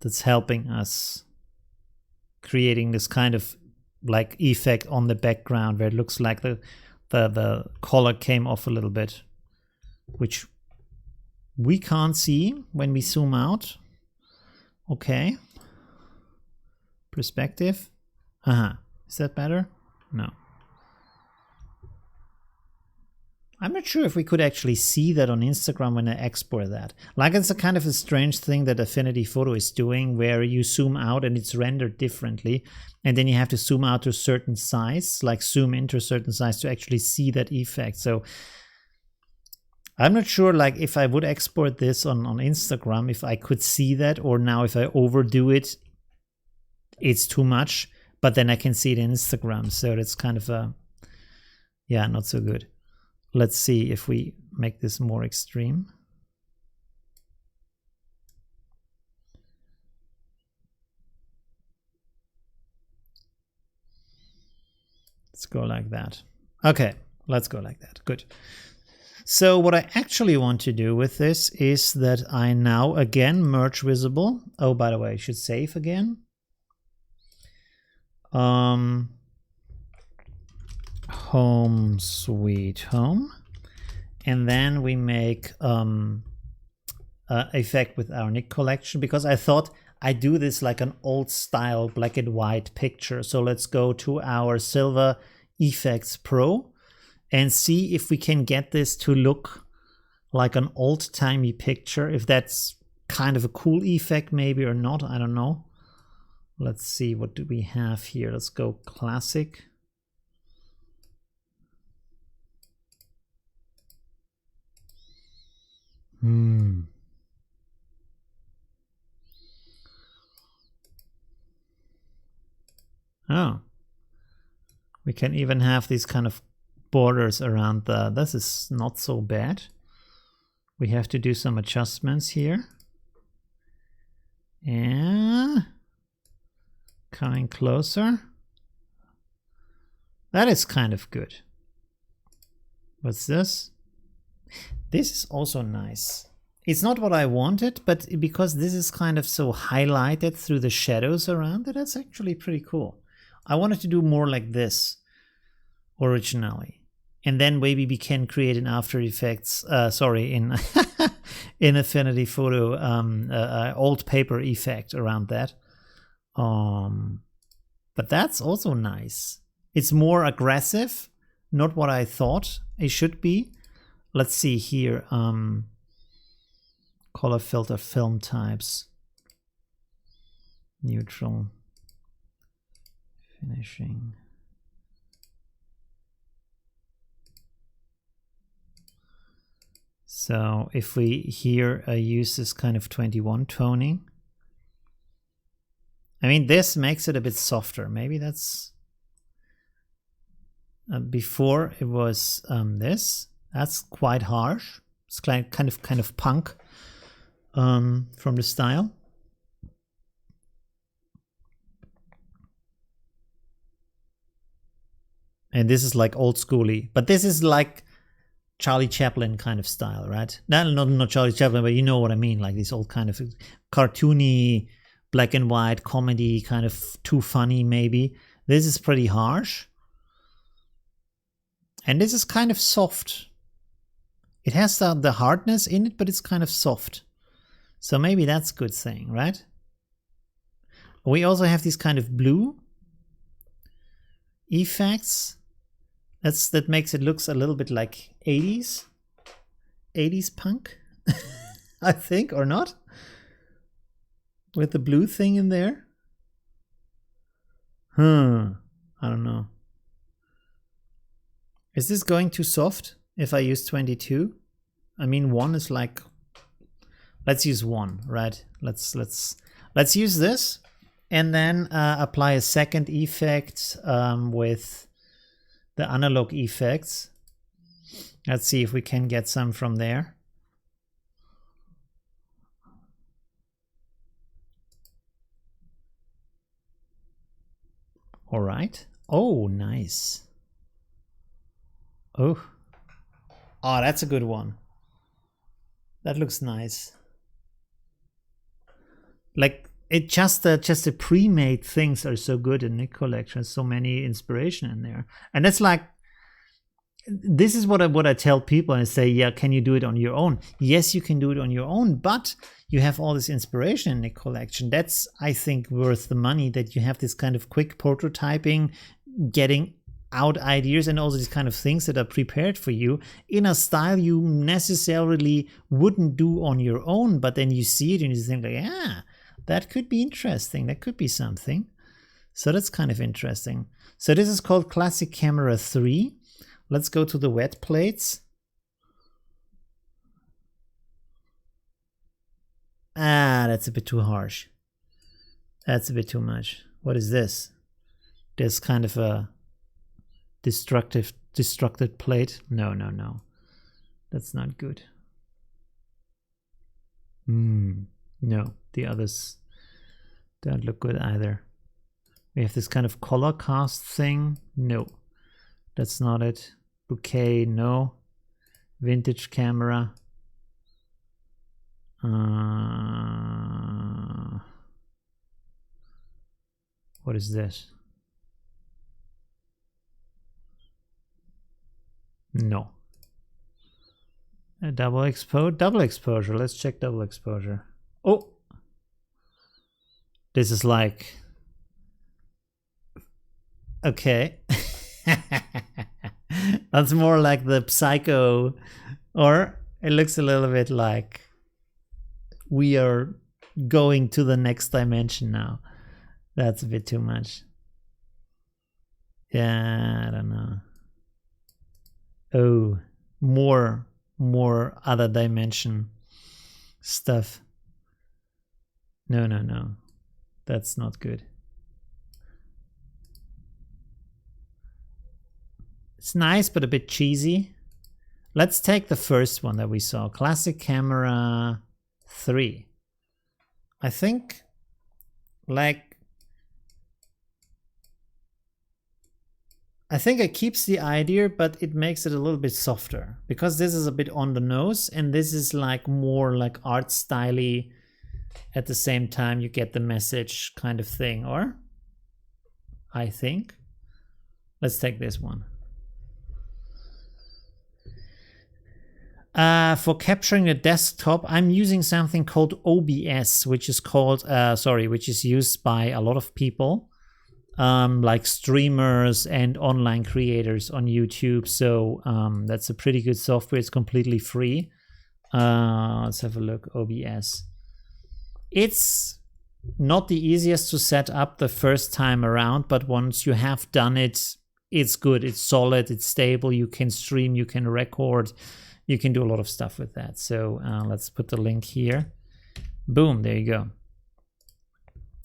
A: that's helping us creating this kind of like effect on the background where it looks like the color came off a little bit, which we can't see when we zoom out. Okay. Perspective. Is that better? No. I'm not sure if we could actually see that on Instagram when I export that. Like, it's a kind of a strange thing that Affinity Photo is doing where you zoom out and it's rendered differently. And then you have to zoom out to a certain size, like zoom into a certain size to actually see that effect. So I'm not sure, like, if I would export this on Instagram, if I could see that, or now if I overdo it, it's too much. but then I can see it in Instagram, so that's kind of a, yeah, not so good. Let's see if we make this more extreme. Let's go like that. Okay, let's go like that. Good. So what I actually want to do with this is that I now again merge visible. Oh, by the way, I should save again. Home sweet home. And then we make effect with our NIK collection, because I thought I do this like an old style black and white picture. So let's go to our Silver Effects Pro and see if we can get this to look like an old-timey picture, if that's kind of a cool effect maybe or not, I don't know. Let's see, what do we have here? Let's go classic. Oh, we can even have these kind of borders around the, this is not so bad. We have to do some adjustments here. And coming closer. That is kind of good. What's this? This is also nice. It's not what I wanted, but because this is kind of so highlighted through the shadows around it, that's actually pretty cool. I wanted to do more like this originally. And then maybe we can create an After Effects, in in Affinity Photo, old paper effect around that. But that's also nice. It's more aggressive, not what I thought it should be. Let's see here. Color filter, film types, neutral, finishing. So if we here use this kind of 21 toning, I mean, this makes it a bit softer. Maybe that's before it was this. That's quite harsh. It's kind of punk from the style. And this is like old schooly, but this is like Charlie Chaplin kind of style, right? Not Charlie Chaplin, but you know what I mean, like this old kind of cartoony, black and white comedy, kind of too funny maybe. This is pretty harsh. And this is kind of soft. It has the hardness in it, but it's kind of soft. So maybe that's a good thing, right? We also have this kind of blue effects. That makes it looks a little bit like 80s punk, I think, or not? With the blue thing in there. I don't know. Is this going too soft if I use 22? I mean, 1 is like, let's use 1, right? Let's use this and then apply a second effect with the analog effects. Let's see if we can get some from there. All right. Oh, nice. Oh, that's a good one. That looks nice. Like it just the pre-made things are so good in NIK Collection. So many inspiration in there, and that's like, this is what I tell people. I say, yeah, can you do it on your own? Yes, you can do it on your own, but you have all this inspiration in NIK Collection. That's, I think, worth the money, that you have this kind of quick prototyping, getting out ideas, and also these kind of things that are prepared for you in a style you necessarily wouldn't do on your own, but then you see it and you think like, yeah, that could be interesting, that could be something. So that's kind of interesting. So this is called Classic Camera 3. Let's go to the wet plates. That's a bit too harsh. That's a bit too much. What is this? There's kind of a destructed plate. No. That's not good. No, the others don't look good either. We have this kind of color cast thing. No, that's not it. Bouquet, no. Vintage camera. What is this? No. A double exposure. Let's check double exposure. Oh, this is like, okay. That's more like the Psycho, or it looks a little bit like we are going to the next dimension now. That's a bit too much. Yeah, I don't know. Oh, more other dimension stuff. No. That's not good. It's nice, but a bit cheesy. Let's take the first one that we saw. Classic Camera 3. I think, like, it keeps the idea, but it makes it a little bit softer, because this is a bit on the nose and this is like more like art styly. At the same time, you get the message kind of thing, or I think. Let's take this one. For capturing the desktop, I'm using something called OBS, which is used by a lot of people, like streamers and online creators on YouTube. So that's a pretty good software. It's completely free. Let's have a look. OBS. It's not the easiest to set up the first time around, but once you have done it, it's good. It's solid. It's stable. You can stream. You can record. You can do a lot of stuff with that. So let's put the link here. Boom, there you go.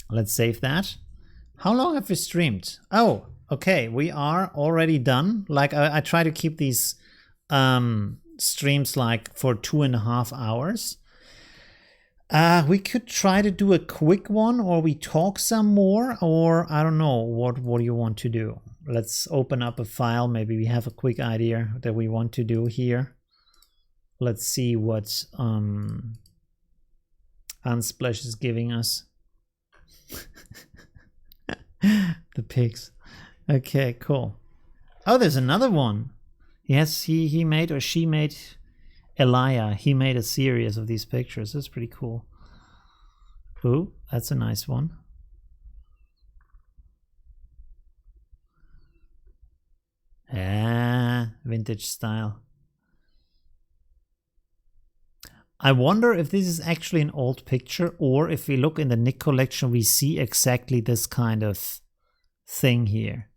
A: Let's save that. How long have we streamed? Oh, okay, we are already done. Like I try to keep these streams like for 2.5 hours. We could try to do a quick one, or we talk some more, or I don't know, what do you want to do? Let's open up a file. Maybe we have a quick idea that we want to do here. Let's see what Unsplash is giving us. The pigs. Okay, cool. Oh, there's another one. Yes, he made, or she made, Elia. He made a series of these pictures. That's pretty cool. Ooh, that's a nice one. Ah, vintage style. I wonder if this is actually an old picture, or if we look in the NIK collection, we see exactly this kind of thing here.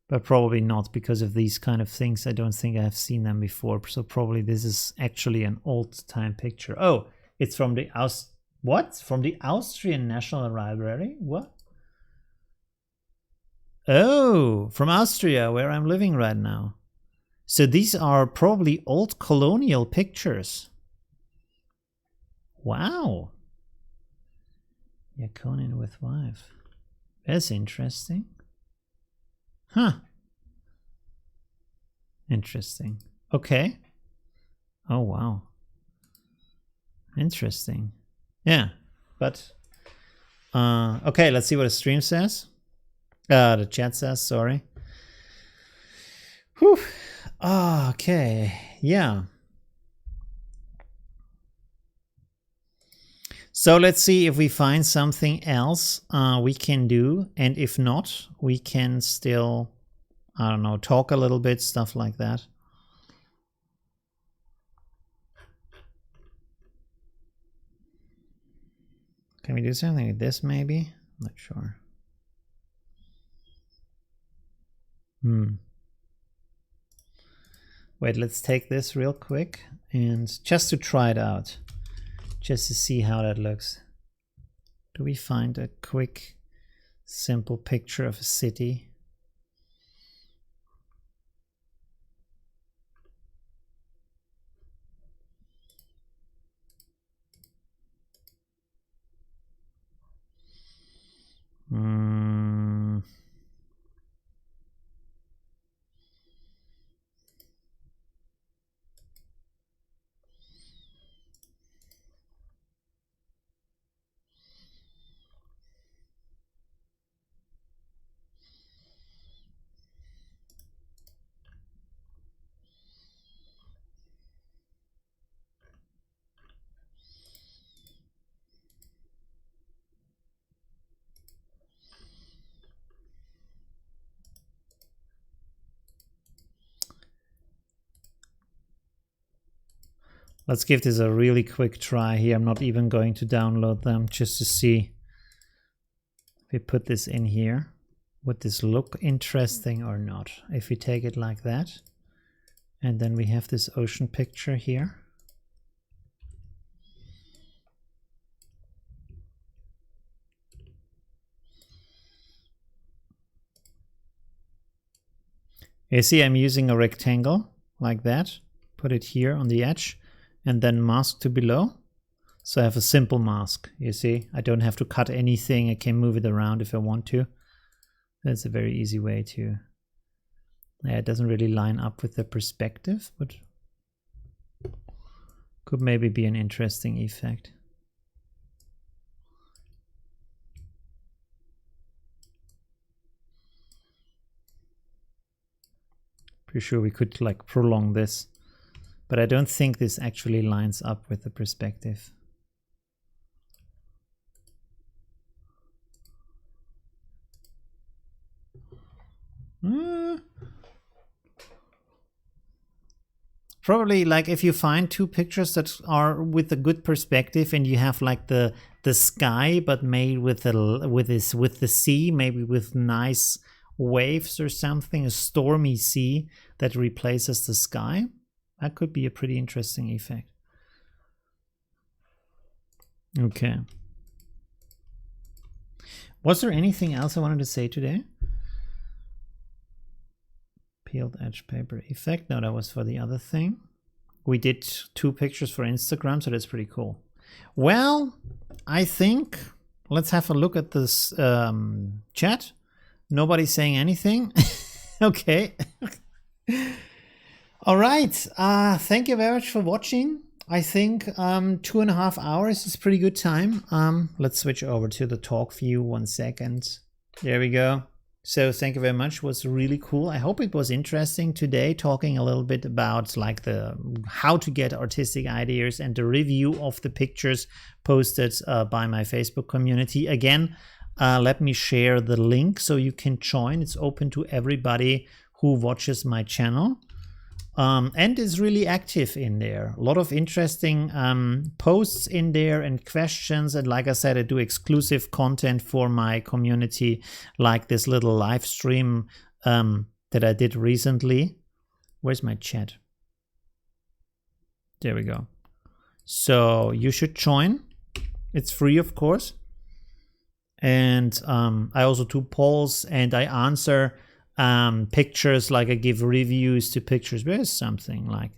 A: But probably not, because of these kind of things. I don't think I have seen them before. So probably this is actually an old time picture. Oh, it's from the From the Austrian National Library? What? Oh, from Austria, where I'm living right now. So these are probably old colonial pictures. Wow. Yeah, Conan with wife. That's interesting. Huh. Interesting. Okay. Oh, wow. Interesting. Yeah, but okay, let's see what the stream says. The chat says, sorry. Whew. Okay, yeah. So let's see if we find something else we can do, and if not, we can still, I don't know, talk a little bit, stuff like that. Can we do something with this maybe? I'm not sure. Wait, let's take this real quick, and just to try it out. Just to see how that looks. Do we find a quick Simple picture of a city. Let's give this a really quick try here. I'm not even going to download them just to see if we put this in here. Would this look interesting or not? If we take it like that, and then we have this ocean picture here. You see, I'm using a rectangle like that. Put it here on the edge and then mask to below. So I have a simple mask, you see. I don't have to cut anything. I can move it around if I want to. That's a very easy way to... Yeah, it doesn't really line up with the perspective, but could maybe be an interesting effect. Pretty sure we could like prolong this, but I don't think this actually lines up with the perspective. Probably like if you find two pictures that are with a good perspective and you have like the sky but made with the sea, maybe with nice waves or something, a stormy sea that replaces the sky, that could be a pretty interesting effect. Okay. Was there anything else I wanted to say today? Peeled edge paper effect. No, that was for the other thing. We did 2 pictures for Instagram, so that's pretty cool. Well, I think let's have a look at this chat. Nobody's saying anything. Okay. All right. Thank you very much for watching. I think 2.5 hours is pretty good time. Let's switch over to the talk view 1 second. There we go. So thank you very much. It was really cool. I hope it was interesting today, talking a little bit about like how to get artistic ideas and the review of the pictures posted by my Facebook community. Again, let me share the link so you can join. It's open to everybody who watches my channel. And is really active in there. A lot of interesting posts in there and questions. And like I said, I do exclusive content for my community, like this little live stream that I did recently. Where's my chat? There we go. So you should join. It's free, of course. And I also do polls and I answer pictures, like I give reviews to pictures. There's something like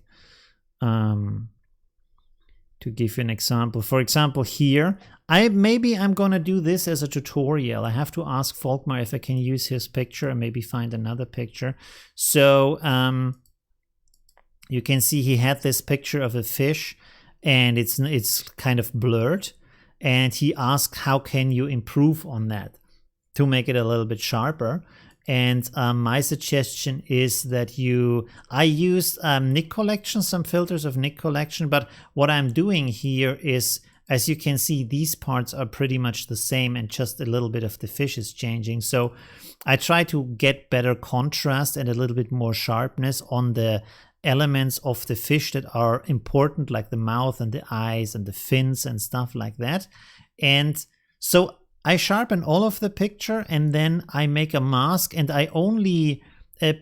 A: to give you an example. For example, here maybe I'm gonna do this as a tutorial. I have to ask Volkmar if I can use his picture and maybe find another picture. So you can see he had this picture of a fish and it's kind of blurred, and he asked how can you improve on that to make it a little bit sharper. And my suggestion is that I used NIK Collection, some filters of NIK Collection, but what I'm doing here is, as you can see, these parts are pretty much the same and just a little bit of the fish is changing. So I try to get better contrast and a little bit more sharpness on the elements of the fish that are important, like the mouth and the eyes and the fins and stuff like that. And so I sharpen all of the picture and then I make a mask, and I only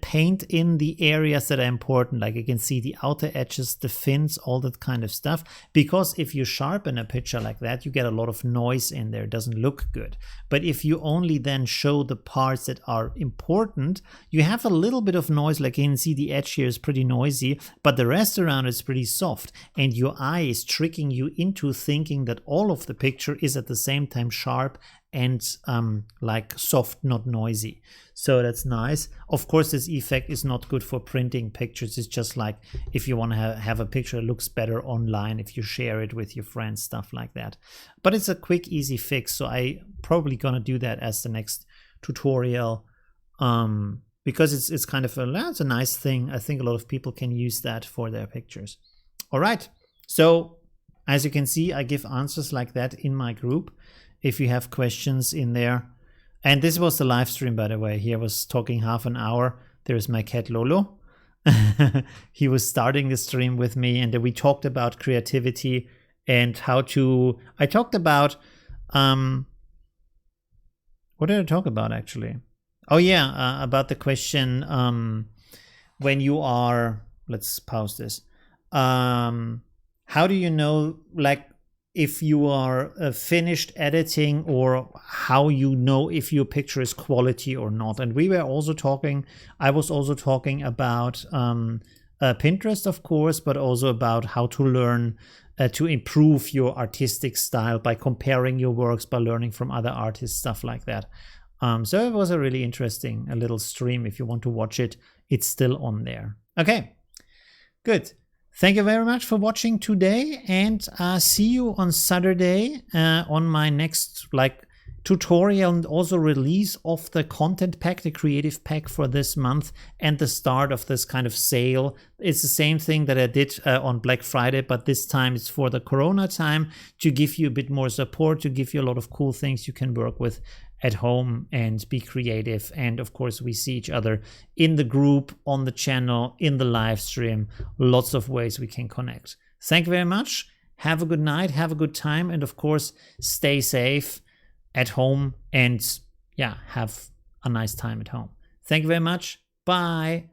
A: paint in the areas that are important. Like you can see the outer edges, the fins, all that kind of stuff. Because if you sharpen a picture like that, you get a lot of noise in there. It doesn't look good. But if you only then show the parts that are important, you have a little bit of noise. Like you can see the edge here is pretty noisy, but the rest around is pretty soft. And your eye is tricking you into thinking that all of the picture is at the same time sharp and like soft, not noisy. So that's nice. Of course, this effect is not good for printing pictures. It's just like if you want to have a picture that looks better online, if you share it with your friends, stuff like that. But it's a quick, easy fix. So I probably gonna do that as the next tutorial, because it's kind of it's a nice thing. I think a lot of people can use that for their pictures. All right. So as you can see, I give answers like that in my group. If you have questions in there. And this was the live stream, by the way. He was talking half an hour. There's my cat Lolo. He was starting the stream with me, and we talked about creativity and how to... I talked about... what did I talk about, actually? Oh, yeah, about the question when you are... Let's pause this. How do you know, like, if you are finished editing, or how you know if your picture is quality or not? And we were also talking, I was also talking about Pinterest, of course, but also about how to learn to improve your artistic style by comparing your works, by learning from other artists, stuff like that. So it was a really interesting little stream. If you want to watch it, it's still on there. Okay, good. Thank you very much for watching today, and see you on Saturday on my next tutorial and also release of the content pack, the creative pack for this month, and the start of this kind of sale. It's the same thing that I did on Black Friday, but this time it's for the Corona time, to give you a bit more support, to give you a lot of cool things you can work with at home and be creative. And of course, we see each other in the group, on the channel, in the live stream. Lots of ways we can connect. Thank you very much. Have a good night, have a good time, and of course, stay safe at home, and yeah, have a nice time at home. Thank you very much. Bye.